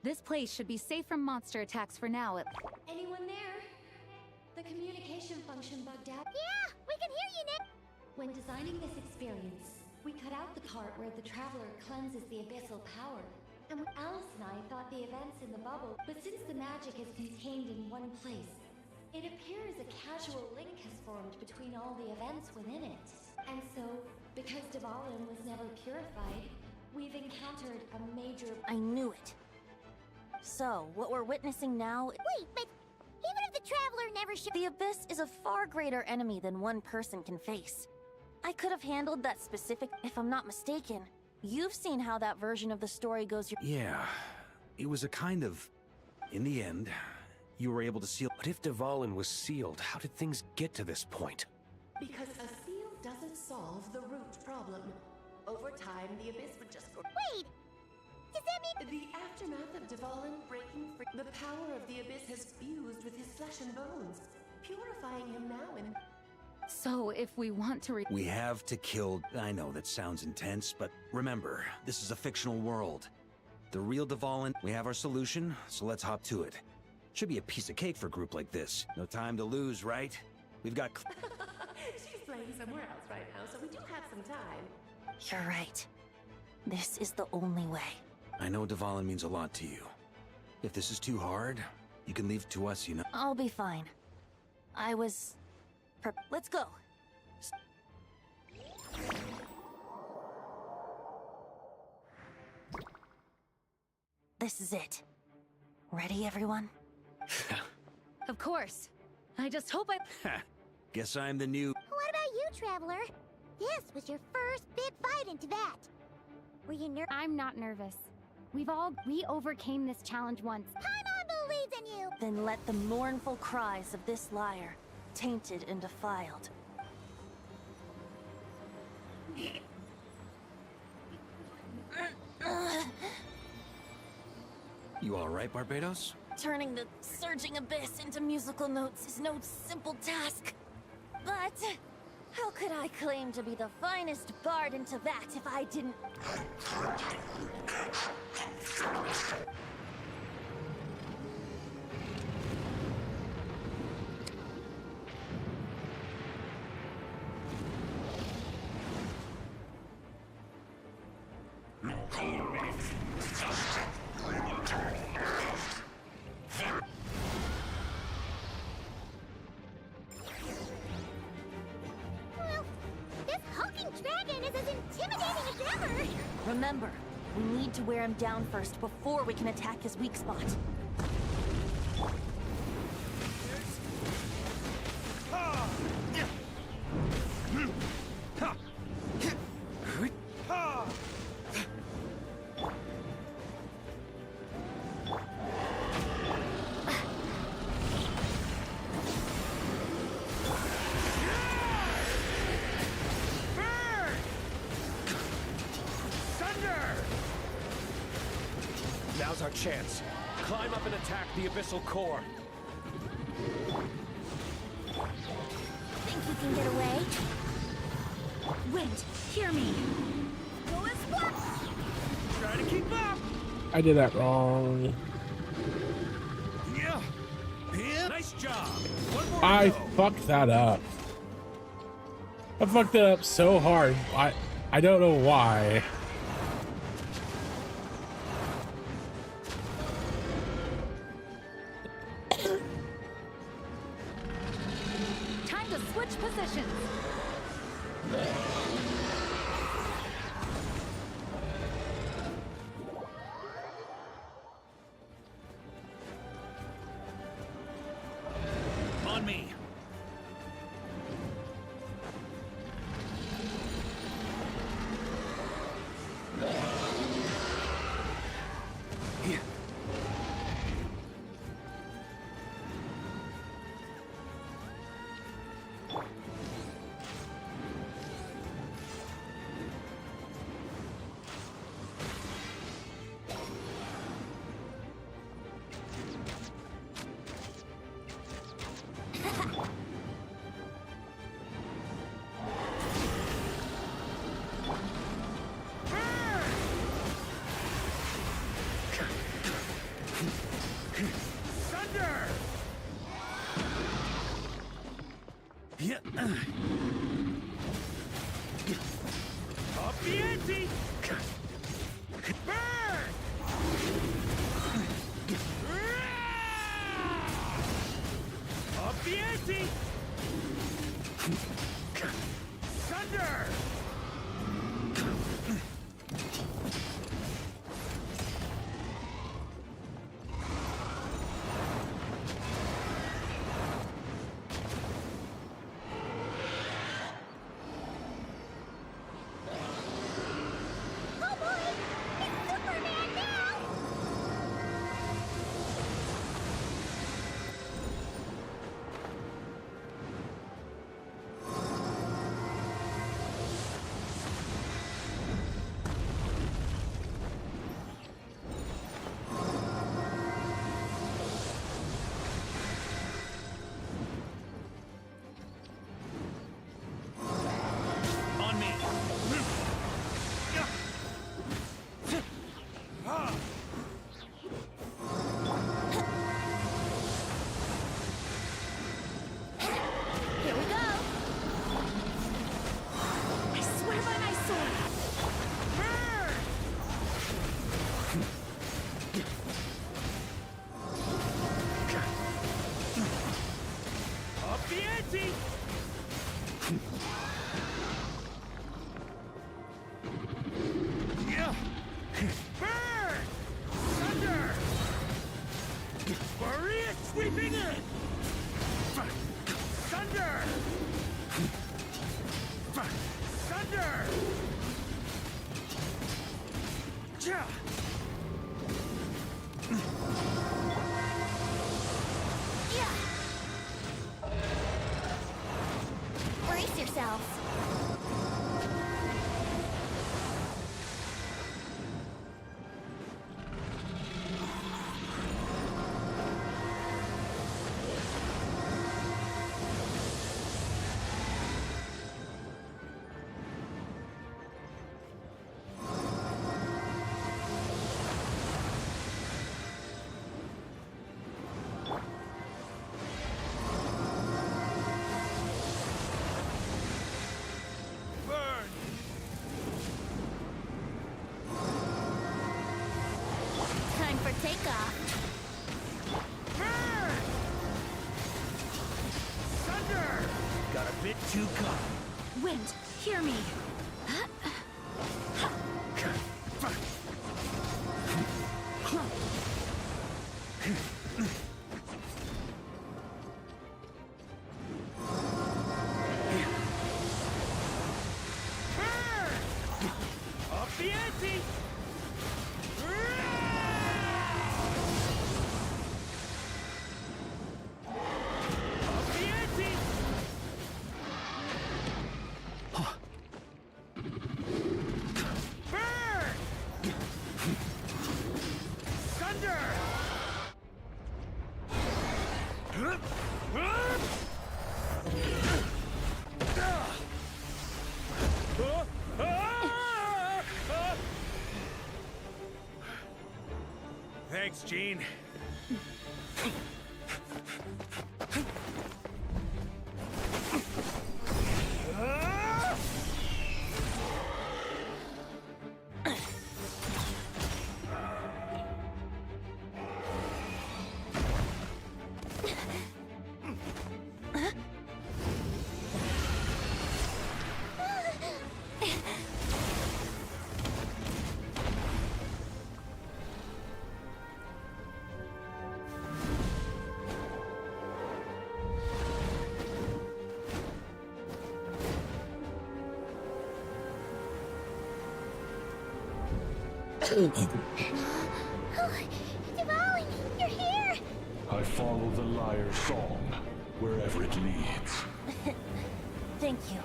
S3: This place should be safe from monster attacks for now.
S7: Anyone there? The communication function bugged out.
S2: Yeah, we can hear you, Nick.
S7: When designing this experience, we cut out the part where the traveler cleanses the abyssal power. And Alice and I thought the events in the bubble, but since the magic is contained in one place, it appears a casual link has formed between all the events within it. And so, because Dvalin was never purified, we've encountered a major...
S12: I knew it. So, what we're witnessing now...
S2: Wait, but even if the Traveler never
S12: The Abyss is a far greater enemy than one person can face. I could have handled that specific... If I'm not mistaken, you've seen how that version of the story goes...
S13: Yeah, it was a kind of... In the end, you were able to seal...
S14: But if Dvalin was sealed, how did things get to this point?
S11: Because a seal doesn't solve the root problem. Over time, the Abyss would just go...
S2: Wait! Does that mean...
S11: The aftermath of Dvalin breaking free... The power of the Abyss has fused with his flesh and bones, purifying him now and...
S3: So, if we want to
S13: We have to kill... I know that sounds intense, but remember, this is a fictional world. The real Dvalin... We have our solution, so let's hop to it. Should be a piece of cake for a group like this. No time to lose, right? We've got...
S11: She's playing somewhere else right now, so we do have some time.
S12: You're right. This is the only way.
S13: I know Dvalin means a lot to you. If this is too hard, you can leave it to us, you know.
S12: I'll be fine. I was... Let's go. This is it. Ready, everyone?
S3: Of course. I just hope
S13: Guess I'm the new...
S2: What about you, Traveler? This was your first big fight into that. Were you nervous?
S19: I'm not nervous. We overcame this challenge once.
S2: Paimon believes in you!
S12: Then let the mournful cries of this liar, tainted and defiled.
S13: You alright, Barbados?
S12: Turning the surging abyss into musical notes is no simple task. But how could I claim to be the finest bard into that if I didn't...
S2: Well, this hulking dragon is as intimidating as ever!
S12: Remember, we need to wear him down first before we can attack his weak spot.
S14: Now's our chance. Climb up and attack the abyssal core.
S2: Think you can get away?
S3: Wait, hear me.
S2: Go as one!
S9: Try to keep up!
S1: I did that wrong.
S9: Yeah! Nice job! One more
S1: I
S9: go.
S1: fucked that up. I fucked it up so hard. I don't know why.
S3: Time to switch positions.
S9: On me! Thunder!
S2: Oh boy! It's Superman now!
S9: On me!
S2: Here we go! I swear by my sword!
S9: Up the ante! Yeah! Burn! Thunder! Maria sweeping in! Thunder! Thunder! Ja!
S2: Brace yourselves!
S9: Burn!
S2: Time for takeoff!
S9: Burn! Thunder! Got a bit too cocky.
S3: Wind, hear me.
S9: Burn! Up the ante! Up the ante! Burn! Thunder! Thanks, Gene.
S2: Dvalin, you're here!
S8: I follow the lyre's song, wherever it leads.
S12: Thank you.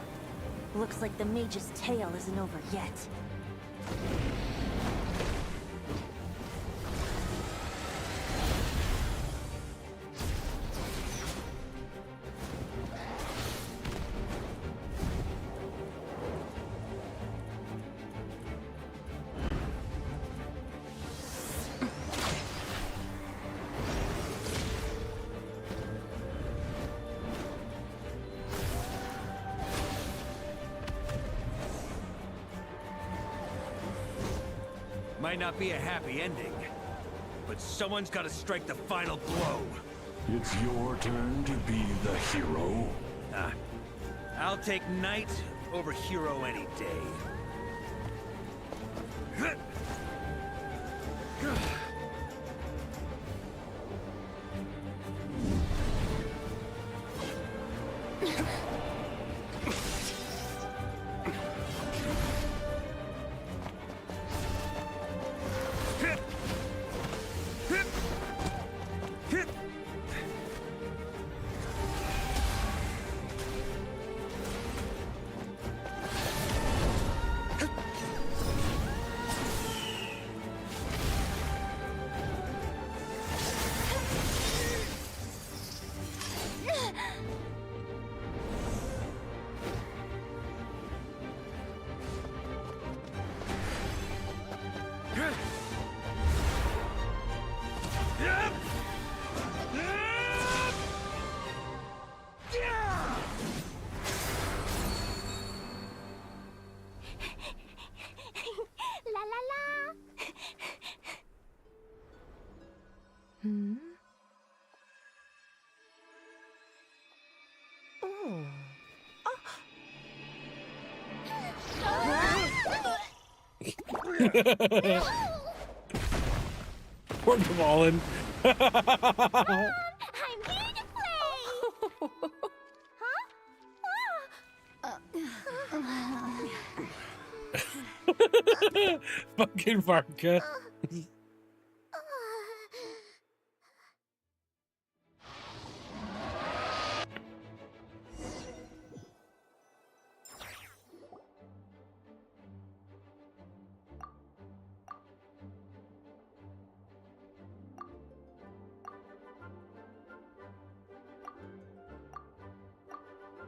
S12: Looks like the mage's tale isn't over yet.
S9: Might not be a happy ending, but someone's got to strike the final blow.
S8: It's your turn to be the hero.
S9: I'll take knight over hero any day.
S2: La la la!
S11: Hmm? Oh.
S1: Poor Dvalin.
S2: I'm here to play!
S1: Fucking Varka.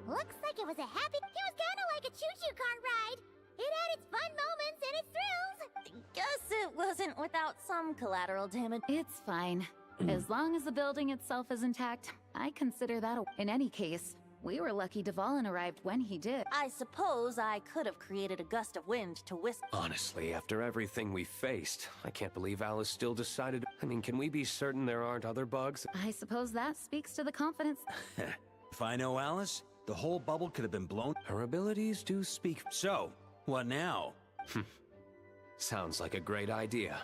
S2: Looks like it was a happy... It was kind of like a choo-choo car ride. It had its fun moments and its thrills.
S12: Guess it wasn't without some collateral damage.
S3: It's fine. As long as the building itself is intact, I consider that a... In any case, we were lucky Dvalin arrived when he did.
S12: I suppose I could have created a gust of wind to whisk.
S14: Honestly, after everything we faced, I can't believe Alice still decided. I mean, can we be certain there aren't other bugs?
S3: I suppose that speaks to the confidence.
S9: If I know Alice, the whole bubble could have been blown.
S14: Her abilities do speak.
S9: So, what now?
S14: Sounds like a great idea.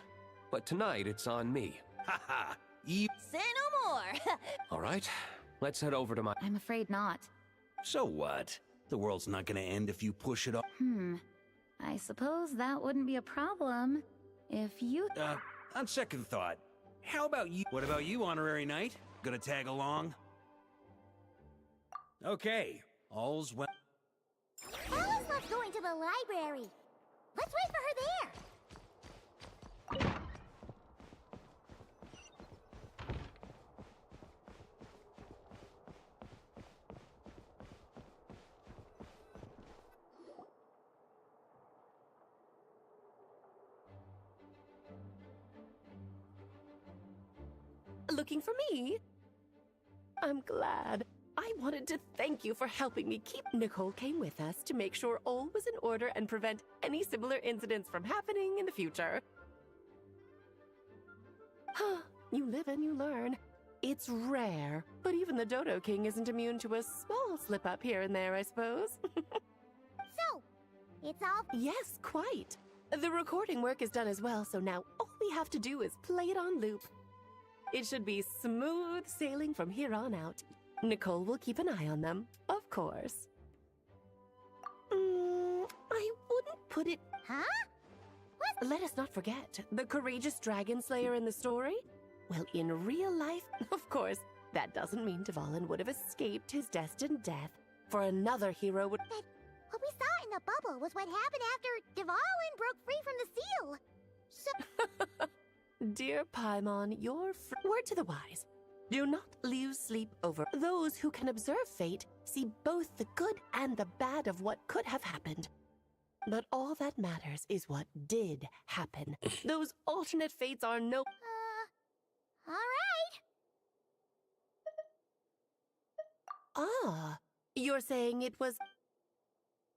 S14: But tonight, it's on me.
S9: Haha!
S12: Say no more!
S14: All right, let's head over to my...
S3: I'm afraid not.
S9: So what? The world's not gonna end if you push it off.
S3: I suppose that wouldn't be a problem if you...
S9: On second thought, how about you? What about you, Honorary Knight? Gonna tag along? Okay, all's well.
S2: Alice loves going to the library. Let's wait for her there.
S11: Looking for me? I'm glad. I wanted to thank you for helping me keep... Nicole came with us to make sure all was in order and prevent any similar incidents from happening in the future. You live and you learn. It's rare, but even the Dodo King isn't immune to a small slip-up here and there, I suppose.
S2: So, it's all...
S11: Yes, quite. The recording work is done as well, so now all we have to do is play it on loop. It should be smooth sailing from here on out. Nicole will keep an eye on them, of course. I wouldn't put it...
S2: Huh?
S11: What? Let us not forget, the courageous dragon slayer in the story? Well, in real life, of course, that doesn't mean Dvalin would have escaped his destined death, for another hero would...
S2: But what we saw in the bubble was what happened after Dvalin broke free from the seal. So...
S11: Dear Paimon, word to the wise. Do not lose sleep over. Those who can observe fate see both the good and the bad of what could have happened. But all that matters is what did happen. Those alternate fates are no...
S2: all right.
S11: Ah, you're saying it was...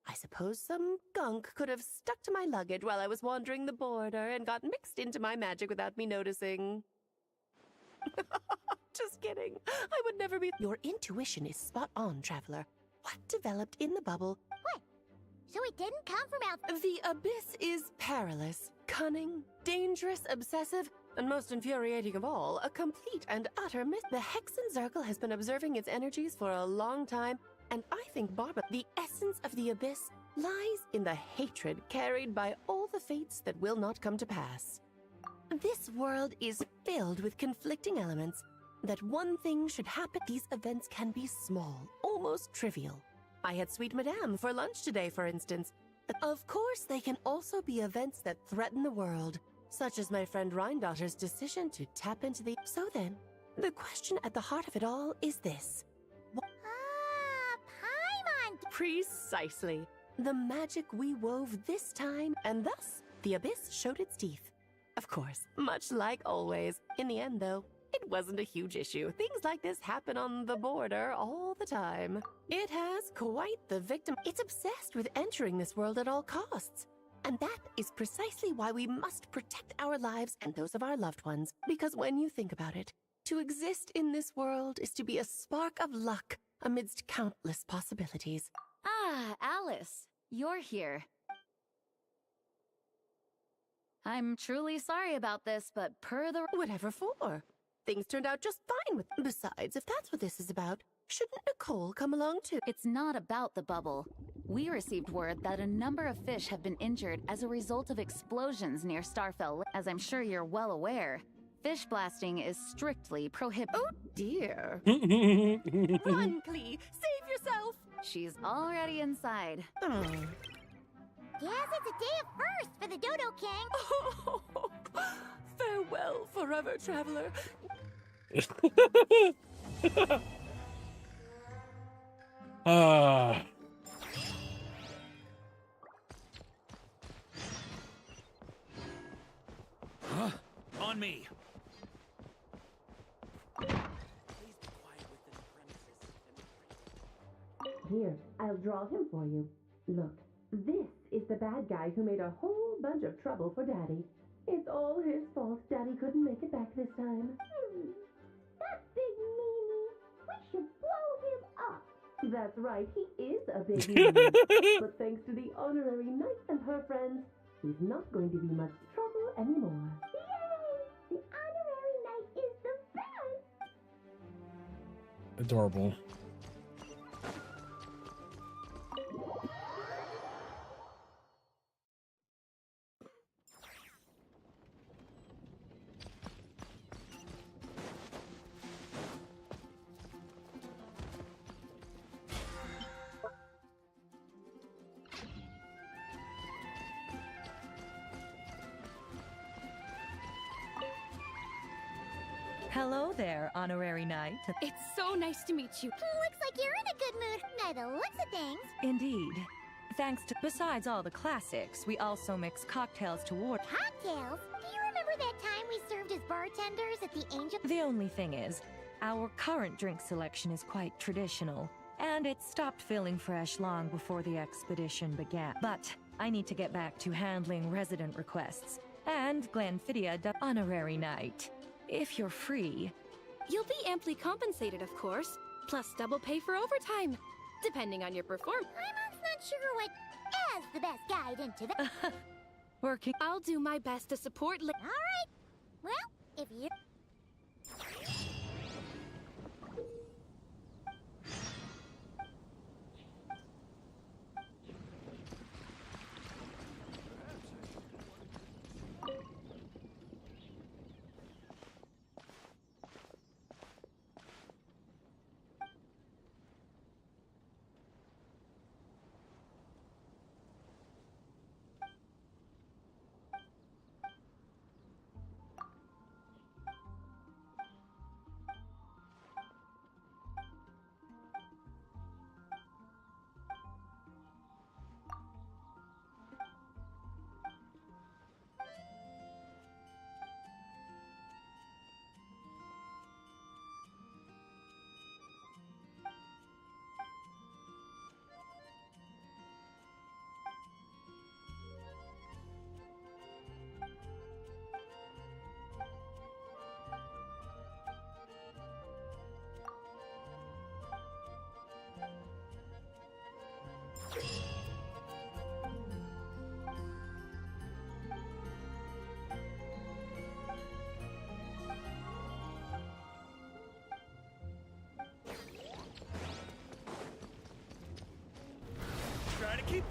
S11: I suppose some gunk could have stuck to my luggage while I was wandering the border and got mixed into my magic without me noticing. Just kidding. I would never be... Your intuition is spot on, Traveler. What developed in the bubble?
S2: What?
S7: So it didn't come from out.
S11: The Abyss is perilous, cunning, dangerous, obsessive, and most infuriating of all, a complete and utter myth. The Hexen Circle has been observing its energies for a long time, and I think, Barbara, the essence of the Abyss lies in the hatred carried by all the fates that will not come to pass. This world is filled with conflicting elements. That one thing should happen, these events can be small, almost trivial. I had Sweet Madame for lunch today, for instance. Of course, they can also be events that threaten the world, such as my friend Rhindotter's decision to tap into the... So then, the question at the heart of it all is this.
S7: Paimon!
S11: Precisely. The magic we wove this time, and thus, the Abyss showed its teeth. Of course, much like always. In the end, though, it wasn't a huge issue. Things like this happen on the border all the time. It has quite the victim. It's obsessed with entering this world at all costs. And that is precisely why we must protect our lives and those of our loved ones. Because when you think about it, to exist in this world is to be a spark of luck amidst countless possibilities.
S3: Ah, Alice, you're here. I'm truly sorry about this, but per the...
S11: Whatever for. Things turned out just fine with... Besides, if that's what this is about, shouldn't Nicole come along too?
S3: It's not about the bubble. We received word that a number of fish have been injured as a result of explosions near Starfell. As I'm sure you're well aware, fish blasting is strictly prohibited.
S11: Oh dear. Run, please. Save yourself.
S3: She's already inside.
S11: Oh.
S7: Yes, it's a day of first for the Dodo King.
S11: Oh, farewell, forever traveler.
S9: Huh? On me.
S11: Here, I'll draw him for you. Look, this is the bad guy who made a whole bunch of trouble for Daddy. It's all his fault Daddy couldn't make it back this time.
S7: That big meanie. We should blow him up.
S11: That's right, he is a big meanie. But thanks to the honorary knight and her friends, he's not going to be much trouble anymore.
S7: Yay! The honorary knight is the best.
S1: Adorable.
S20: Hello there, honorary knight.
S10: It's so nice to meet you.
S7: Looks like you're in a good mood. By the looks of things.
S20: Indeed. Thanks to... Besides all the classics, we also mix cocktails toward...
S7: Cocktails? Do you remember that time we served as bartenders at the Angel...
S20: The only thing is, our current drink selection is quite traditional, and it stopped feeling fresh long before the expedition began. But I need to get back to handling resident requests, and Glenfiddich, honorary knight. If you're free...
S10: You'll be amply compensated, of course, plus double pay for overtime, depending on your performance.
S7: I'm not sure what as the best guide into the...
S20: Working...
S10: I'll do my best to support...
S7: All right. Well, if you...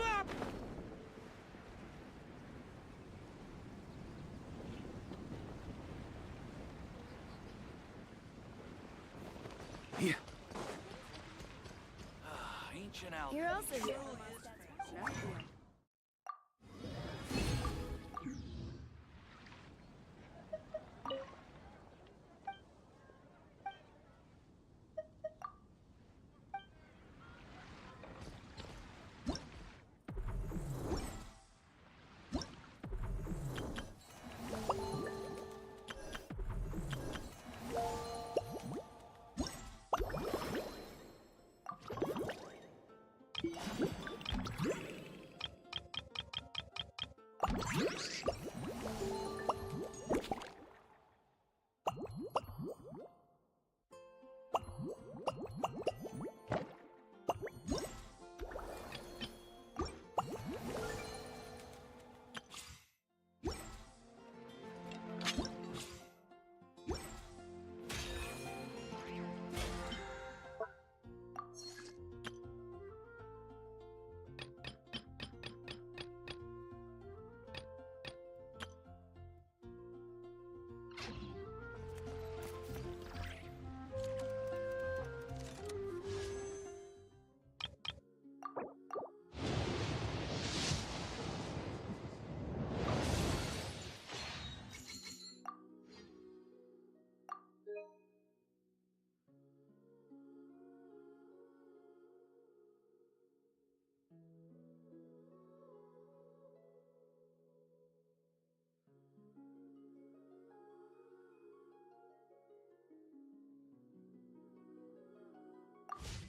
S17: up!
S13: Yeah.
S2: Ancient You're also here.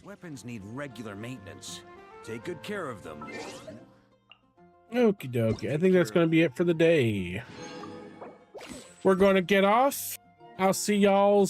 S9: Weapons need regular maintenance. Take good care of them.
S1: Okie dokie. I think that's going to be it for the day. We're going to get off. I'll see y'all